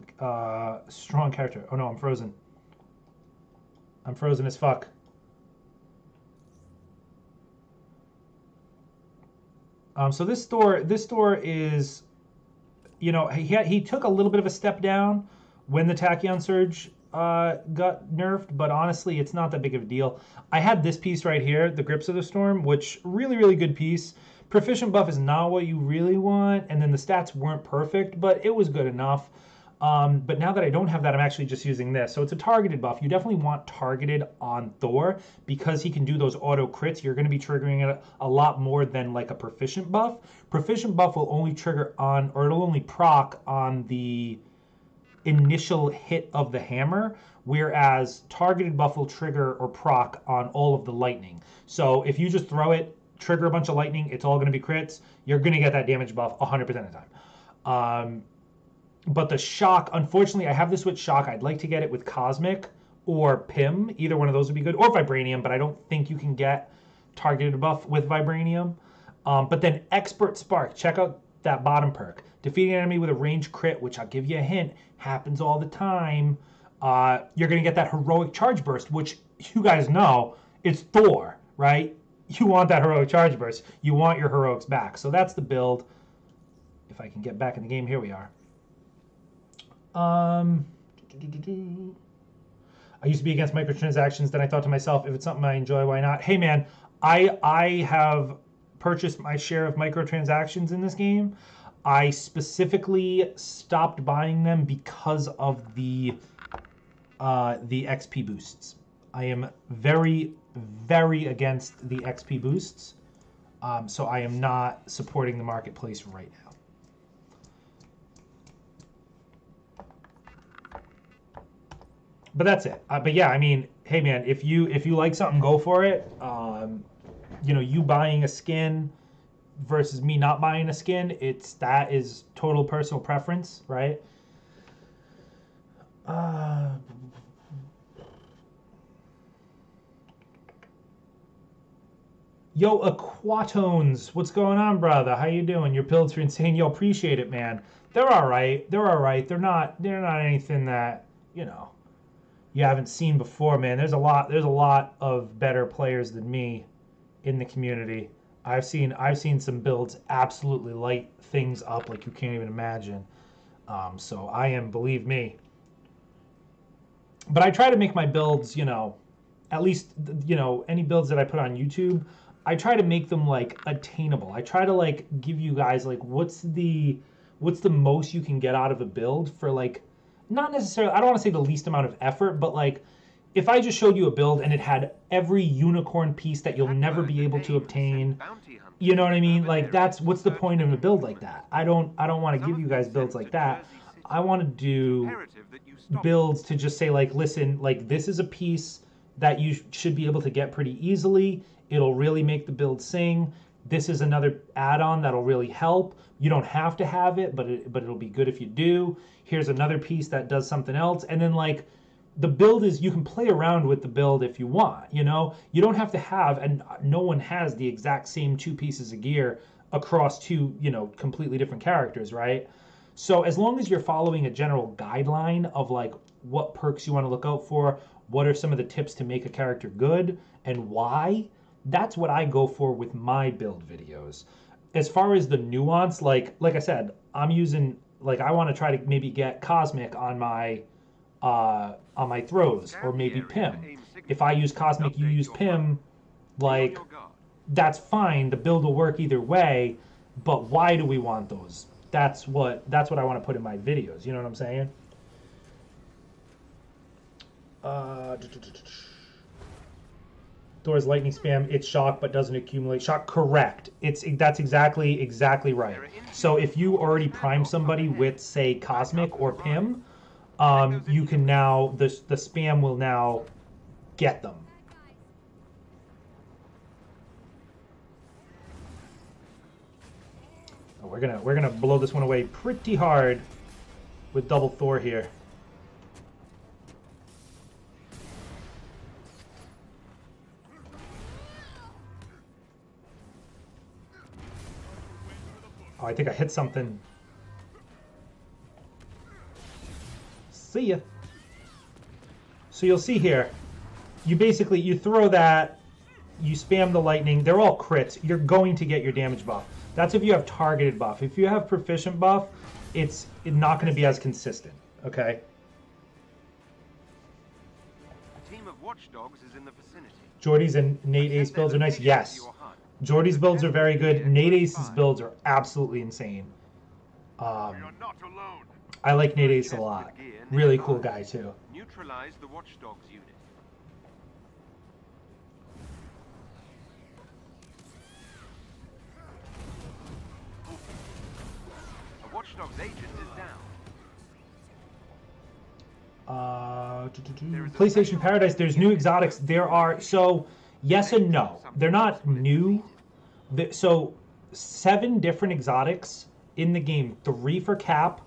strong character. Oh no, I'm frozen. I'm frozen as fuck. So this Thor is, you know, he took a little bit of a step down when the Tachyon Surge got nerfed, but honestly, it's not that big of a deal. I had this piece right here, the Grips of the Storm, which really good piece. Proficient buff is not what you really want, and then the stats weren't perfect, but it was good enough. But now that I don't have that, I'm actually just using this. So it's a targeted buff. You definitely want targeted on Thor because he can do those auto crits. You're going to be triggering it a lot more than like a proficient buff. Proficient buff will only trigger on, or it'll only proc on the initial hit of the hammer, whereas targeted buff will trigger or proc on all of the lightning. So if you just throw it, trigger a bunch of lightning, it's all going to be crits. You're going to get that damage buff 100% of the time. But the shock, unfortunately, I have this with shock. I'd like to get it with Cosmic or Pym. Either one of those would be good, or Vibranium, but I don't think you can get targeted buff with Vibranium. But then Expert Spark, check out that bottom perk. Defeating an enemy with a ranged crit, which I'll give you a hint, happens all the time. You're going to get that heroic charge burst, which you guys know, it's Thor, right? You want that heroic charge burst. You want your heroics back. So that's the build. If I can get back in the game, here we are. I used to be against microtransactions. Then I thought to myself, if it's something I enjoy, why not? Hey, man, I have purchased my share of microtransactions in this game. I specifically stopped buying them because of the XP boosts. I am very, very against the XP boosts. So I am not supporting the marketplace right now. But that's it. But yeah, I mean, hey man, if you like something, go for it. You know, you buying a skin versus me not buying a skin, that is total personal preference, right? Yo, Aquatones, what's going on, brother? How you doing? Your builds are insane. Yo, appreciate it, man. They're all right. They're all right. They're not anything that, you know, you haven't seen before, man. There's a lot of better players than me in the community. I've seen some builds absolutely light things up like you can't even imagine. So I am, believe me. But I try to make my builds, you know, at least, you know, any builds that I put on YouTube, I try to make them like attainable. I try to like give you guys like what's the most you can get out of a build for like, not necessarily, I don't want to say the least amount of effort, but like if I just showed you a build and it had every unicorn piece that you'll never be able to obtain, you know what I mean? Like what's the point of a build like that? I don't want to give you guys builds like that. I want to do builds to just say like, listen, like this is a piece that you should be able to get pretty easily. It'll really make the build sing. This is another add-on that'll really help. You don't have to have it, but it'll be good if you do. Here's another piece that does something else. And then like the build is, you can play around with the build if you want, you know? You don't have to have, and no one has the exact same 2 pieces of gear across 2, you know, completely different characters, right? So as long as you're following a general guideline of like what perks you want to look out for, what are some of the tips to make a character good and why, that's what I go for with my build videos. As far as the nuance, like I said, I'm using, like I want to try to maybe get Cosmic on my throws, or maybe Pim. If I use Cosmic, you use Pim, like that's fine. The build will work either way, but why do we want those? That's what I want to put in my videos. You know what I'm saying? Thor's lightning spam, it's shock but doesn't accumulate shock. Correct. That's exactly right. So if you already prime somebody with, say, Cosmic or Pim, you can now, the spam will now get them. Oh, we're gonna blow this one away pretty hard with double Thor here. Oh, I think I hit something. See ya. So you'll see here, you throw that, you spam the lightning, they're all crits, you're going to get your damage buff. That's if you have targeted buff. If you have proficient buff, it's not going to be as consistent, okay? A team of watchdogs is in the vicinity. Jordy's and Nate Ace builds are nice, yes. Jordy's builds are very good. Nate Ace's builds are absolutely insane. You're not alone. I like Nate Ace a lot. Really cool guy too. Neutralize the watchdogs unit. A watchdog's agent is down. PlayStation Paradise, there's new exotics. There are, so yes and no. They're not new. So 7 different exotics in the game. 3 for Cap,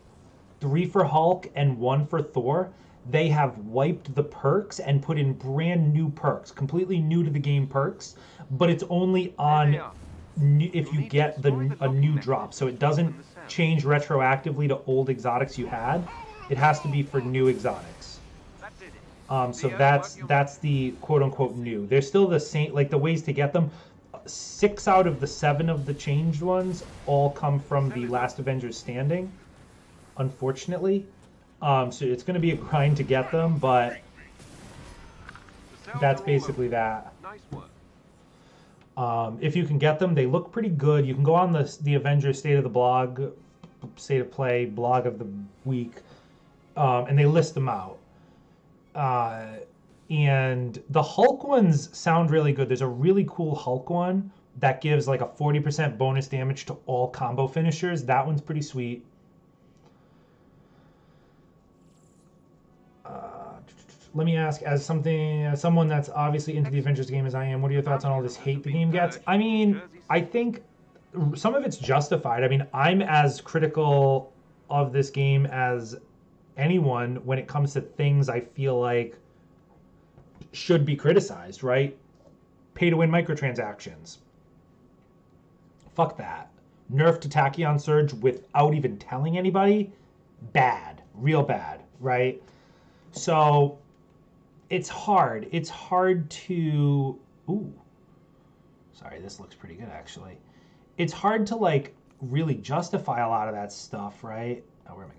3 for Hulk, and 1 for Thor. They have wiped the perks and put in brand new perks, completely new to the game perks, but it's only on if you get a new drop. So it doesn't change retroactively to old exotics you had. It has to be for new exotics. So that's the quote-unquote new. They're still the same, like the ways to get them. 6 out of the 7 of the changed ones all come from the Last Avengers Standing, unfortunately. So it's going to be a grind to get them, but that's basically that. Nice work. If you can get them, they look pretty good. You can go on the Avengers State of Play blog of the week, and they list them out. And the Hulk ones sound really good. There's a really cool Hulk one that gives like a 40% bonus damage to all combo finishers. That one's pretty sweet. Let me ask, as someone that's obviously into the Avengers game as I am, what are your thoughts on all this hate the game gets? I mean, I think some of it's justified. I mean, I'm as critical of this game as anyone when it comes to things I feel like should be criticized, right? Pay-to-win microtransactions. Fuck that. Nerf to Tachyon Surge without even telling anybody? Bad. Real bad, right? So it's hard. It's hard to... Ooh. Sorry, this looks pretty good, actually. It's hard to, like, really justify a lot of that stuff, right? Oh, where am I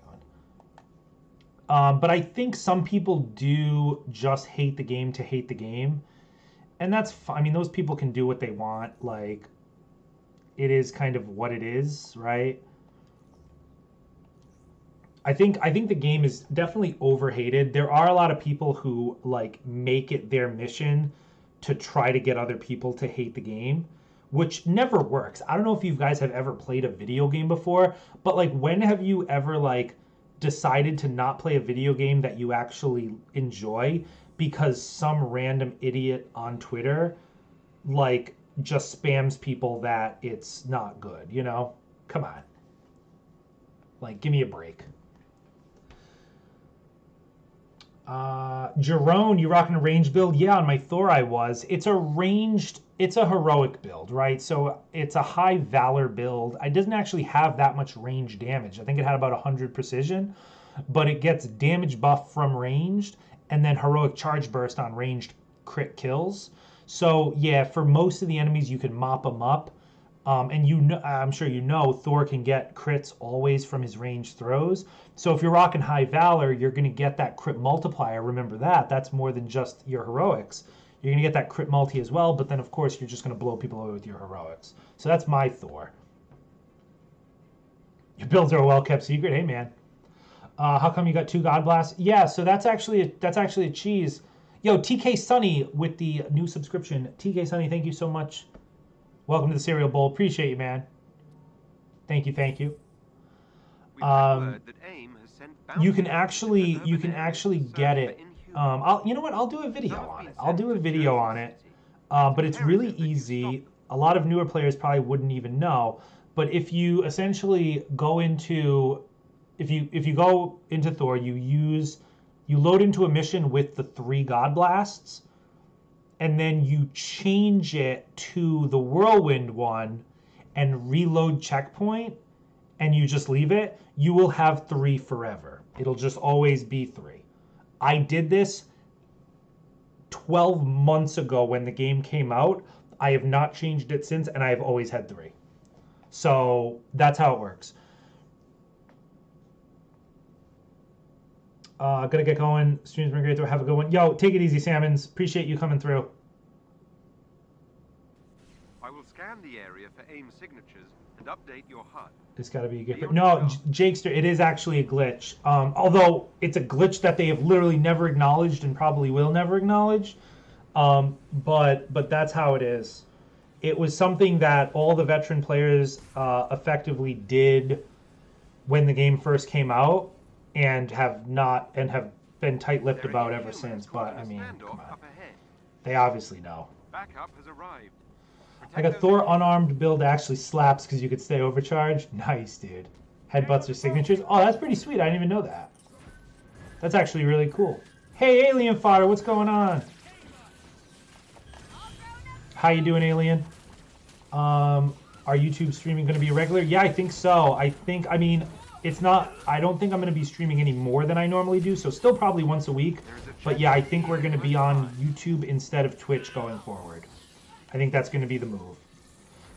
going? But I think some people do just hate the game to hate the game. And that's fine. I mean, those people can do what they want. Like, it is kind of what it is, right? I think the game is definitely overhated. There are a lot of people who like make it their mission to try to get other people to hate the game, which never works. I don't know if you guys have ever played a video game before, but like when have you ever like decided to not play a video game that you actually enjoy because some random idiot on Twitter like just spams people that it's not good, you know? Come on. Like, give me a break. Jerome, you rocking a ranged build? Yeah, on my Thor I was. It's a heroic build, right? So it's a high valor build. It doesn't actually have that much range damage. I think it had about 100 precision, but it gets damage buff from ranged and then heroic charge burst on ranged crit kills. So yeah, for most of the enemies you can mop them up. And you know, I'm sure you know, Thor can get crits always from his ranged throws. So if you're rocking High Valor, you're going to get that crit multiplier. Remember that. That's more than just your heroics. You're going to get that crit multi as well, but then of course you're just going to blow people away with your heroics. So that's my Thor. Your builds are a well-kept secret. Hey, man. How come you got 2 God Blasts? Yeah, so that's actually a cheese. Yo, TK Sunny with the new subscription. TK Sunny, thank you so much. Welcome to the Cereal Bowl. Appreciate you, man. Thank you, thank you. You can actually get it. You know what? I'll do a video on it. But it's really easy. A lot of newer players probably wouldn't even know. But if you essentially go into, if you go into Thor, you load into a mission with the 3 God Blasts. And then you change it to the Whirlwind one and reload checkpoint, and you just leave it, you will have 3 forever. It'll just always be 3. I did this 12 months ago when the game came out. I have not changed it since, and I've always had 3. So that's how it works. Gonna get going. Stream's been great. Have a good one. Yo, take it easy, Salmons. Appreciate you coming through. I will scan the area for AIM signatures and update your HUD. It's got to be a good. No, Jakester, it is actually a glitch. Although it's a glitch that they have literally never acknowledged and probably will never acknowledge. But that's how it is. It was something that all the veteran players effectively did when the game first came out. And have been tight-lipped about ever since. But I mean, come on, they obviously know. Backup has arrived. Like a Thor unarmed build actually slaps because you could stay overcharged. Nice, dude. Headbutts or signatures. Oh, that's pretty sweet. I didn't even know that. That's actually really cool. Hey, Alien Fodder, what's going on? How you doing, Alien? Are YouTube streaming going to be regular? Yeah, I think so. I mean. It's not, I don't think I'm going to be streaming any more than I normally do, so still probably once a week. But yeah, I think we're going to be on YouTube instead of Twitch going forward. I think that's going to be the move.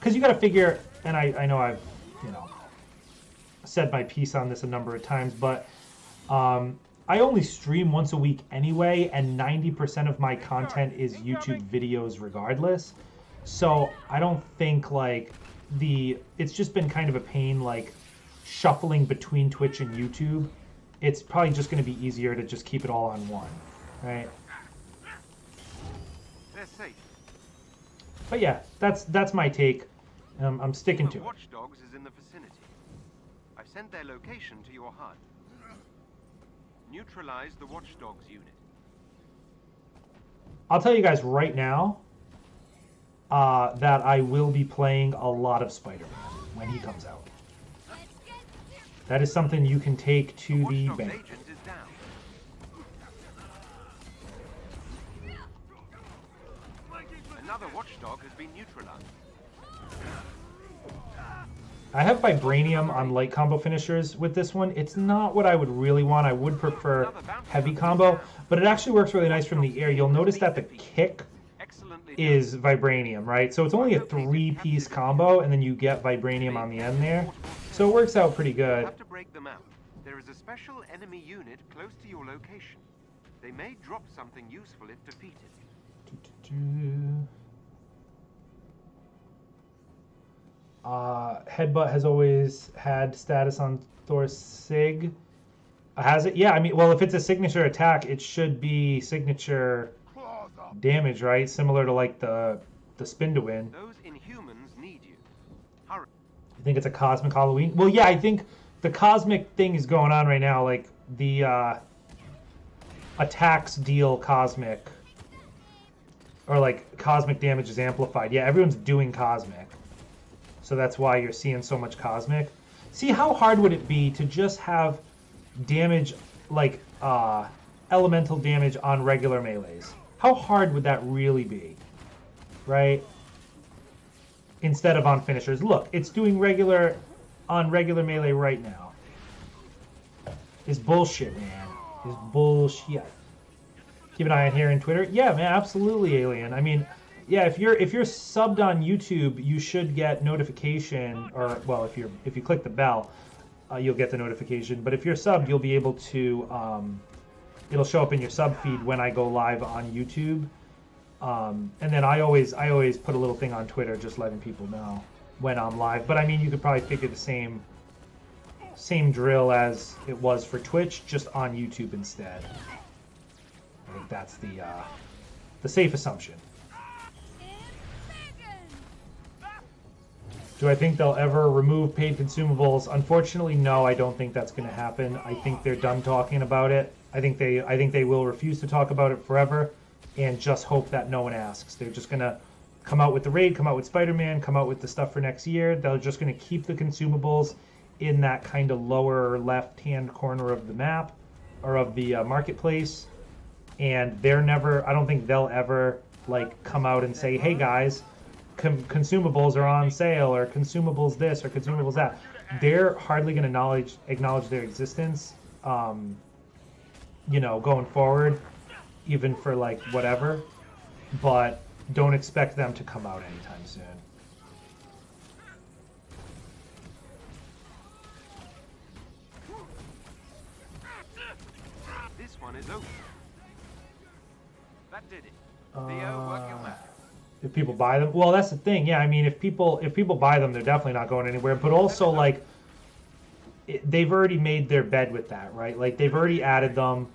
Because you got to figure, and I know I've, said my piece on this a number of times, but I only stream once a week anyway, and 90% of my content is YouTube videos regardless. So I don't think like it's just been kind of a pain like shuffling between Twitch and YouTube. It's probably just going to be easier to just keep it all on one, right? They're safe. But yeah, that's my take. I'm sticking to The it. watchdogs is in the vicinity. I've sent their location to your HUD. Neutralize the watchdogs unit. I'll tell you guys right now that I will be playing a lot of Spider-Man when he comes out. That is something you can take to the Watchdog's bank. agent is down. Another watchdog has been neutralized. I have Vibranium on light combo finishers with this one. It's not what I would really want. I would prefer heavy combo, but it actually works really nice from the air. You'll notice that the kick Excellently is Vibranium, right? So it's only a 3-piece combo, and then you get Vibranium on the end there. So it works out pretty done. good. You have to break them out. There is a special enemy unit close to your location. They may drop something useful if defeated. Headbutt has always had status on Thor Sig. Has it? Yeah, I mean, well, if it's a signature attack, it should be signature Claws up. damage, right? Similar to like the spin to win. Those Inhumans need you. Hurry. You think it's a cosmic Halloween? Well, yeah, I think the cosmic thing is going on right now. Like the attacks deal cosmic, or like cosmic damage is amplified. Yeah, everyone's doing cosmic, so that's why you're seeing so much cosmic. See, how hard would it be to just have damage like elemental damage on regular melees? How hard would that really be, right? Instead of on finishers. Look, it's doing regular on regular melee right now. It's bullshit, man. It's bullshit. Keep an eye on here and Twitter. Yeah, man, absolutely, Alien. I mean, yeah, if you're subbed on YouTube, you should get notification, or well, if you click the bell, you'll get the notification. But if you're subbed, you'll be able to. It'll show up in your sub feed when I go live on YouTube. And then I always put a little thing on Twitter just letting people know when I'm live. But I mean, you could probably figure the same drill as it was for Twitch, just on YouTube instead. I think that's the safe assumption. Do I think they'll ever remove paid consumables? Unfortunately, no. I don't think that's going to happen. I think they're done talking about it. I think they will refuse to talk about it forever, and just hope that no one asks. They're just going to come out with the raid, come out with Spider-Man, come out with the stuff for next year. They're just going to keep the consumables in that kind of lower left-hand corner of the map, or of the marketplace. And I don't think they'll ever like come out and say, hey guys, consumables are on sale, or consumables this, or consumables that. They're hardly going to acknowledge their existence, going forward, even for like whatever. But don't expect them to come out anytime soon. This one is open. That did it. Theo, work your magic. If people buy them, well, that's the thing. Yeah, I mean, if people buy them, they're definitely not going anywhere. But also, like, they've already made their bed with that, right? Like, they've already added them.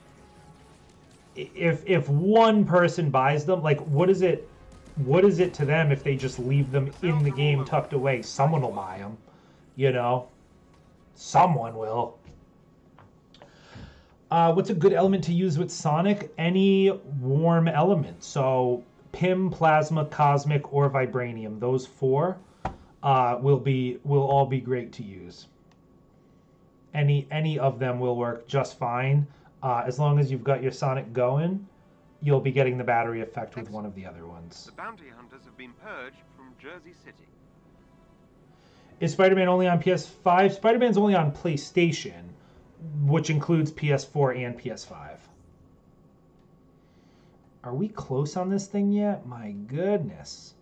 If one person buys them, like, what is it to them if they just leave them in the game tucked away? Someone will buy them, Someone will. What's a good element to use with Sonic? Any warm element. So Pim, Plasma, Cosmic, or Vibranium. Those four will all be great to use. Any of them will work just fine. As long as you've got your Sonic going, you'll be getting the battery effect with one of the other ones. The bounty hunters have been purged from Jersey City. Is Spider-Man only on PS5? Spider-Man's only on PlayStation, which includes PS4 and PS5. Are we close on this thing yet? My goodness.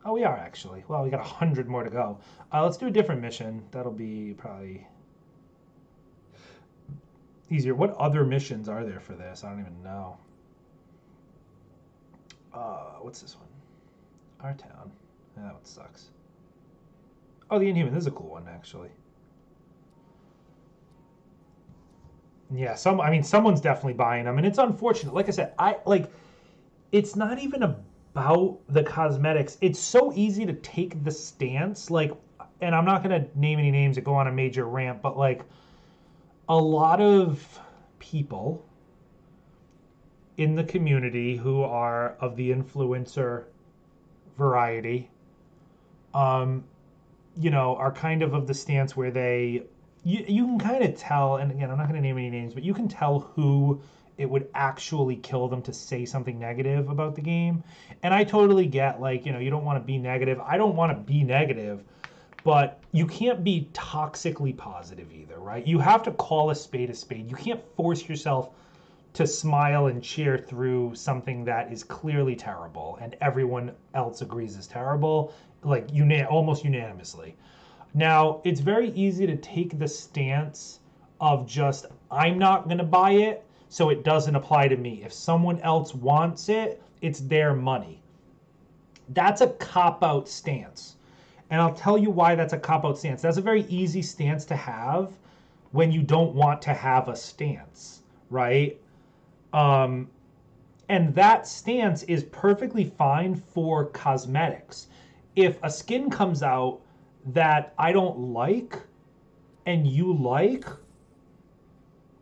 Oh, we are actually. Well, we got 100 more to go. Let's do a different mission. That'll be probably easier. What other missions are there for this? I don't even know. What's this one? Our town. That one sucks. Oh, the Inhuman. This is a cool one, actually. Yeah, someone's definitely buying them, and it's unfortunate. Like I said, it's not even about the cosmetics. It's so easy to take the stance, like, and I'm not gonna name any names that go on a major rant, but like, a lot of people in the community who are of the influencer variety, are kind of the stance where you can kind of tell, and again, I'm not going to name any names, but you can tell who it would actually kill them to say something negative about the game. And I totally get, like, you don't want to be negative. I don't want to be negative, but you can't be toxically positive either, right? You have to call a spade a spade. You can't force yourself to smile and cheer through something that is clearly terrible and everyone else agrees is terrible, like almost unanimously. Now, it's very easy to take the stance of just, I'm not going to buy it, so it doesn't apply to me. If someone else wants it, it's their money. That's a cop-out stance. And I'll tell you why that's a cop-out stance. That's a very easy stance to have when you don't want to have a stance, right? And that stance is perfectly fine for cosmetics. If a skin comes out that I don't like and you like,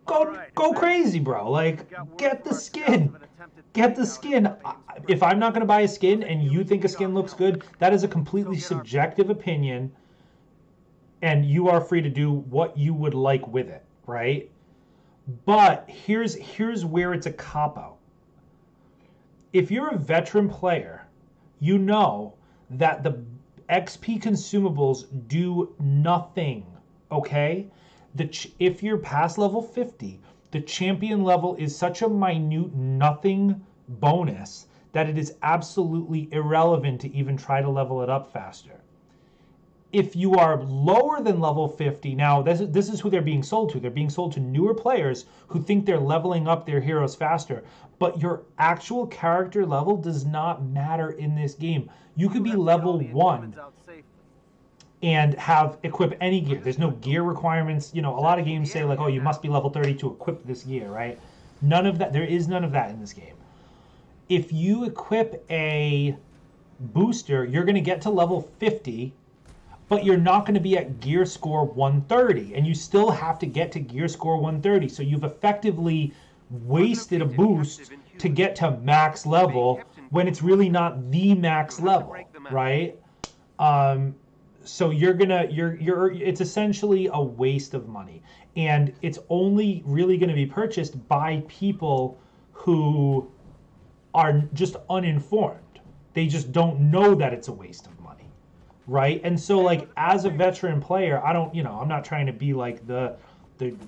go crazy, bro. Like, get the skin. Get the skin. If I'm not going to buy a skin and you think a skin looks good, that is a completely subjective opinion, and you are free to do what you would like with it, right? But here's where it's a cop-out. If you're a veteran player, you know that the XP consumables do nothing, okay? If you're past level 50, the champion level is such a minute nothing bonus that it is absolutely irrelevant to even try to level it up faster. If you are lower than level 50, now this is who they're being sold to. They're being sold to newer players who think they're leveling up their heroes faster. But your actual character level does not matter in this game. You could be level 1 and equip any gear. There's no gear requirements. A lot of games say, like, oh, you must be level 30 to equip this gear, right? None of that. There is none of that in this game. If you equip a booster, you're going to get to level 50, but you're not going to be at gear score 130, and you still have to get to gear score 130. So you've effectively wasted a boost to get to max level when it's really not the max level, right? So it's essentially a waste of money, and it's only really going to be purchased by people who are just uninformed. They just don't know that it's a waste of money, right? And so, like, as a veteran player, I'm not trying to be like the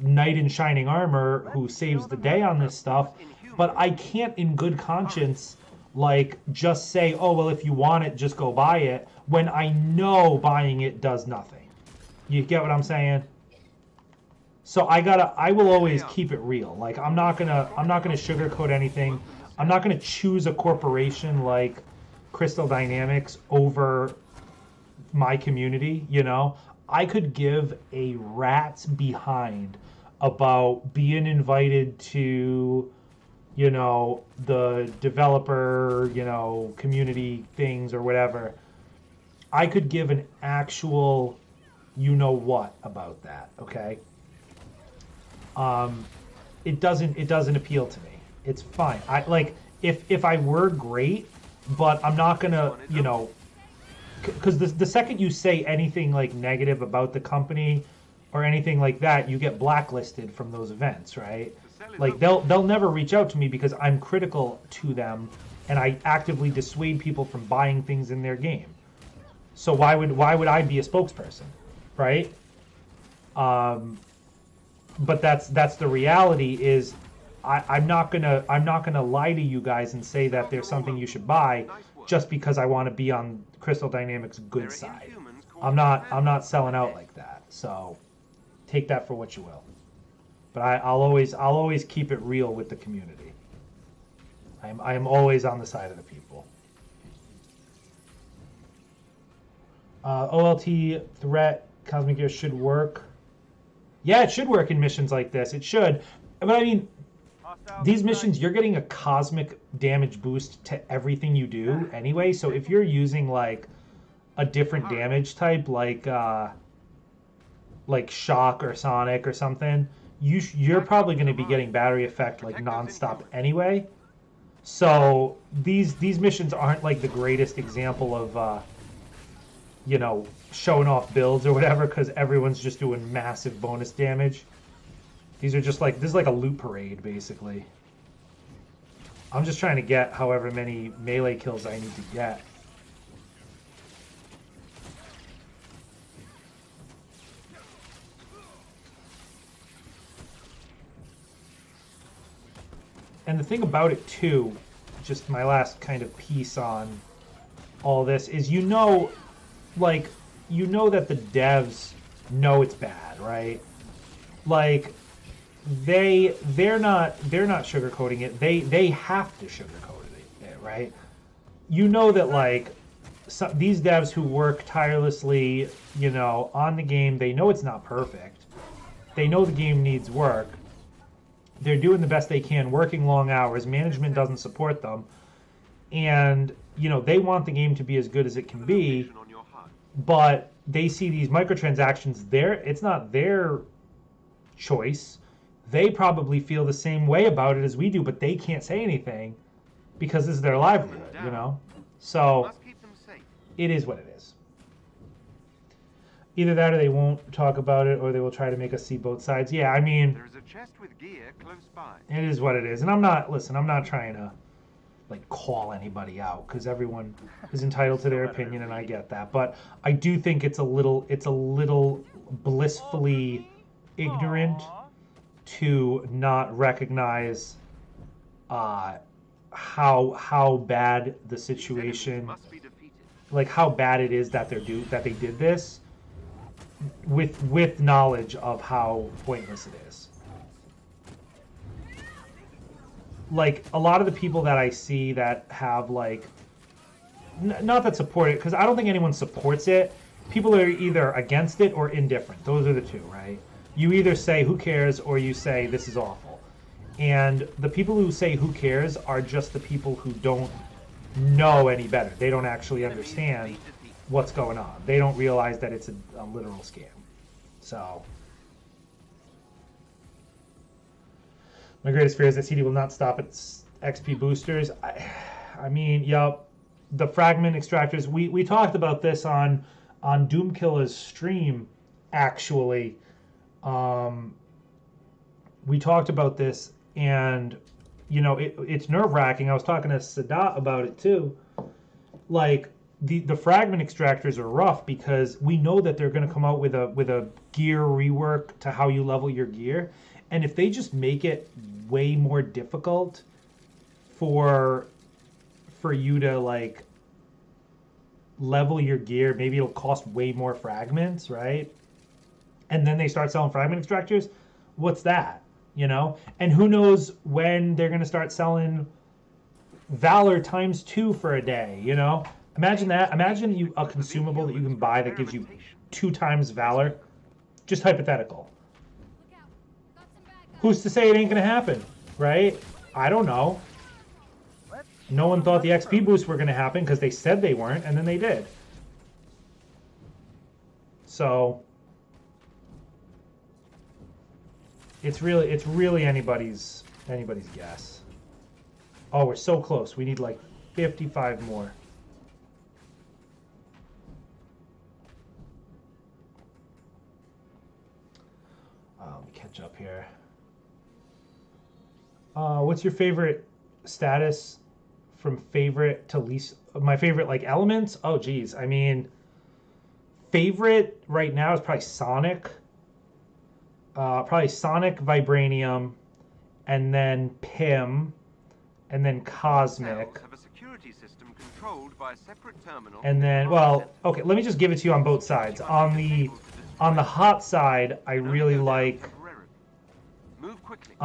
knight in shining armor who saves the day on this stuff, but I can't in good conscience like just say, oh, well, if you want it, just go buy it, when I know buying it does nothing. You get what I'm saying? So I will always keep it real. Like, I'm not gonna sugarcoat anything. I'm not gonna choose a corporation like Crystal Dynamics over my community, I could give a rat's behind about being invited to, the developer, community things or whatever. I could give an actual what about that, okay? It doesn't appeal to me. It's fine. If I were great, but I'm not gonna, because the second you say anything like negative about the company or anything like that, you get blacklisted from those events, right? Like, they'll never reach out to me because I'm critical to them and I actively dissuade people from buying things in their game. So why would I be a spokesperson, right? But that's the reality. Is I'm not gonna lie to you guys and say that there's something you should buy just because I want to be on Crystal Dynamics' good side. I'm not selling out like that. So take that for what you will. But I'll always keep it real with the community. I am always on the side of the people. OLT threat cosmic gear should work. Yeah, it should work in missions like this. It should. But I mean, Hostile these inside. missions, you're getting a cosmic damage boost to everything you do anyway. So if you're using like a different damage type, like shock or sonic or something, you're probably going to be getting battery effect like nonstop anyway. So these missions aren't like the greatest example of you know, showing off builds or whatever, because everyone's just doing massive bonus damage. These are just like, this is like a loot parade basically. I'm just trying to get however many melee kills I need to get. And the thing about it too, just my last kind of piece on all this, is you know that the devs know it's bad, right? Like they're not sugarcoating it. They have to sugarcoat it, right? You know that like these devs who work tirelessly, you know, on the game, they know it's not perfect. They know the game needs work. They're doing the best they can, working long hours. Management doesn't support them. And, you know, they want the game to be as good as it can be, On your HUD. but they see these microtransactions there. It's not their choice. They probably feel the same way about it as we do, but they can't say anything because this is their livelihood, you know? So Must keep them safe. it is what it is. Either that or they won't talk about it, or they will try to make us see both sides. Yeah, I mean, There is a chest with gear close by. it is what it is. And I'm not trying to like call anybody out, because everyone is entitled to their opinion, and I get that. But I do think it's a little blissfully ignorant to not recognize how bad the situation, Must be defeated. like how bad it is that they did this with knowledge of how pointless it is. Like a lot of the people that I see that have like not that support it, because I don't think anyone supports it. People are either against it or indifferent. Those are the two, right? You either say who cares or you say this is awful. And the people who say who cares are just the people who don't know any better. They don't actually understand what's going on. They don't realize that it's a literal scam. So my greatest fear is that CD will not stop its XP boosters. I mean, yup. The fragment extractors. We talked about this on Doomkilla's stream, actually. We talked about this, and you know it's nerve-wracking. I was talking to Sadat about it too. Like the fragment extractors are rough because we know that they're going to come out with a gear rework to how you level your gear, and if they just make it way more difficult for you to like level your gear, maybe it'll cost way more fragments, right? And then they start selling fragment extractors. What's that? You know? And who knows when they're going to start selling Valor ×2 for a day, you know? Imagine that. Imagine a consumable that you can buy that gives you 2 times Valor. Just hypothetical. Who's to say it ain't going to happen, right? I don't know. No one thought the XP boosts were going to happen because they said they weren't, and then they did. So it's really anybody's guess. Oh, we're so close. We need like 55 more. Let me catch up here. What's your favorite status from favorite to least? My favorite like elements? Oh geez, I mean, favorite right now is probably Sonic. Probably Sonic, Vibranium, and then Pym, and then Cosmic. Cells have a security system controlled by a separate terminal. And then, well, okay, let me just give it to you on both sides. On the hot side, I really like Move quickly.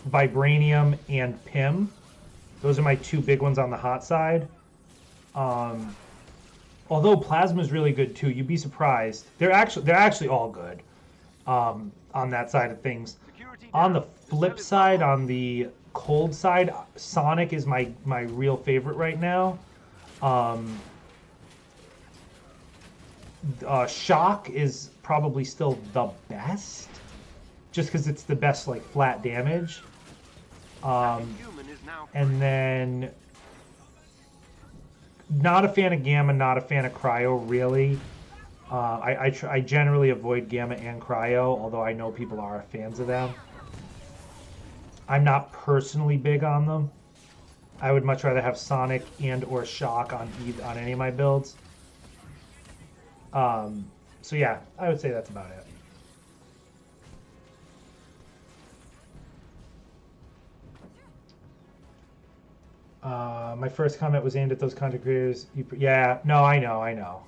Vibranium and Pym. Those are my 2 big ones on the hot side. Although Plasma's really good too. You'd be surprised. They're actually all good on that side of things. Security On the down. flip cell is side, locked. on the cold side, Sonic is my real favorite right now. Shock is probably still the best, just because it's the best like flat damage. Human is now And then, not a fan of Gamma, not a fan of Cryo, really. I generally avoid Gamma and Cryo, although I know people are fans of them. I'm not personally big on them. I would much rather have Sonic and or Shock on any of my builds. So yeah, I would say that's about it. My first comment was aimed at those content creators. Yeah, no, I know.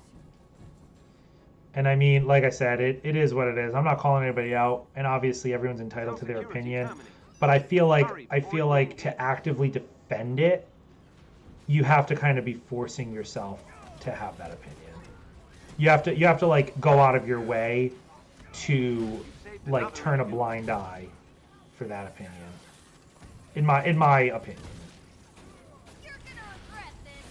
And I mean, like I said, it is what it is. I'm not calling anybody out, and obviously everyone's entitled to their opinion. But I feel like to actively defend it, you have to kind of be forcing yourself to have that opinion. You have to like go out of your way to like turn a blind eye for that opinion. In my opinion. You're gonna regret this.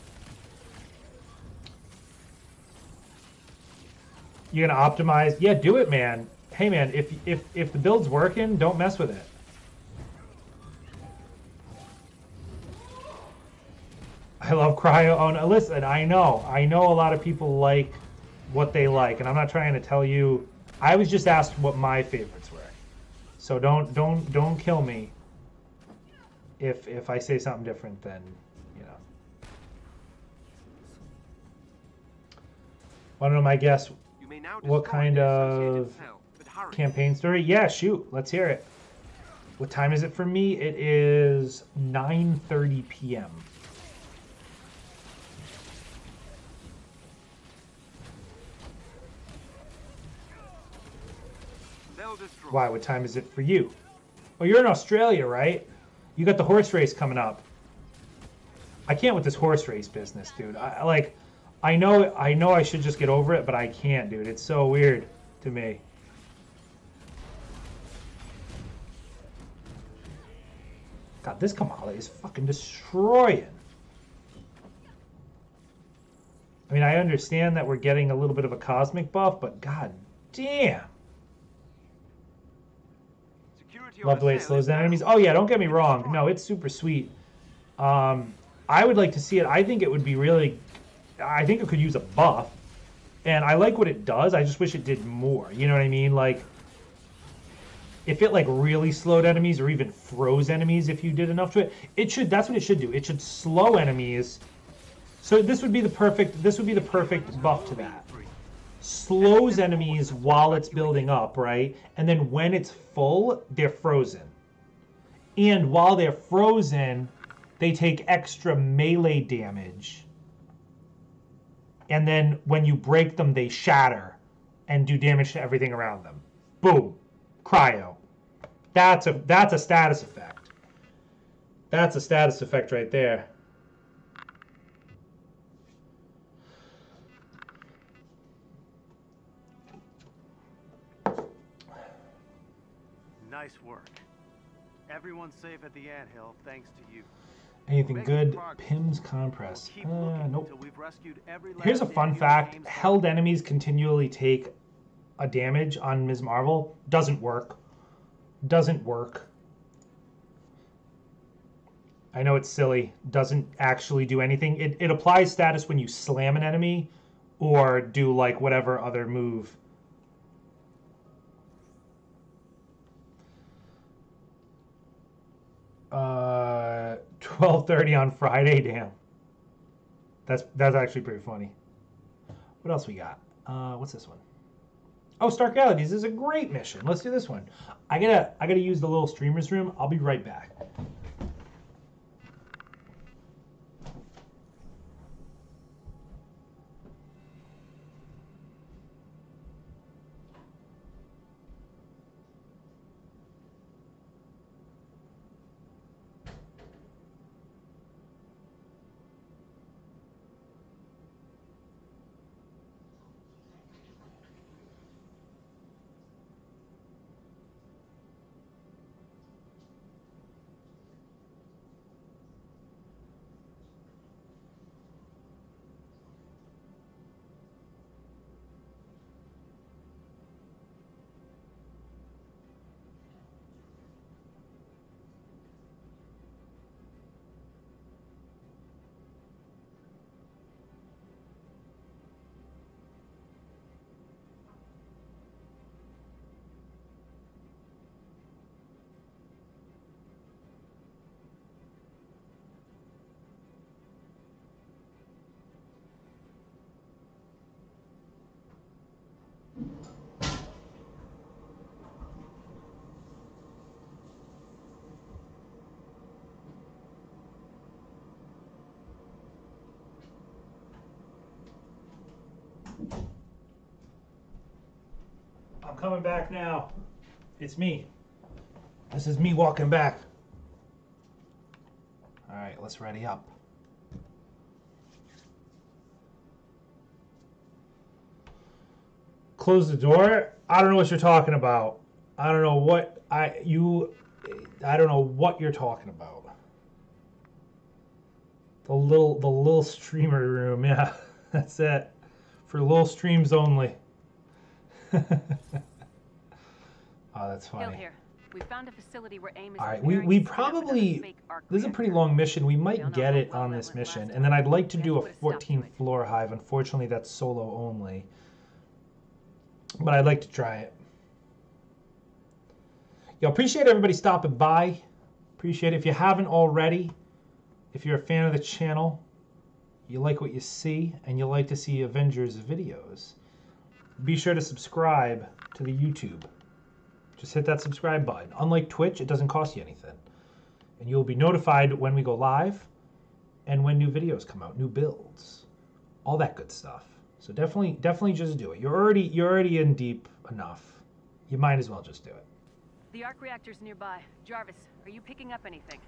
You're gonna optimize? Yeah, do it, man. Hey, man, if the build's working, don't mess with it. I love Cryo. Oh, no, listen, I know a lot of people like what they like, and I'm not trying to tell you. I was just asked what my favorites were, so don't kill me if I say something different than you know. Want to know my guess? You may now What destroy kind the of associated cell, but hurry. campaign story? Yeah, shoot, let's hear it. What time is it for me? It is 9:30 p.m. Cell destroyed. Why? What time is it for you? Oh, you're in Australia, right? You got the horse race coming up. I can't with this horse race business, dude. I know I should just get over it, but I can't, dude. It's so weird to me. God, this Kamala is fucking destroying. I mean, I understand that we're getting a little bit of a cosmic buff, but god damn. Security on Love the way it cell slows is down down. enemies. Oh yeah, don't get me wrong. No, it's super sweet. I would like to see it. I think it would be really. I think it could use a buff, and I like what it does. I just wish it did more. You know what I mean? Like, if it like really slowed enemies or even froze enemies, if you did enough to it, it should. That's what it should do. It should slow enemies. So this would be the perfect. This would be the perfect buff to that. Slows enemies while it's building up, right? And then when it's full, they're frozen. And while they're frozen, they take extra melee damage. And then when you break them, they shatter and do damage to everything around them. Boom. Cryo. That's a status effect. That's a status effect right there. Nice work. Everyone's safe at the anthill thanks to you. Anything Making good? progress. Pim's compress. Keep looking Nope. until we've rescued every Here's a last fun enemy fact. James Held Bond. enemies continually take a damage on Ms. Marvel. Doesn't work. Doesn't work. I know it's silly. Doesn't actually do anything. It applies status when you slam an enemy or do like whatever other move. Uh, 12:30 on Friday. Damn. That's actually pretty funny. What else we got? What's this one? Oh, Stark Galaxies is a great mission. Let's do this one. I gotta use the little streamer's room. I'll be right back. coming back now. It's me. This is me walking back. All right, let's ready up. Close the door. I don't know what you're talking about. I don't know what I don't know what you're talking about. The little streamer room, yeah. That's it. For little streams only. Oh, that's funny. Hill here. We found a facility where AIM is All right, preparing we to spin up another probably, fake arc this is a pretty reactor. long mission. We We might don't know get how it well on that this went mission. last And then I'd like to time. do We a have to put a stop to 14 it. floor hive. Unfortunately, that's solo only. But I'd like to try it. Yo, appreciate everybody stopping by. Appreciate it. If you haven't already, if you're a fan of the channel, you like what you see, and you like to see Avengers videos, be sure to subscribe to the YouTube. Just hit that subscribe button. Unlike Twitch, it doesn't cost you anything. And you'll be notified when we go live and when new videos come out, new builds, all that good stuff. So definitely just do it. You're already in deep enough. You might as well just do it. The arc reactor's nearby. Jarvis, are you picking up anything?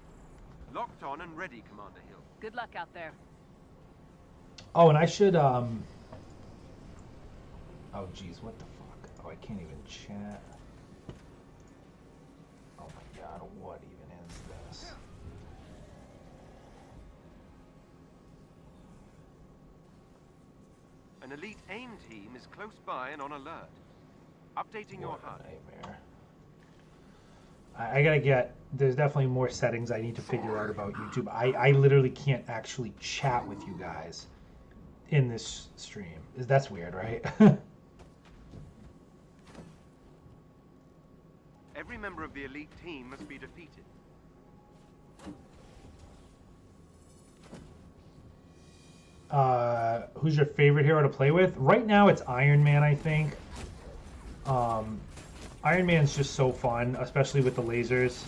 Locked on and ready, Commander Hill. Good luck out there. Oh, and I should oh geez, what the fuck? Oh, I can't even chat. Oh my god, what even is this? An elite AIM team is close by and on alert. Updating your What a HUD. nightmare. I gotta get, there's definitely more settings I need to figure out about YouTube. I literally can't actually chat with you guys in this stream. That's weird, right? Every member of the elite team must be defeated. Who's your favorite hero to play with? Right now it's Iron Man, I think. Iron Man's just so fun, especially with the lasers.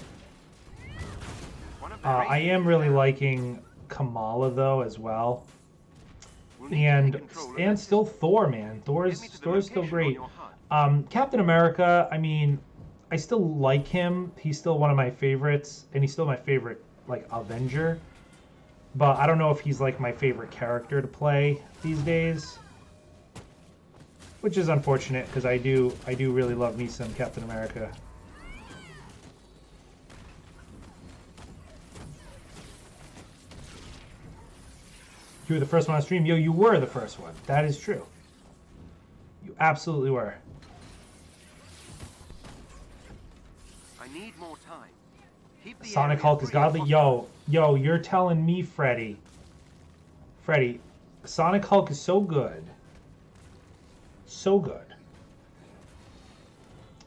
One of their I AIM am really teams liking Kamala though as well. will need to take And control of their still system. Thor, man. Get Thor's me to the still location on great. your HUD. Captain America, I mean, I still like him. He's still one of my favorites, and he's still my favorite, like, Avenger. But I don't know if he's, like, my favorite character to play these days. Which is unfortunate, because I do really love me some Captain America. You were the first one on stream. Yo, you were the first one. That is true. You absolutely were. I need more time. Keep the Sonic area Hulk is free as godly. possible. Yo, you're telling me, Freddy, Sonic Hulk is so good. So good.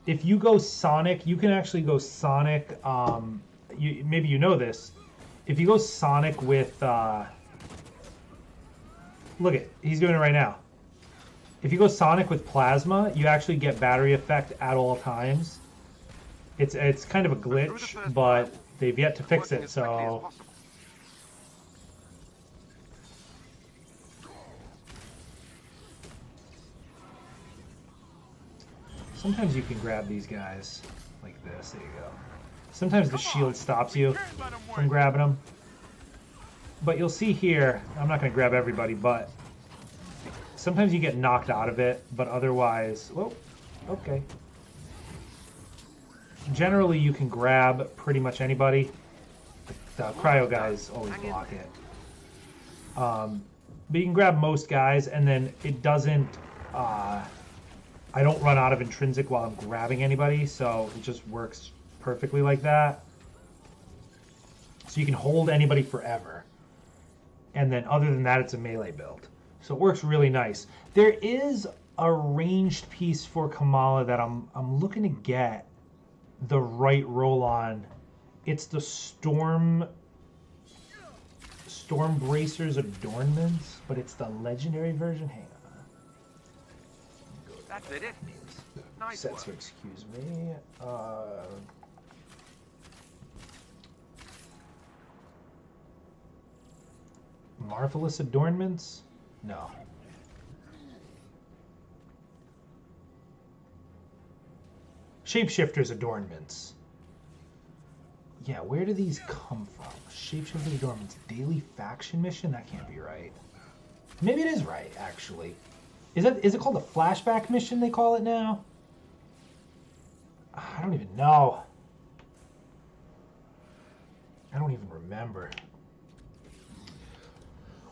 If you go Sonic, you can actually go Sonic, maybe you know this. If you go Sonic with, look it, he's doing it right now. If you go Sonic with Plasma, you actually get battery effect at all times. It's kind of a glitch, but they've yet to fix Working it, as quickly as so possible. sometimes you can grab these guys like this. There you go. Sometimes the shield stops you from grabbing them. But you'll see here, I'm not going to grab everybody, but sometimes you get knocked out of it, but otherwise, whoa, okay. Generally, you can grab pretty much anybody. The cryo guys always block it. But you can grab most guys, and then it doesn't, I don't run out of intrinsic while I'm grabbing anybody, so it just works perfectly like that. So you can hold anybody forever. And then other than that, it's a melee build. So it works really nice. There is a ranged piece for Kamala that I'm looking to get the right roll on. It's the Storm Bracers Adornments, but it's the legendary version. Hang on. That's it. Nice Sets, work. excuse me. Marvelous Adornments? No. Shapeshifters adornments. Yeah, where do these come from? Shapeshifter adornments. Daily faction mission? That can't be right. Maybe it is right, actually. Is it called a flashback mission they call it now? I don't even know. I don't even remember.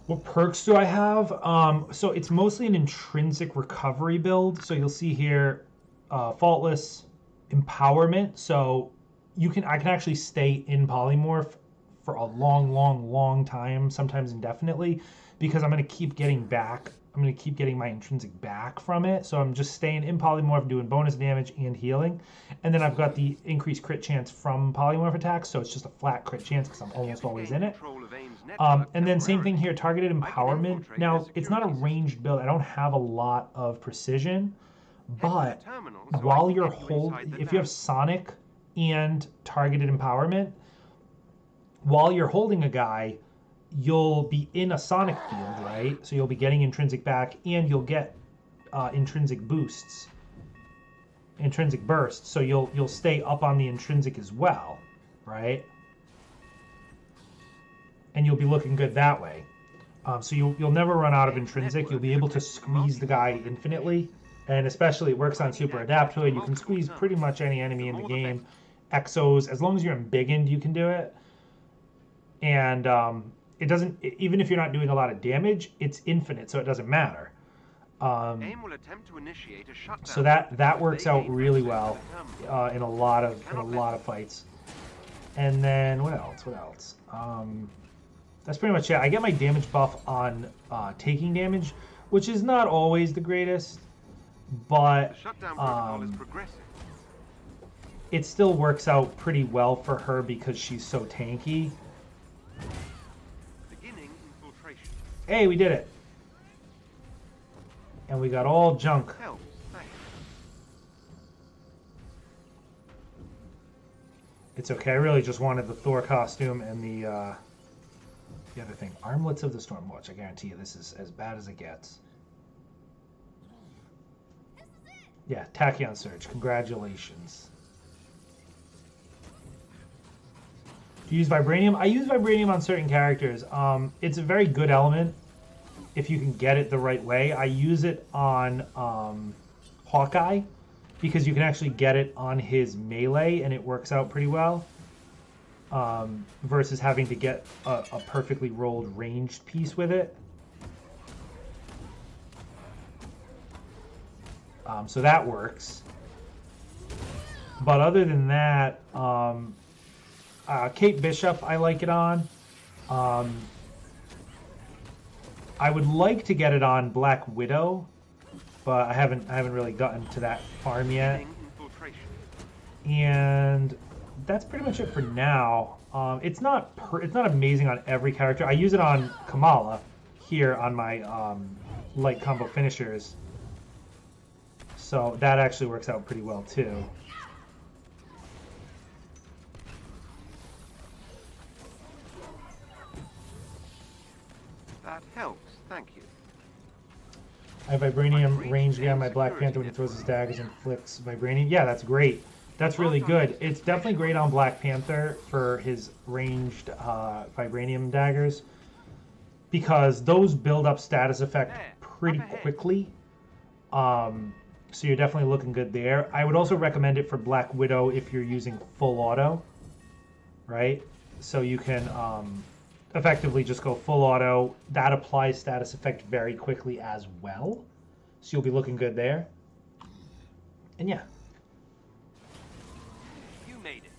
What perks do I have? So it's mostly an intrinsic recovery build. So you'll see here, faultless empowerment. So I can actually stay in polymorph for a long time, sometimes indefinitely, because I'm going to keep getting back. I'm going to keep getting my intrinsic back from it. So I'm just staying in polymorph, doing bonus damage and healing. And then I've got the increased crit chance from polymorph attacks. So it's just a flat crit chance because I'm almost always in it. And then same thing here, targeted empowerment. Now, it's not a ranged build. I don't have a lot of precision. But while you're if you have Sonic and targeted empowerment, while you're holding a guy, you'll be in a Sonic field, right? So you'll be getting intrinsic back, and you'll get intrinsic boosts, intrinsic bursts. So you'll stay up on the intrinsic as well, right? And you'll be looking good that way. So you'll never run out of intrinsic. You'll be able to squeeze the guy infinitely, and especially it works on Super Adaptoid. You can squeeze pretty much any enemy in the game. Exos, as long as you're embiggened, you can do it. And it doesn't, even if you're not doing a lot of damage, it's infinite, so it doesn't matter. AIM will attempt to initiate a shutdown. So that works out really well in a lot of fights. And then what else? That's pretty much it. I get my damage buff on taking damage, which is not always the greatest, but The shutdown protocol is progressive. it still works out pretty well for her because she's so tanky. Beginning infiltration. Hey, we did it. And we got all junk. Help. Thanks. It's okay. I really just wanted the Thor costume and the other thing. Armlets of the Stormwatch. I guarantee you this is as bad as it gets. Yeah, Tachyon Surge. Congratulations. Do you use Vibranium? I use Vibranium on certain characters. It's a very good element if you can get it the right way. I use it on Hawkeye because you can actually get it on his melee and it works out pretty well. Versus having to get a perfectly rolled ranged piece with it. So that works. But other than that, Kate Bishop, I like it on. I would like to get it on Black Widow, but I haven't really gotten to that farm yet. And that's pretty much it for now. It's not amazing on every character. I use it on Kamala here on my light combo finishers. So that actually works out pretty well too. That helps. Thank you. I have Vibranium ranged down my Black Panther when he throws his daggers and flicks Vibranium. Yeah, that's great. That's really good. It's definitely great on Black Panther for his ranged Vibranium daggers because those build up status effect pretty quickly. So you're definitely looking good there. I would also recommend it for Black Widow if you're using full auto, right? So you can effectively just go full auto. That applies status effect very quickly as well. So you'll be looking good there. And yeah. You made it.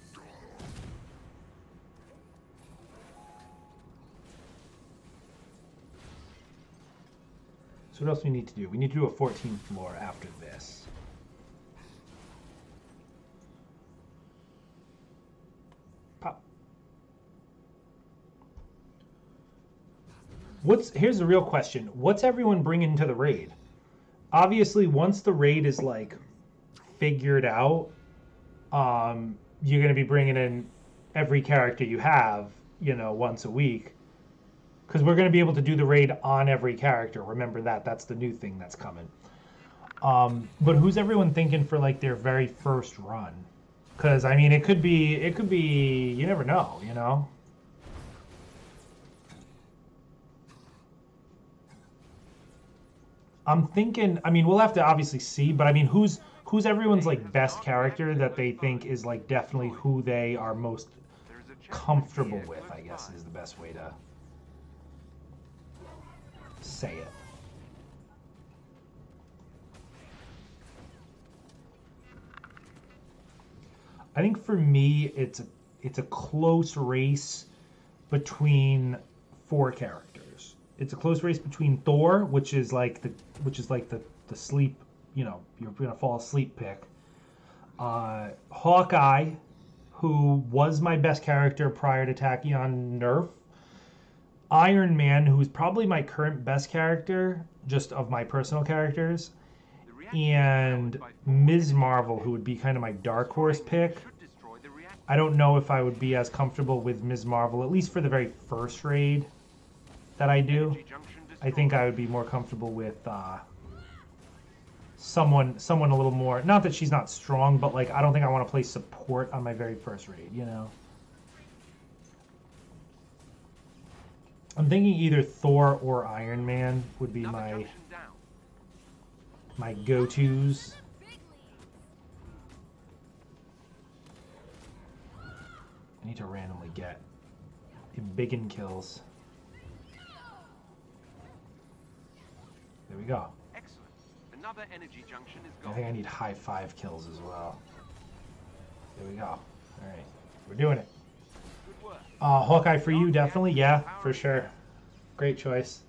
So what else do we need to do? We need to do a 14th floor after this. Pop. Here's the real question. What's everyone bringing to the raid? Obviously, once the raid is like figured out, you're going to be bringing in every character you have, once a week. Because we're going to be able to do the raid on every character. Remember that. That's the new thing that's coming. But who's everyone thinking for like their very first run? Because I mean, it could be. You never know, you know. I'm thinking. I mean, we'll have to obviously see, but I mean, who's everyone's like best character that they think is like definitely who they are most comfortable with, I guess, is the best way to say it. I think for me, it's a close race between 4 characters. It's a close race between Thor, which is like the sleep, you know, you're gonna fall asleep pick. Hawkeye, who was my best character prior to Tachyon nerf. Iron Man, who's probably my current best character, just of my personal characters. And Ms. Marvel, who would be kind of my dark horse pick. I don't know if I would be as comfortable with Ms. Marvel, at least for the very first raid that I do. I think I would be more comfortable with someone a little more. Not that she's not strong, but like I don't think I want to play support on my very first raid, you know? I'm thinking either Thor or Iron Man would be my go-tos. I need to randomly get biggin kills. There we go. Excellent. Another energy junction is I gone. think I need high 5 kills as well. There we go. All right, we're doing it. Good work. Hawkeye for you, definitely. Yeah, for sure. Great choice.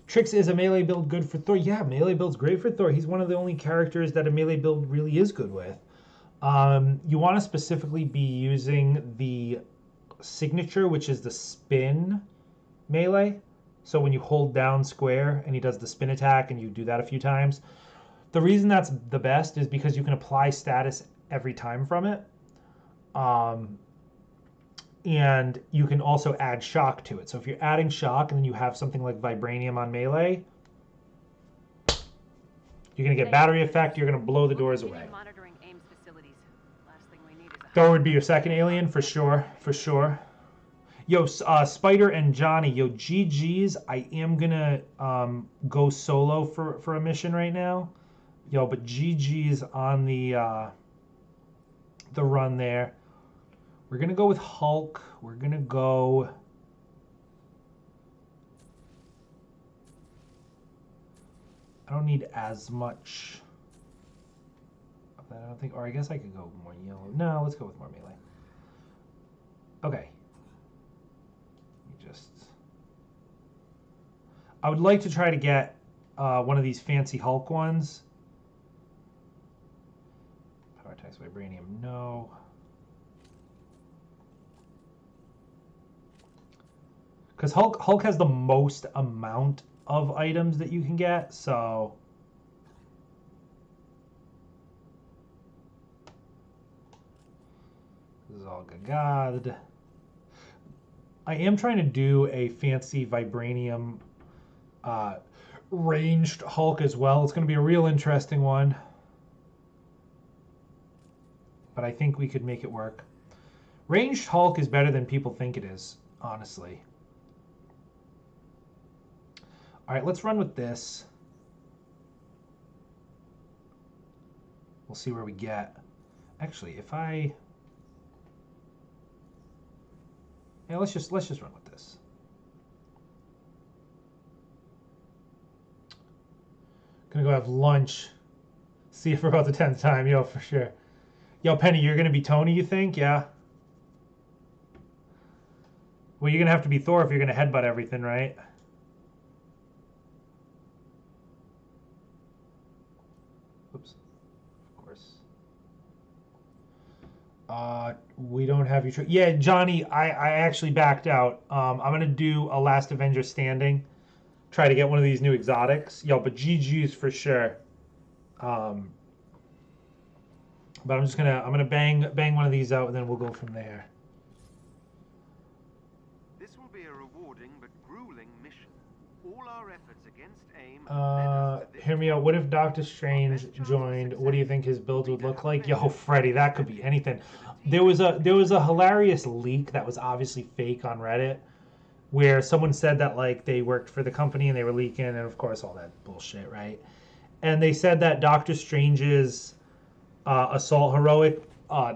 Trix, is a melee build good for Thor? Yeah, melee build's great for Thor. He's one of the only characters that a melee build really is good with. You want to specifically be using the signature, which is the spin melee. So when you hold down square and he does the spin attack and you do that a few times. The reason that's the best is because you can apply status every time from it. And you can also add shock to it. So if you're adding shock and then you have something like Vibranium on melee, you're going to get battery effect, you're going to blow the doors away. Monitoring AIM's facilities. Last thing we need is a Thor would be your second alien, for sure, for sure. Yo, Spider and Johnny, yo, GG's. I am going to go solo for a mission right now. Yo, but GG's on the run there. We're going to go with Hulk. We're going to go... I don't need as much of that, I don't think. Or I guess I could go more yellow. No, let's go with more melee. Okay. I would like to try to get one of these fancy Hulk ones. Power attacks Vibranium, no. Because Hulk has the most amount of items that you can get, so... This is all good. I am trying to do a fancy Vibranium ranged Hulk as well. It's going to be a real interesting one. But I think we could make it work. Ranged Hulk is better than people think it is, honestly. All right, let's run with this. We'll see where we get. Actually, if I... Yeah, let's just run with this. Gonna go have lunch. See you for about the 10th time, yo, for sure. Yo, Penny, you're gonna be Tony, you think? Yeah. Well, you're gonna have to be Thor if you're gonna headbutt everything, right? Oops. Of course. We don't have you. Yeah, Johnny, I actually backed out. I'm gonna do a Last Avenger Standing. Try to get one of these new exotics. Yo, but GG's for sure. But I'm gonna bang one of these out and then we'll go from there. This will be a rewarding but grueling mission. All our efforts against AIM led us to this Hear me out. What if Doctor Strange joined? What do you think his build would look like? Yo, Freddy, that could be anything. There was a hilarious leak that was obviously fake on Reddit, where someone said that like they worked for the company and they were leaking, and of course all that bullshit, right? And they said that Doctor Strange's assault heroic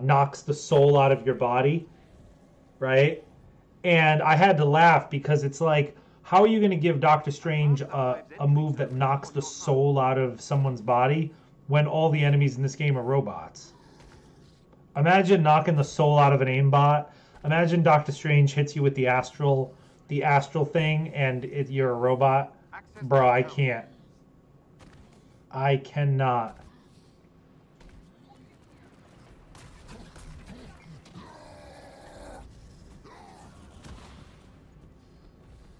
knocks the soul out of your body, right? And I had to laugh because it's like, how are you going to give Doctor Strange a move that knocks the soul out of someone's body when all the enemies in this game are robots? Imagine knocking the soul out of an aimbot. Imagine Doctor Strange hits you with the astral thing, and you're a robot. Bro, I can't. I cannot.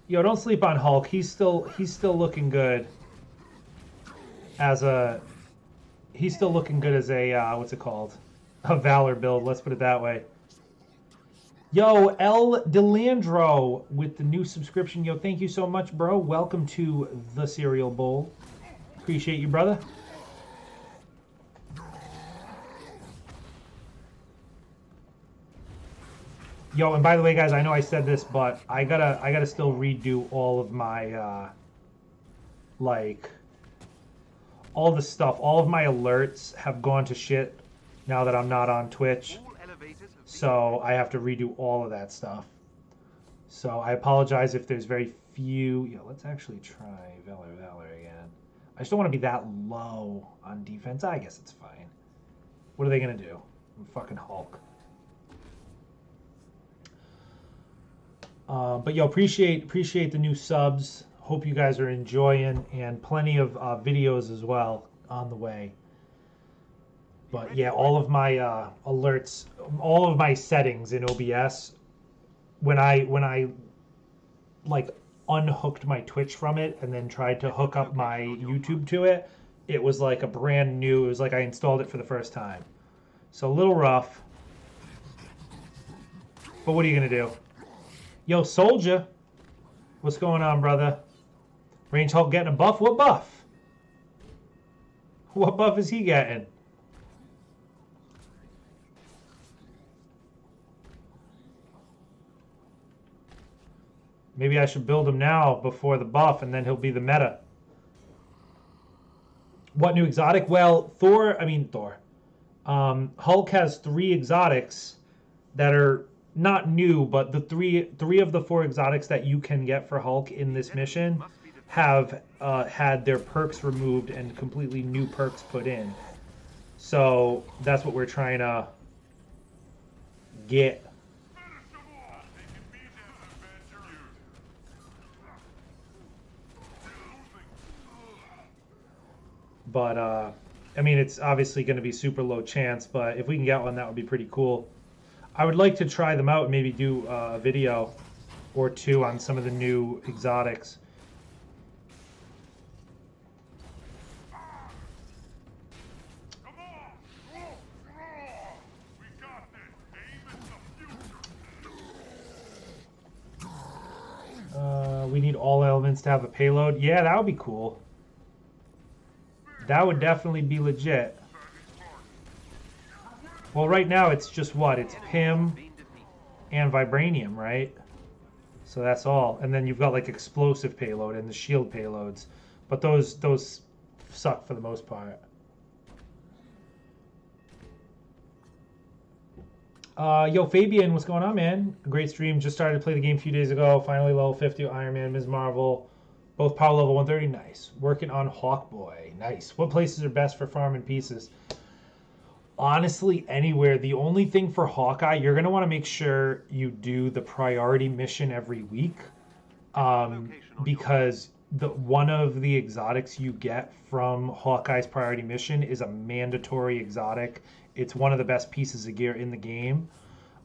Yo, don't sleep on Hulk. He's still looking good as a what's it called? A Valor build, let's put it that way. Yo, El Delandro with the new subscription. Yo, thank you so much, bro. Welcome to the Cereal Bowl. Appreciate you, brother. Yo, and by the way, guys, I know I said this, but I gotta still redo all of my like all the stuff. All of my alerts have gone to shit now that I'm not on Twitch. So I have to redo all of that stuff. So I apologize if there's very few. Yo, let's actually try Valor again. I just don't want to be that low on defense. I guess it's fine. What are they gonna do? I'm fucking Hulk. But yo, appreciate the new subs. Hope you guys are enjoying, and plenty of videos as well on the way. But yeah, all of my alerts, all of my settings in OBS, when I like unhooked my Twitch from it and then tried to hook up my YouTube to it, it was like a brand new. It was like I installed it for the first time. So a little rough. But what are you gonna do? Yo, Soldier, what's going on, brother? Range Hulk getting a buff? What buff? What buff is he getting? Maybe I should build him now before the buff, and then he'll be the meta. What new exotic? Well, Hulk has 3 exotics that are not new, but the three of the 4 exotics that you can get for Hulk in this mission have had their perks removed and completely new perks put in. So that's what we're trying to get. But I mean, it's obviously going to be super low chance, but if we can get one, that would be pretty cool. I would like to try them out and maybe do a video or 2 on some of the new exotics. We need all elements to have a payload. Yeah, that would be cool. That would definitely be legit. Well, right now it's just what? It's PIM and Vibranium, right? So that's all. And then you've got like explosive payload and the shield payloads. But those suck for the most part. Yo, Fabian, what's going on, man? Great stream. Just started to play the game a few days ago. Finally level 50, Iron Man, Ms. Marvel. Both power level 130. Nice. Working on Hawkboy. Nice. What places are best for farming pieces? Honestly, anywhere. The only thing for Hawkeye, you're going to want to make sure you do the priority mission every week. Because one of the exotics you get from Hawkeye's priority mission is a mandatory exotic. It's one of the best pieces of gear in the game.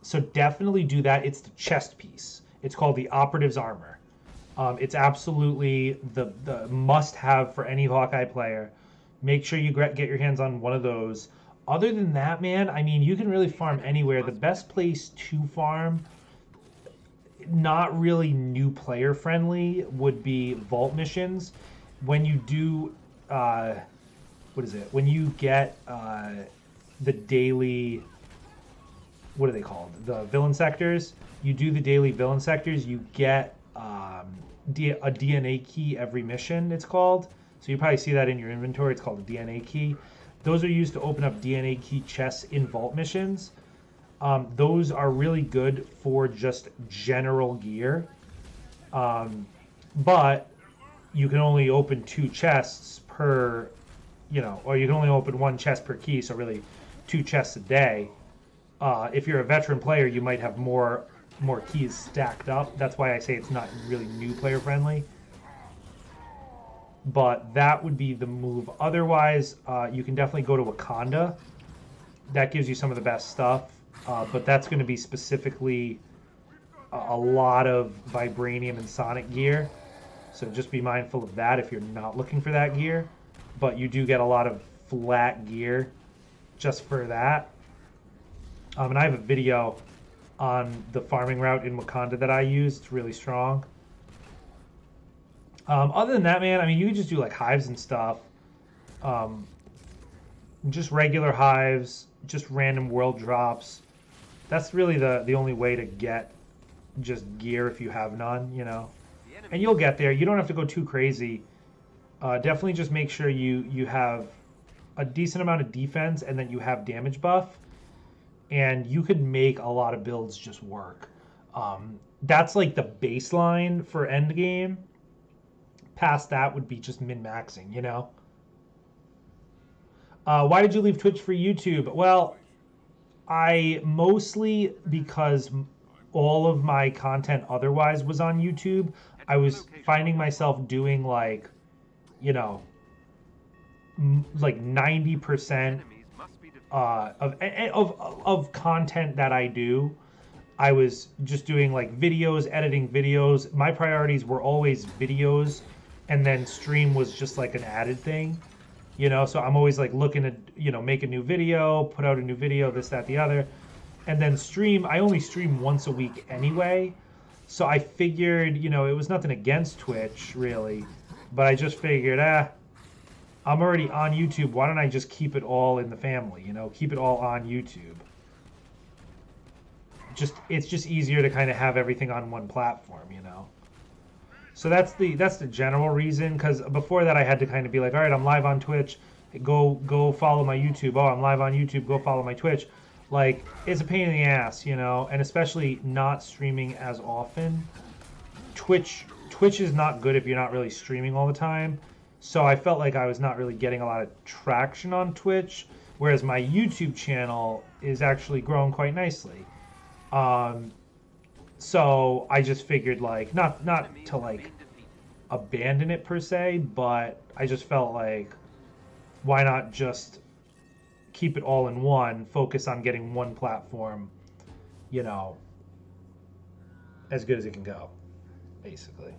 So definitely do that. It's the chest piece. It's called the Operative's Armor. It's absolutely the must-have for any Hawkeye player. Make sure you get your hands on one of those. Other than that, man, I mean, you can really farm anywhere. The best place to farm not really new player friendly would be vault missions. When you do, what is it? When you get the daily, what are they called? The villain sectors. You do the daily villain sectors, you get a DNA key every mission, it's called. So you probably see that in your inventory. It's called a DNA key. Those are used to open up DNA key chests in vault missions. Those are really good for just general gear. But you can only open 2 chests per, or you can only open 1 chest per key, so really 2 chests a day. If you're a veteran player, you might have more keys stacked up. That's why I say it's not really new player friendly. But that would be the move. Otherwise, you can definitely go to Wakanda. That gives you some of the best stuff. But that's going to be specifically a lot of vibranium and sonic gear. So just be mindful of that if you're not looking for that gear. But you do get a lot of flat gear just for that. And I have a video on the farming route in Wakanda that I use. It's really strong. Other than that, man, I mean, you can just do like hives and stuff. Just regular hives, just random world drops. That's really the only way to get just gear if you have none, And you'll get there. You don't have to go too crazy. Definitely just make sure you have a decent amount of defense and that you have damage buff. And you could make a lot of builds just work. That's like the baseline for endgame. Past that would be just min-maxing, Why did you leave Twitch for YouTube? Well, I mostly, because all of my content otherwise was on YouTube, I was finding myself doing like 90% of content that I do, I was just doing like videos, editing videos. My priorities were always videos, and then stream was just like an added thing, so I'm always like looking to, make a new video, put out a new video, this, that, the other. And then stream, I only stream once a week anyway. So I figured, it was nothing against Twitch really, but I just figured, I'm already on YouTube. Why don't I just keep it all in the family, keep it all on YouTube. It's just easier to kind of have everything on one platform, So that's the general reason, because before that I had to kind of be like, all right, I'm live on Twitch, go follow my YouTube. Oh, I'm live on YouTube, go follow my Twitch. Like, it's a pain in the ass, and especially not streaming as often. Twitch is not good if you're not really streaming all the time. So I felt like I was not really getting a lot of traction on Twitch, whereas my YouTube channel is actually growing quite nicely. So I just figured like not to like abandon it per se, but I just felt like why not just keep it all in one, focus on getting one platform, as good as it can go, basically.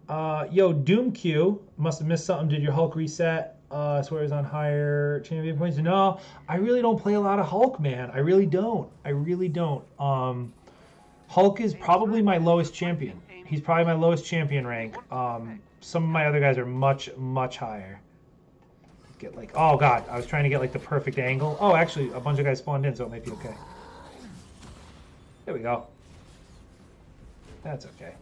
Yo, DoomQ must have missed something. Did your Hulk reset? I swear it was on higher champion points. No, I really don't play a lot of Hulk, man. I really don't. Hulk is probably my lowest champion. He's probably my lowest champion rank. Some of my other guys are much, much higher. Get like, oh god, I was trying to get like the perfect angle. Oh, actually, a bunch of guys spawned in, so it might be okay. There we go. That's okay.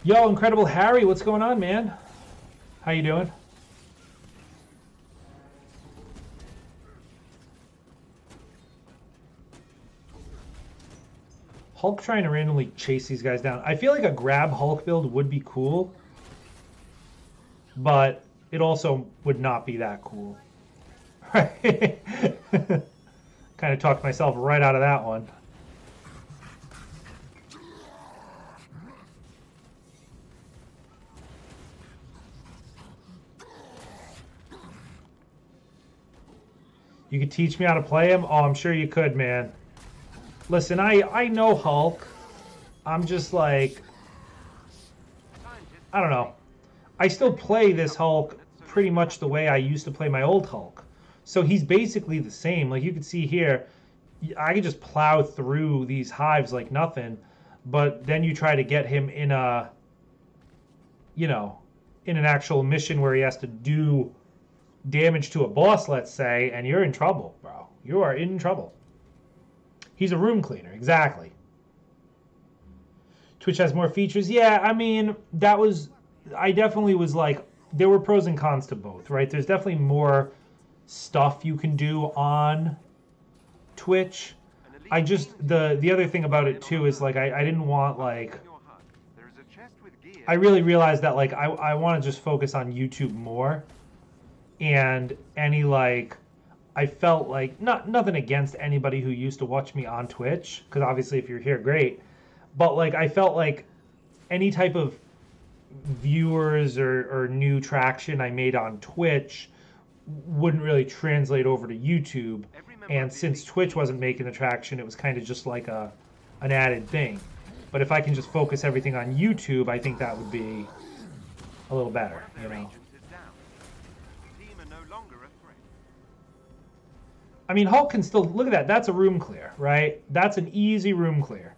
Yo, Incredible Harry, what's going on, man? How you doing? Hulk trying to randomly chase these guys down. I feel like a grab Hulk build would be cool, but it also would not be that cool. Right? Kind of talked myself right out of that one. You could teach me how to play him? Oh, I'm sure you could, man. Listen, I know Hulk. I'm just like, I don't know. I still play this Hulk pretty much the way I used to play my old Hulk. So he's basically the same. Like you can see here, I could just plow through these hives like nothing. But then you try to get him in a, you know, in an actual mission where he has to do damage to a boss, let's say, and you're in trouble, bro. You are in trouble. He's a room cleaner, exactly. Twitch has more features. Yeah, I mean, I definitely was like, there were pros and cons to both, right? There's definitely more stuff you can do on Twitch. I just, the other thing about it too is like, I didn't want like, I really realized that like, I want to just focus on YouTube more. And any like, I felt like, nothing against anybody who used to watch me on Twitch, because obviously if you're here, great. But like, I felt like any type of viewers or new traction I made on Twitch wouldn't really translate over to YouTube. And since Twitch wasn't making the traction, it was kind of just like an added thing. But if I can just focus everything on YouTube, I think that would be a little better, you know. I mean, Hulk can still, look at that, that's a room clear, right? That's an easy room clear.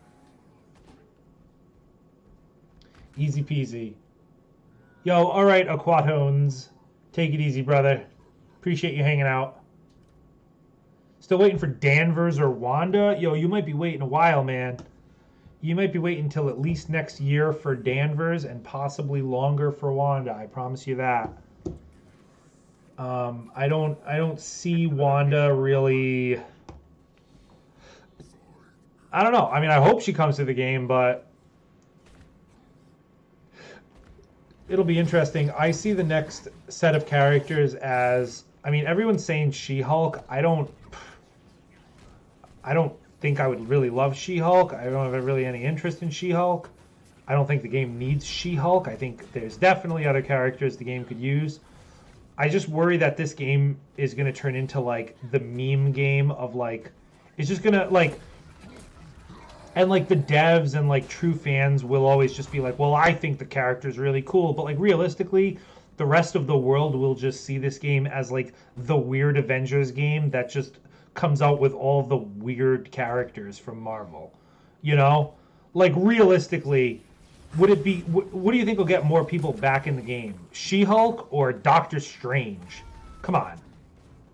Easy peasy. Yo, all right, Aquatones. Take it easy, brother. Appreciate you hanging out. Still waiting for Danvers or Wanda? Yo, you might be waiting a while, man. You might be waiting until at least next year for Danvers and possibly longer for Wanda. I promise you that. I don't see Wanda really. I don't know. I mean, I hope she comes to the game, but it'll be interesting. I see the next set of characters as, I mean, everyone's saying She-Hulk. I don't think I would really love She-Hulk. I don't have really any interest in She-Hulk. I don't think the game needs She-Hulk. I think there's definitely other characters the game could use. I just worry that this game is going to turn into, like, the meme game of, like, it's just going to, like, and, like, the devs and, like, true fans will always just be like, well, I think the character's really cool. But, like, realistically, the rest of the world will just see this game as, like, the weird Avengers game that just comes out with all the weird characters from Marvel. You know? Like, realistically, would it be, what do you think will get more people back in the game? She-Hulk or Doctor Strange? Come on.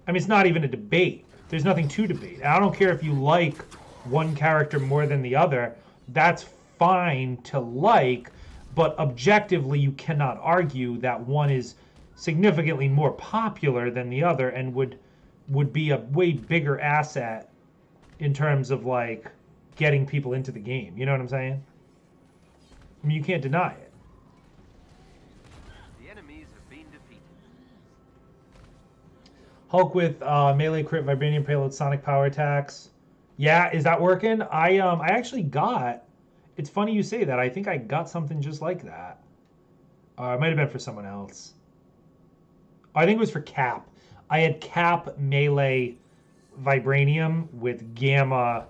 I mean, it's not even a debate. There's nothing to debate. I don't care if you like one character more than the other. That's fine to like, but objectively you cannot argue that one is significantly more popular than the other and would be a way bigger asset in terms of, like, getting people into the game. You know what I'm saying? I mean, you can't deny it. The enemies have been defeated. Hulk with melee crit, vibranium payload, sonic power attacks. Yeah, is that working? I actually got. It's funny you say that. I think I got something just like that. It might have been for someone else. I think it was for Cap. I had Cap melee vibranium with gamma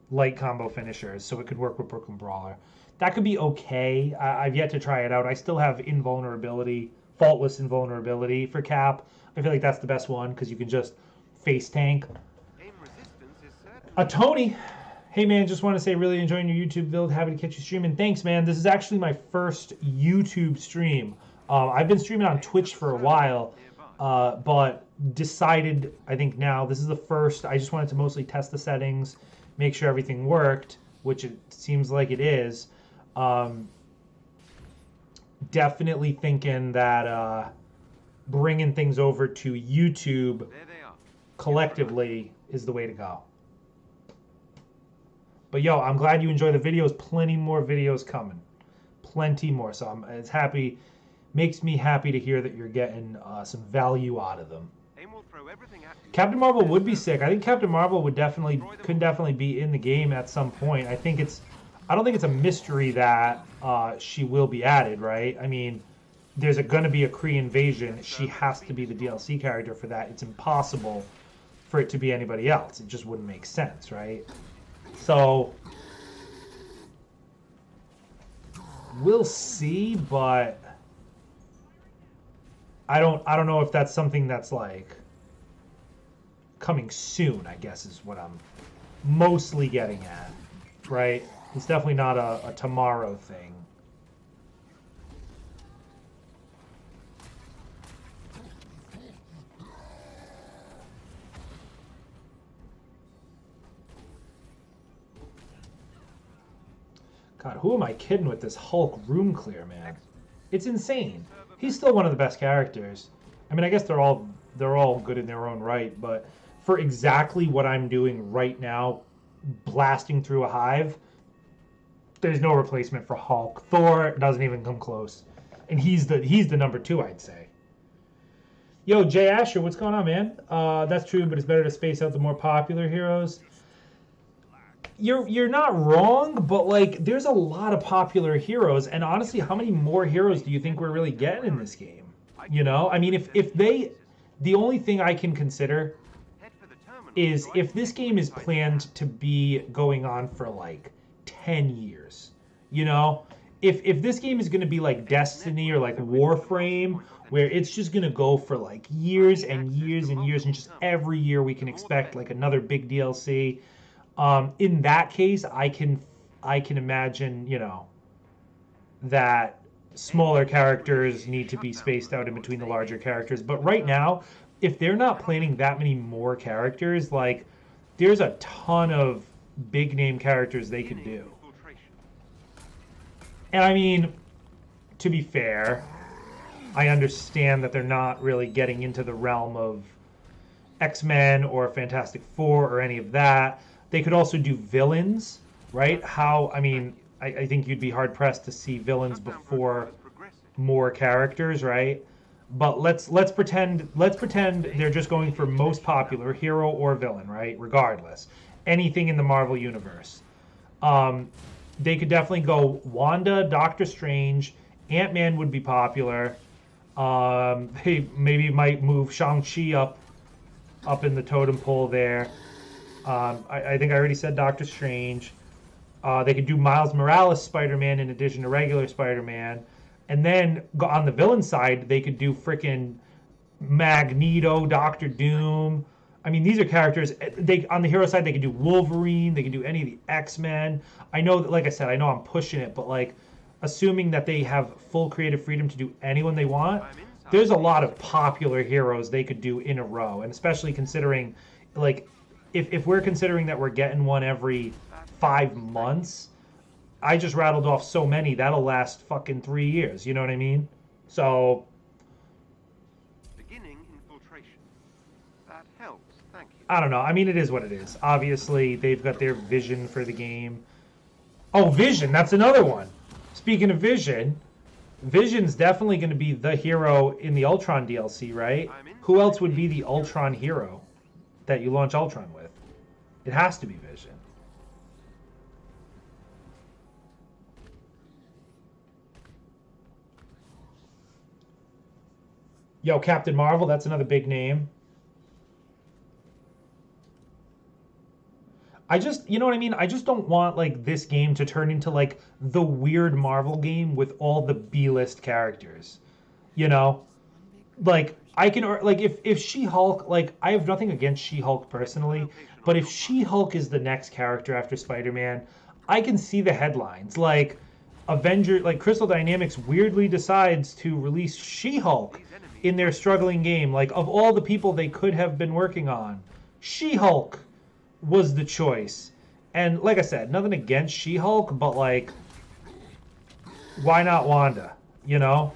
light combo finishers, so it could work with Brooklyn Brawler. That could be okay. I've yet to try it out. I still have invulnerability, faultless invulnerability for Cap. I feel like that's the best one because you can just face tank. Aim resistance is certainly A Tony, hey man, just want to say really enjoying your YouTube build. Happy to catch you streaming. Thanks, man. This is actually my first YouTube stream. I've been streaming on Twitch for a while, but decided, I think now, this is the first. I just wanted to mostly test the settings, make sure everything worked, which it seems like it is. Definitely thinking that bringing things over to YouTube there they are. collectively is the way to go. But yo, I'm glad you enjoy the videos. Plenty more videos coming. Plenty more. So it's happy. Makes me happy to hear that you're getting some value out of them. Aim will throw everything at you. Captain Marvel would be sick. I think Captain Marvel could definitely be in the game at some point. I don't think it's a mystery that she will be added, right? I mean, there's going to be a Kree invasion. She has to be the DLC character for that. It's impossible for it to be anybody else. It just wouldn't make sense, right? So we'll see, but I don't know if that's something that's like coming soon, I guess is what I'm mostly getting at, right? It's definitely not a tomorrow thing. God, who am I kidding with this Hulk room clear, man? It's insane. He's still one of the best characters. I mean, I guess they're all good in their own right, but for exactly what I'm doing right now, blasting through a hive, there's no replacement for Hulk. Thor doesn't even come close, and he's the number 2, I'd say. Yo, Jay Asher, what's going on, man? That's true, but it's better to space out the more popular heroes. You're not wrong, but like there's a lot of popular heroes, and honestly, how many more heroes do you think we're really getting in this game? You know, I mean, if the only thing I can consider is if this game is planned to be going on for like 10 years, you know, if this game is going to be like Destiny or like Warframe, where it's just going to go for like years and years and years, and just every year we can expect like another big DLC. In that case, I can imagine, you know, that smaller characters need to be spaced out in between the larger characters. But right now, if they're not planning that many more characters, like there's a ton of big name characters they could do. And I mean, to be fair, I understand that they're not really getting into the realm of X-Men or Fantastic Four or any of that. They could also do villains, right? I think you'd be hard pressed to see villains before more characters, right? But let's pretend they're just going for most popular hero or villain, right? Regardless, anything in the Marvel universe. They could definitely go Wanda, Doctor Strange, Ant-Man would be popular. They maybe might move Shang-Chi up in the totem pole there. I think I already said Doctor Strange. They could do Miles Morales Spider-Man in addition to regular Spider-Man. And then on the villain side, they could do frickin' Magneto, Doctor Doom. I mean, these are characters. On the hero side, they could do Wolverine. They could do any of the X-Men. I know, like I said, I know I'm pushing it, but like, assuming that they have full creative freedom to do anyone they want, there's a lot of popular heroes they could do in a row. And especially considering, like, if we're considering that we're getting one every 5 months, I just rattled off so many that'll last fucking 3 years. You know what I mean? So Beginning infiltration. That helps. Thank you. I don't know. I mean, it is what it is. Obviously, they've got their vision for the game. Oh, Vision. That's another one. Speaking of Vision, Vision's definitely going to be the hero in the Ultron DLC, right? Who else would be the Ultron hero that you launch Ultron with? It has to be Vision. Yo, Captain Marvel, that's another big name. You know what I mean? I just don't want like this game to turn into like the weird Marvel game with all the B-list characters. You know? Like I can like if She-Hulk, like I have nothing against She-Hulk personally, but if She-Hulk is the next character after Spider-Man, I can see the headlines. Like Crystal Dynamics weirdly decides to release She-Hulk in their struggling game. Like, of all the people they could have been working on, She-Hulk was the choice. And like I said, nothing against She-Hulk, but like, why not Wanda? You know?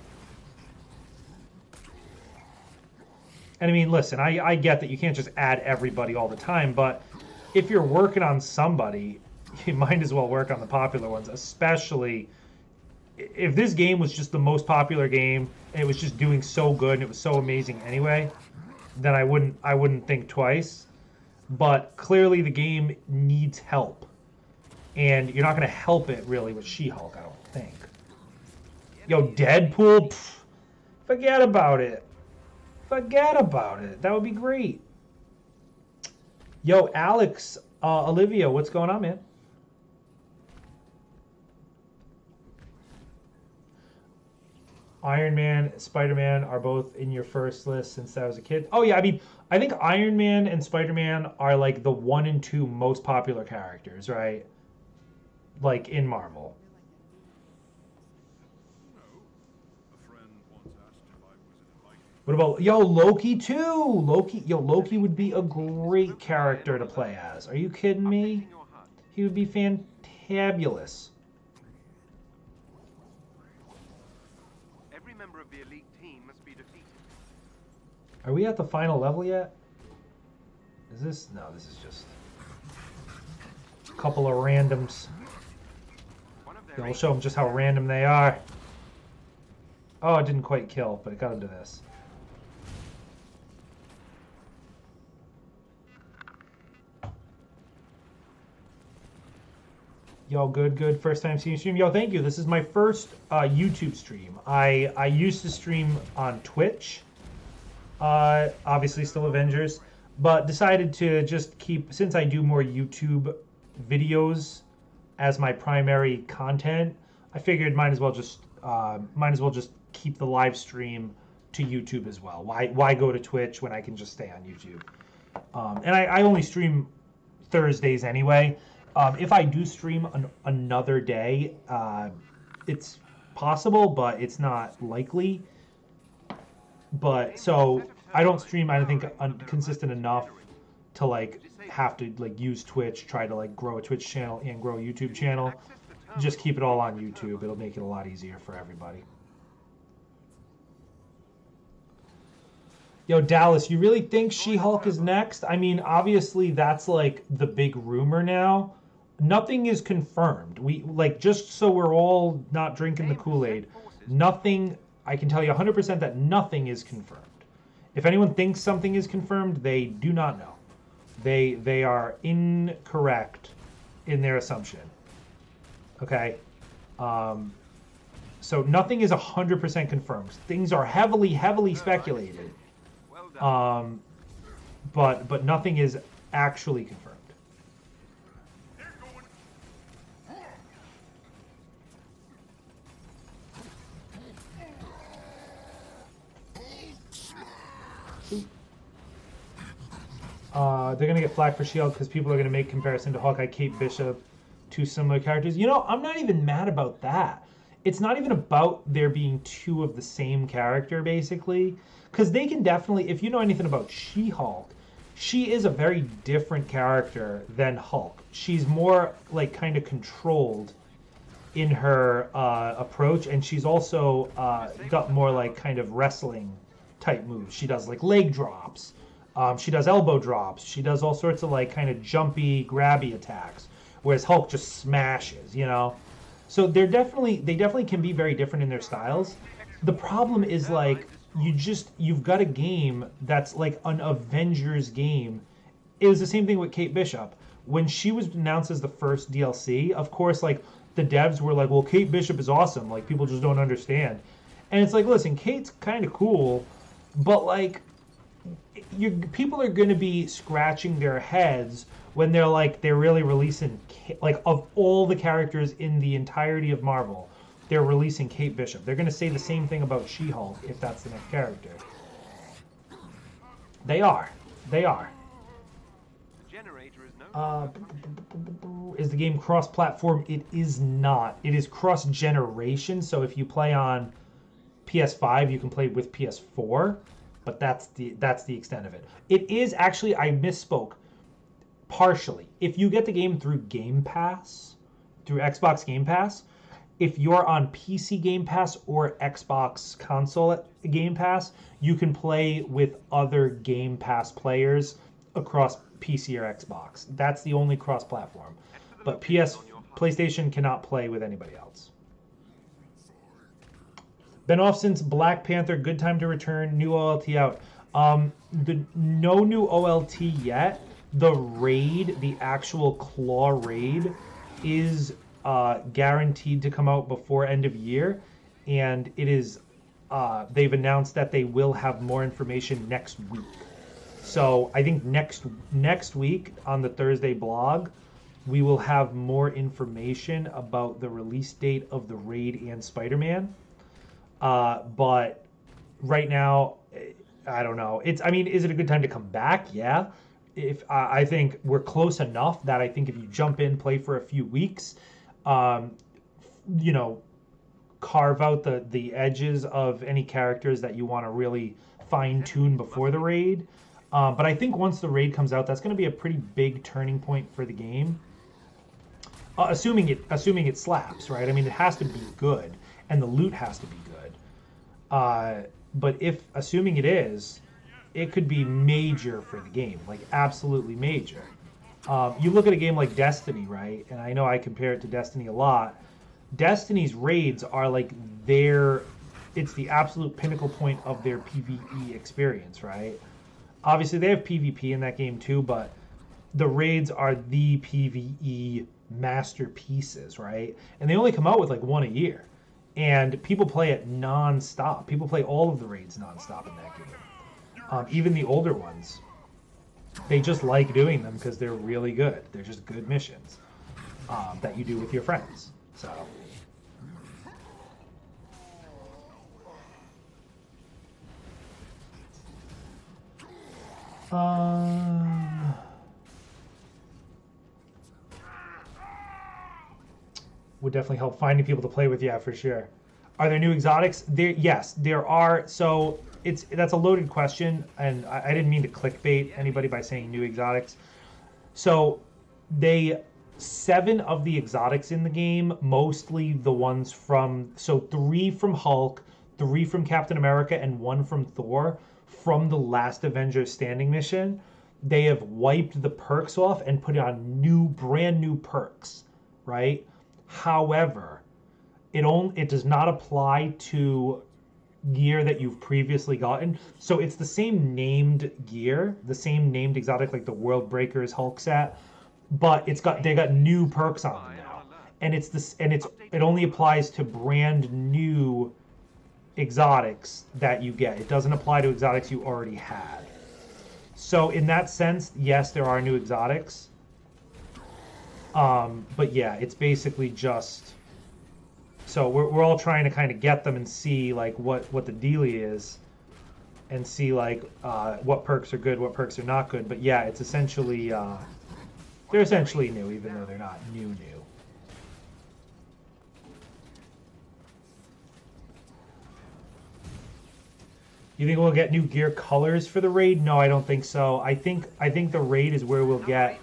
And I mean, listen, I get that you can't just add everybody all the time, but if you're working on somebody, you might as well work on the popular ones, especially if this game was just the most popular game and it was just doing so good and it was so amazing anyway, then I wouldn't think twice. But clearly the game needs help. And you're not going to help it really with She-Hulk, I don't think. Yo, Deadpool? Pff, forget about it. Forget about it. That would be great. Yo, Alex, Olivia, what's going on, man? Iron Man, Spider-Man are both in your first list since I was a kid. Oh yeah, I mean, I think Iron Man and Spider-Man are like the 1 and 2 most popular characters, right? Like in Marvel. What about Loki too? Loki would be a great character to play as. Are you kidding me? He would be fantabulous. Every member of the elite team must be defeated. Are we at the final level yet? Is this? No, this is just a couple of randoms. Yeah, we'll show them just how random they are. Oh, it didn't quite kill, but it got him to this. Yo, good. First time seeing you stream. Yo, thank you. This is my first YouTube stream. I used to stream on Twitch. Obviously still Avengers. But decided to just keep, since I do more YouTube videos as my primary content, I figured might as well just keep the live stream to YouTube as well. Why go to Twitch when I can just stay on YouTube? And I only stream Thursdays anyway. If I do stream another day, it's possible, but it's not likely. But so I don't stream, I don't think, consistent enough to like have to like use Twitch, try to like grow a Twitch channel and grow a YouTube channel. Just keep it all on YouTube. It'll make it a lot easier for everybody. Yo, Dallas, you really think She-Hulk is next? I mean, obviously that's like the big rumor now. Nothing is confirmed. We like, just so we're all not drinking the Kool-Aid, nothing, I can tell you 100% that nothing is confirmed. If anyone thinks something is confirmed, they do not know. They are incorrect in their assumption. Okay? So nothing is 100% confirmed. Things are heavily speculated. But nothing is actually confirmed. They're going to get flack for She-Hulk because people are going to make comparison to Hawkeye, Kate Bishop, two similar characters. You know, I'm not even mad about that. It's not even about there being two of the same character, basically. Because they can definitely, if you know anything about She-Hulk, she is a very different character than Hulk. She's more, like, kind of controlled in her approach, and she's also got more, like, kind of wrestling-type moves. She does, like, leg drops. She does elbow drops. She does all sorts of, like, kind of jumpy, grabby attacks. Whereas Hulk just smashes, you know? So they definitely can be very different in their styles. The problem is, like, you've got a game that's like an Avengers game. It was the same thing with Kate Bishop. When she was announced as the first DLC, of course, like, the devs were like, well, Kate Bishop is awesome. Like, people just don't understand. And it's like, listen, Kate's kind of cool, but, like, people are going to be scratching their heads when they're really releasing, like, of all the characters in the entirety of Marvel, they're releasing Kate Bishop. They're going to say the same thing about She-Hulk if that's the next character. They are. The generator is no Is the game cross-platform? It is not. It is cross-generation, so if you play on PS5, you can play with PS4, but that's the extent of it. It is actually, I misspoke, partially. If you get the game through Game Pass, through Xbox Game Pass, if you're on PC Game Pass or Xbox console Game Pass, you can play with other Game Pass players across PC or Xbox. That's the only cross-platform. But PlayStation cannot play with anybody else. Been off since Black Panther, good time to return, new OLT out. No new OLT yet. The raid, the actual Claw raid, is guaranteed to come out before end of year, and it is they've announced that they will have more information next week. So I think next week on the Thursday blog, we will have more information about the release date of the raid and Spider-Man. But right now, I don't know. I mean, is it a good time to come back? Yeah. If I think we're close enough that I think if you jump in, play for a few weeks, you know, carve out the edges of any characters that you want to really fine tune before the raid. But I think once the raid comes out, that's going to be a pretty big turning point for the game. Assuming it slaps, right? I mean, it has to be good, and the loot has to be good. But assuming it is, it could be major for the game, like absolutely major. You look at a game like Destiny, right? And I know I compare it to Destiny a lot. Destiny's raids are like it's the absolute pinnacle point of their PvE experience, right? Obviously, they have PvP in that game too, but the raids are the PvE masterpieces, right? And they only come out with like one a year. And people play it non-stop. People play all of the raids non-stop in that game. Even the older ones. They just like doing them because they're really good. They're just good missions that you do with your friends. So... would definitely help finding people to play with, yeah, for sure. Are there new exotics? Yes, there are. So that's a loaded question, and I didn't mean to clickbait anybody by saying new exotics. So 7 of the exotics in the game, mostly the ones from 3 from Hulk, 3 from Captain America, and 1 from Thor, from the last Avengers Standing mission. They have wiped the perks off and put on brand new perks, right? However, it does not apply to gear that you've previously gotten. So it's the same named gear, the same named exotic, like the World Breakers Hulk set, but they got new perks on them now, and it only applies to brand new exotics that you get. It doesn't apply to exotics you already had. So in that sense, yes, there are new exotics. But yeah, it's basically just... So we're all trying to kind of get them and see like what the dealie is, and see like what perks are good, what perks are not good. But yeah, it's essentially they're essentially new, even though they're not new. You think we'll get new gear colors for the raid? No, I don't think so. I think the raid is where we'll get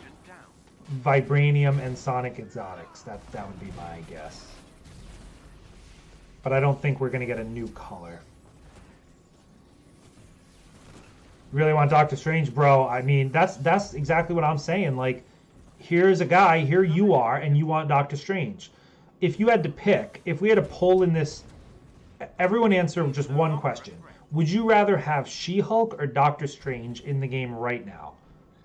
Vibranium and Sonic exotics. That would be my guess. But I don't think we're going to get a new color. Really want Doctor Strange, bro? I mean, that's exactly what I'm saying. Like, here's a guy, here you are, and you want Doctor Strange. If you had to pick, if we had a poll in this, everyone answer just one question. Would you rather have She-Hulk or Doctor Strange in the game right now?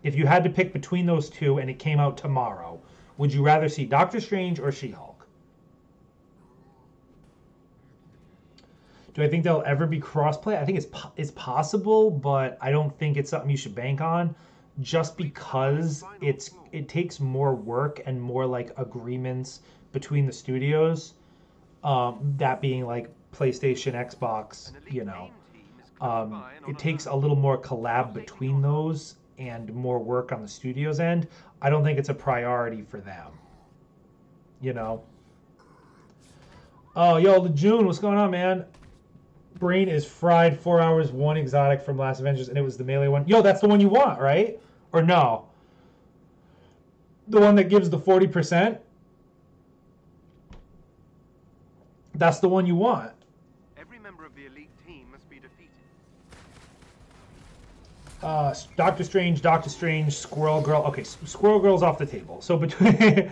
If you had to pick between those two and it came out tomorrow, would you rather see Doctor Strange or She-Hulk? Do I think there'll ever be crossplay? I think it's possible, but I don't think it's something you should bank on, just because it takes more work and more like agreements between the studios. That being like PlayStation, Xbox, you know. It takes a little more collab between those and more work on the studio's end. I don't think it's a priority for them. You know. Oh, yo, Lejeune, what's going on, man? Brain is fried. 4 hours, 1 exotic from Last Avengers, and it was the melee one. Yo, that's the one you want, right? Or no? The one that gives the 40%? That's the one you want. Every member of the elite team must be defeated. Doctor Strange, Squirrel Girl. Okay, Squirrel Girl's off the table. So between...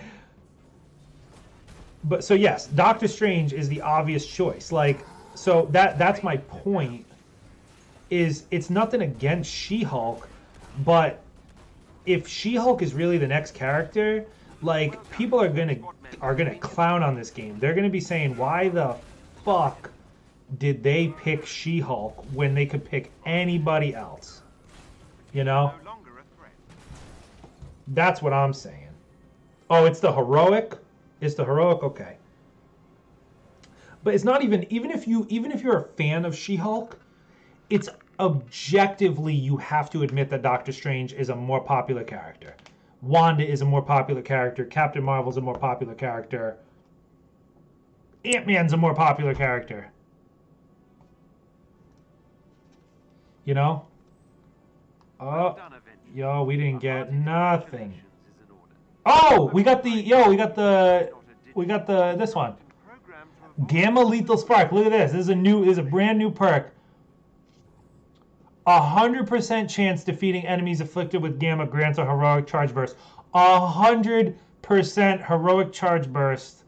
But so yes, Doctor Strange is the obvious choice. Like, so that's my point. Is it's nothing against She-Hulk, but if She-Hulk is really the next character, like, people are gonna clown on this game. They're gonna be saying, why the fuck did they pick She-Hulk when they could pick anybody else? You know? No longer a threat. That's what I'm saying. Oh, it's the heroic? It's the heroic? Okay. But it's not even if you're a fan of She-Hulk, it's objectively you have to admit that Doctor Strange is a more popular character. Wanda is a more popular character. Captain Marvel's a more popular character. Ant-Man's a more popular character. You know? Oh, Done, Avenger. yo, we didn't A get hearty nothing. congratulations is in order. Oh, we got this one. Program to avoid Gamma Lethal Spark. Look at this. This is a brand new perk. 100% chance defeating enemies afflicted with Gamma grants a heroic charge burst. 100% heroic charge burst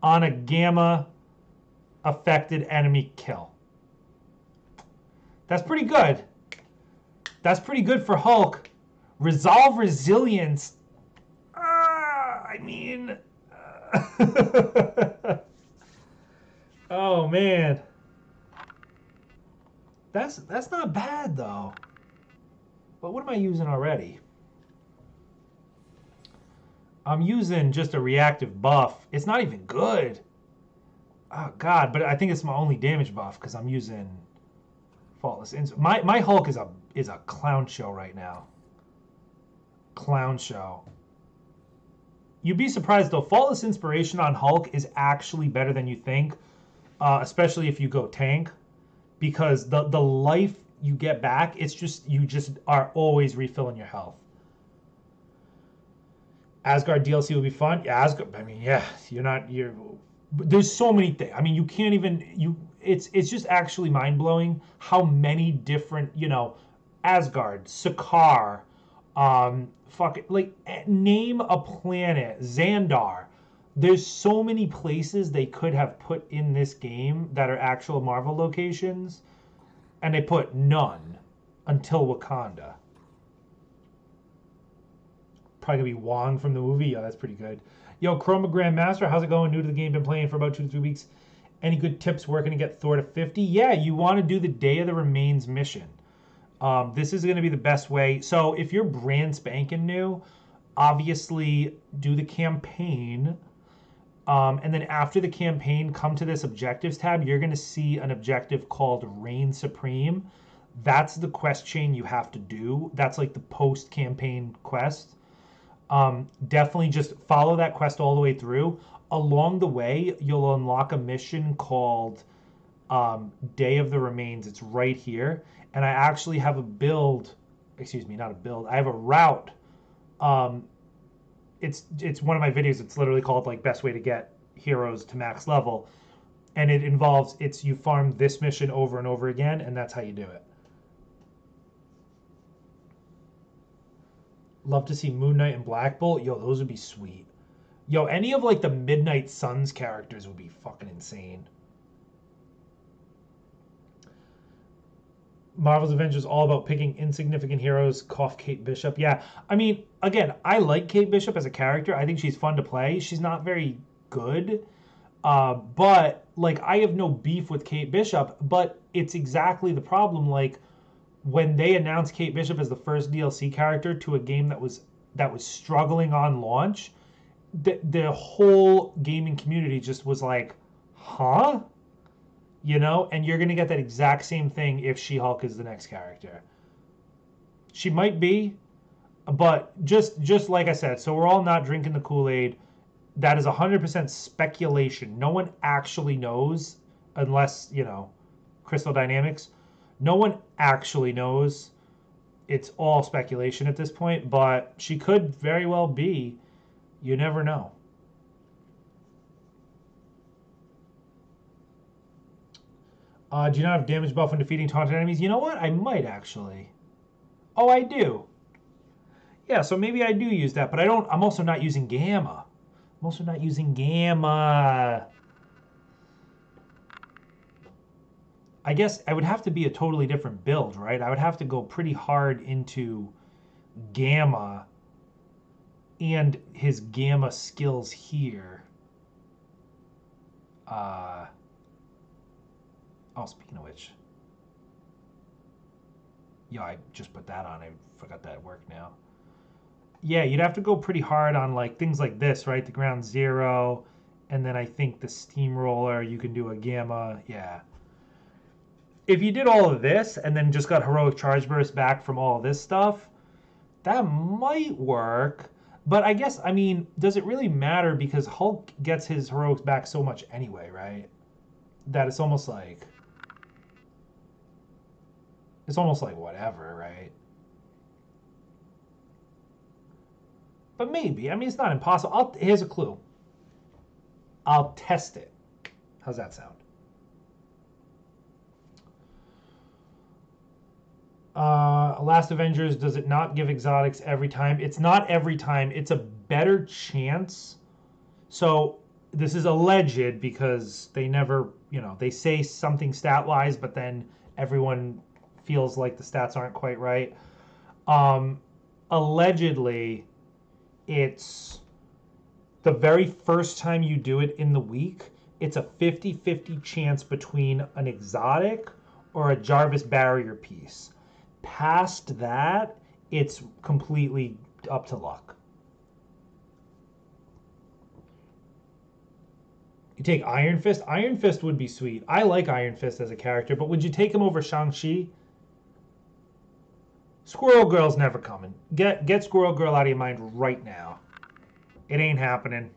on a Gamma affected enemy kill. That's pretty good. That's pretty good for Hulk. Resolve Resilience. I mean... oh, man. That's not bad, though. But what am I using already? I'm using just a reactive buff. It's not even good. Oh, God. But I think it's my only damage buff because I'm using Faultless. My Hulk is a clown show right now. Clown show. You'd be surprised, though. Faultless Inspiration on Hulk is actually better than you think, especially if you go tank. Because the life you get back, you just are always refilling your health. Asgard DLC will be fun. Yeah, Asgard. I mean, yeah, there's so many things. I mean, you can't even It's just actually mind blowing how many different Asgard, Sakaar, name a planet, Xandar. There's so many places they could have put in this game that are actual Marvel locations, and they put none until Wakanda. Probably gonna be Wong from the movie. Yeah, that's pretty good. Yo, Chroma Grandmaster, how's it going? New to the game, been playing for about 2 to 3 weeks. Any good tips working to get Thor to 50? Yeah, you want to do the Day of the Remains mission. This is going to be the best way. So if you're brand spanking new, obviously do the campaign. And then after the campaign, come to this objectives tab. You're going to see an objective called Reign Supreme. That's the quest chain you have to do. That's like the post-campaign quest. Definitely just follow that quest all the way through. Along the way, you'll unlock a mission called Day of the Remains. It's right here. And I actually have a build. Excuse me, not a build. I have a route. It's one of my videos. It's literally called like best way to get heroes to max level, and it involves you farm this mission over and over again, and that's how you do it. Love to see Moon Knight and Black Bolt. Yo, those would be sweet. Yo, any of like the Midnight Suns characters would be fucking insane. Marvel's Avengers all about picking insignificant heroes. Cough Kate Bishop. Yeah, I mean, again, I like Kate Bishop as a character. I think she's fun to play. She's not very good, but like I have no beef with Kate Bishop. But it's exactly the problem. Like when they announced Kate Bishop as the first DLC character to a game that was struggling on launch, the whole gaming community just was like, huh? And you're going to get that exact same thing if She-Hulk is the next character. She might be, but just like I said, so we're all not drinking the Kool-Aid. That is 100% speculation. No one actually knows, unless, Crystal Dynamics. No one actually knows. It's all speculation at this point, but she could very well be. You never know. Do you not have damage buff when defeating taunted enemies? You know what? I might actually. Oh, I do. Yeah, so maybe I do use that, but I don't. I'm also not using Gamma. I guess I would have to be a totally different build, right? I would have to go pretty hard into Gamma and his Gamma skills here. Oh, speaking of which. Yeah, I just put that on. I forgot that worked now. Yeah, you'd have to go pretty hard on like things like this, right? The ground zero And then I think the Steamroller, you can do a Gamma. Yeah. If you did all of this and then just got Heroic Charge Burst back from all this stuff, that might work. But I guess, I mean, does it really matter? Because Hulk gets his heroics back so much anyway, right? That it's almost like whatever, right? But maybe. I mean, it's not impossible. Here's a clue. I'll test it. How's that sound? Last Avengers, does it not give exotics every time? It's not every time. It's a better chance. So this is alleged because they never, you know, they say something stat-wise, but then everyone feels like the stats aren't quite right. Allegedly, it's the very first time you do it in the week, it's a 50-50 chance between an exotic or a Jarvis barrier piece. Past that, it's completely up to luck. You take Iron Fist? Iron Fist would be sweet. I like Iron Fist as a character, but would you take him over Shang-Chi? Squirrel Girl's never coming. Get Squirrel Girl out of your mind right now. It ain't happening.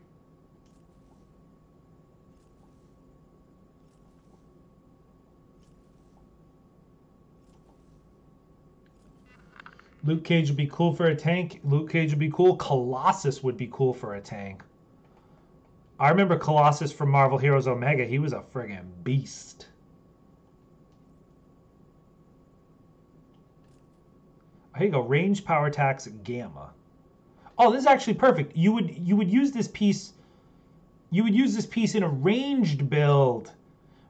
Luke Cage would be cool for a tank. Luke Cage would be cool. Colossus would be cool for a tank. I remember Colossus from Marvel Heroes Omega. He was a friggin' beast. Here you go. Range power attacks Gamma. Oh, this is actually perfect. You would use this piece. You would use this piece in a ranged build.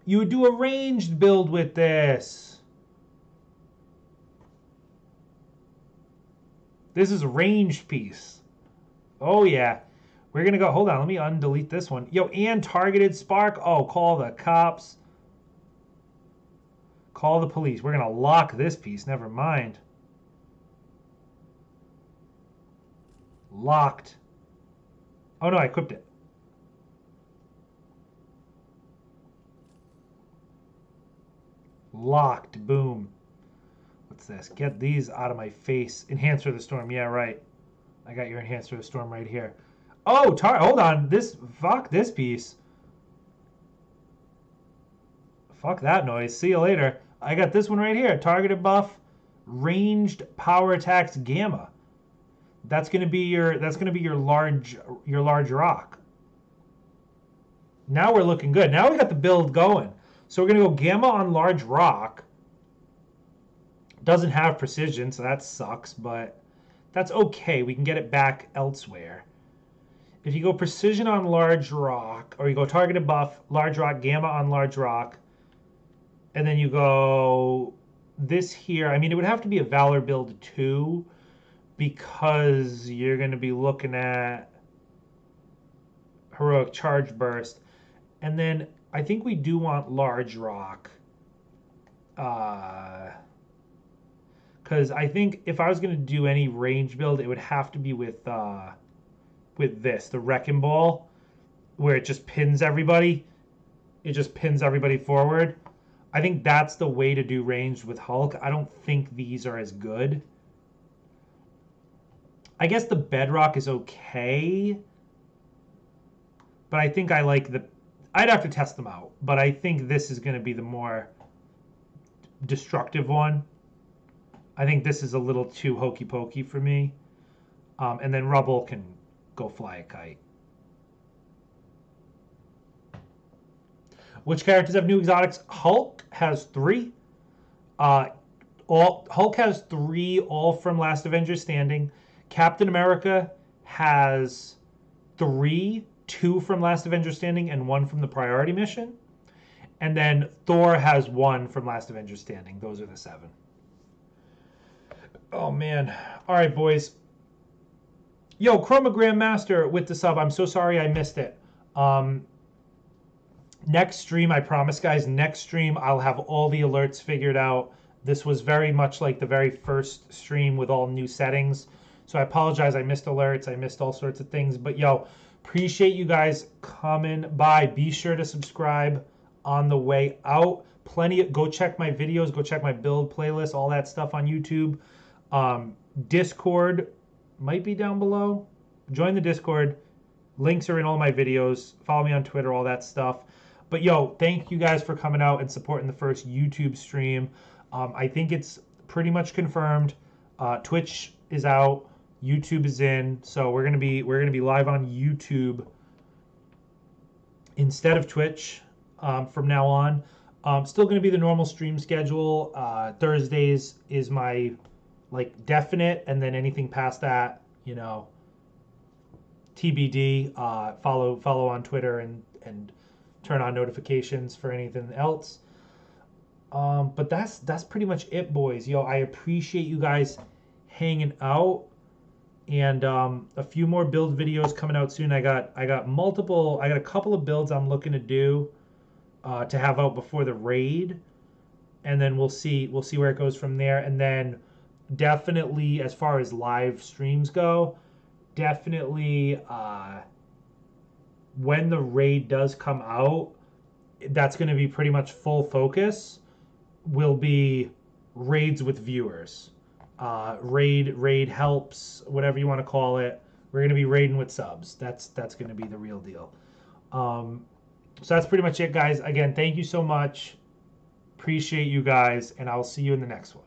You would do a ranged build with this. This is a ranged piece. Oh yeah. We're gonna go. Hold on. Let me undelete this one. Yo, and targeted spark. Oh, call the cops. Call the police. We're gonna lock this piece. Never mind. Locked. Oh no, I equipped it. Locked. Boom. What's this? Get these out of my face. Enhancer of the Storm. Yeah, right. I got your Enhancer of the Storm right here. Oh, hold on. Fuck this piece. Fuck that noise. See you later. I got this one right here. Targeted buff. Ranged power attacks Gamma. That's gonna be your large rock. Now we're looking good. Now we got the build going. So we're gonna go Gamma on large rock. Doesn't have precision, so that sucks, but that's okay. We can get it back elsewhere. If you go precision on large rock, or you go targeted buff, large rock, Gamma on large rock, and then you go this here. I mean, it would have to be a Valor build too, because you're going to be looking at Heroic Charge Burst. And then I think we do want large rock. Because I think if I was going to do any range build, it would have to be with this, the Wrecking Ball, where it just pins everybody. It just pins everybody forward. I think that's the way to do ranged with Hulk. I don't think these are as good. I guess the Bedrock is okay. But I think I like the... I'd have to test them out. But I think this is going to be the more destructive one. I think this is a little too hokey pokey for me. And then Rubble can go fly a kite. Which characters have new exotics? Hulk has 3. Hulk has 3, all from Last Avengers Standing. Captain America has 3, 2 from Last Avengers Standing and 1 from the Priority Mission. And then Thor has 1 from Last Avengers Standing. Those are the 7. Oh, man. All right, boys. Yo, Chromogram Master with the sub. I'm so sorry I missed it. Next stream, I promise, guys, next stream, I'll have all the alerts figured out. This was very much like the very first stream with all new settings. So I apologize. I missed alerts. I missed all sorts of things. But, yo, appreciate you guys coming by. Be sure to subscribe on the way out. Go check my videos, go check my build playlist, all that stuff on YouTube. Discord might be down below. Join the Discord. Links are in all my videos. Follow me on Twitter, all that stuff. But yo, thank you guys for coming out and supporting the first YouTube stream. I think it's pretty much confirmed. Twitch is out, YouTube is in, so we're gonna be live on YouTube instead of Twitch from now on. Still gonna be the normal stream schedule. Thursdays is my definite, and then anything past that, TBD. Follow on Twitter and turn on notifications for anything else. But that's pretty much it, boys. Yo, I appreciate you guys hanging out, and a few more build videos coming out soon. I got a couple of builds I'm looking to do to have out before the raid, and then we'll see where it goes from there. And then definitely, as far as live streams go, definitely when the raid does come out, that's going to be pretty much full focus. Will be raids with viewers, raid helps, whatever you want to call it. We're going to be raiding with subs. That's going to be the real deal. So that's pretty much it, guys. Again, thank you so much. Appreciate you guys, and I'll see you in the next one.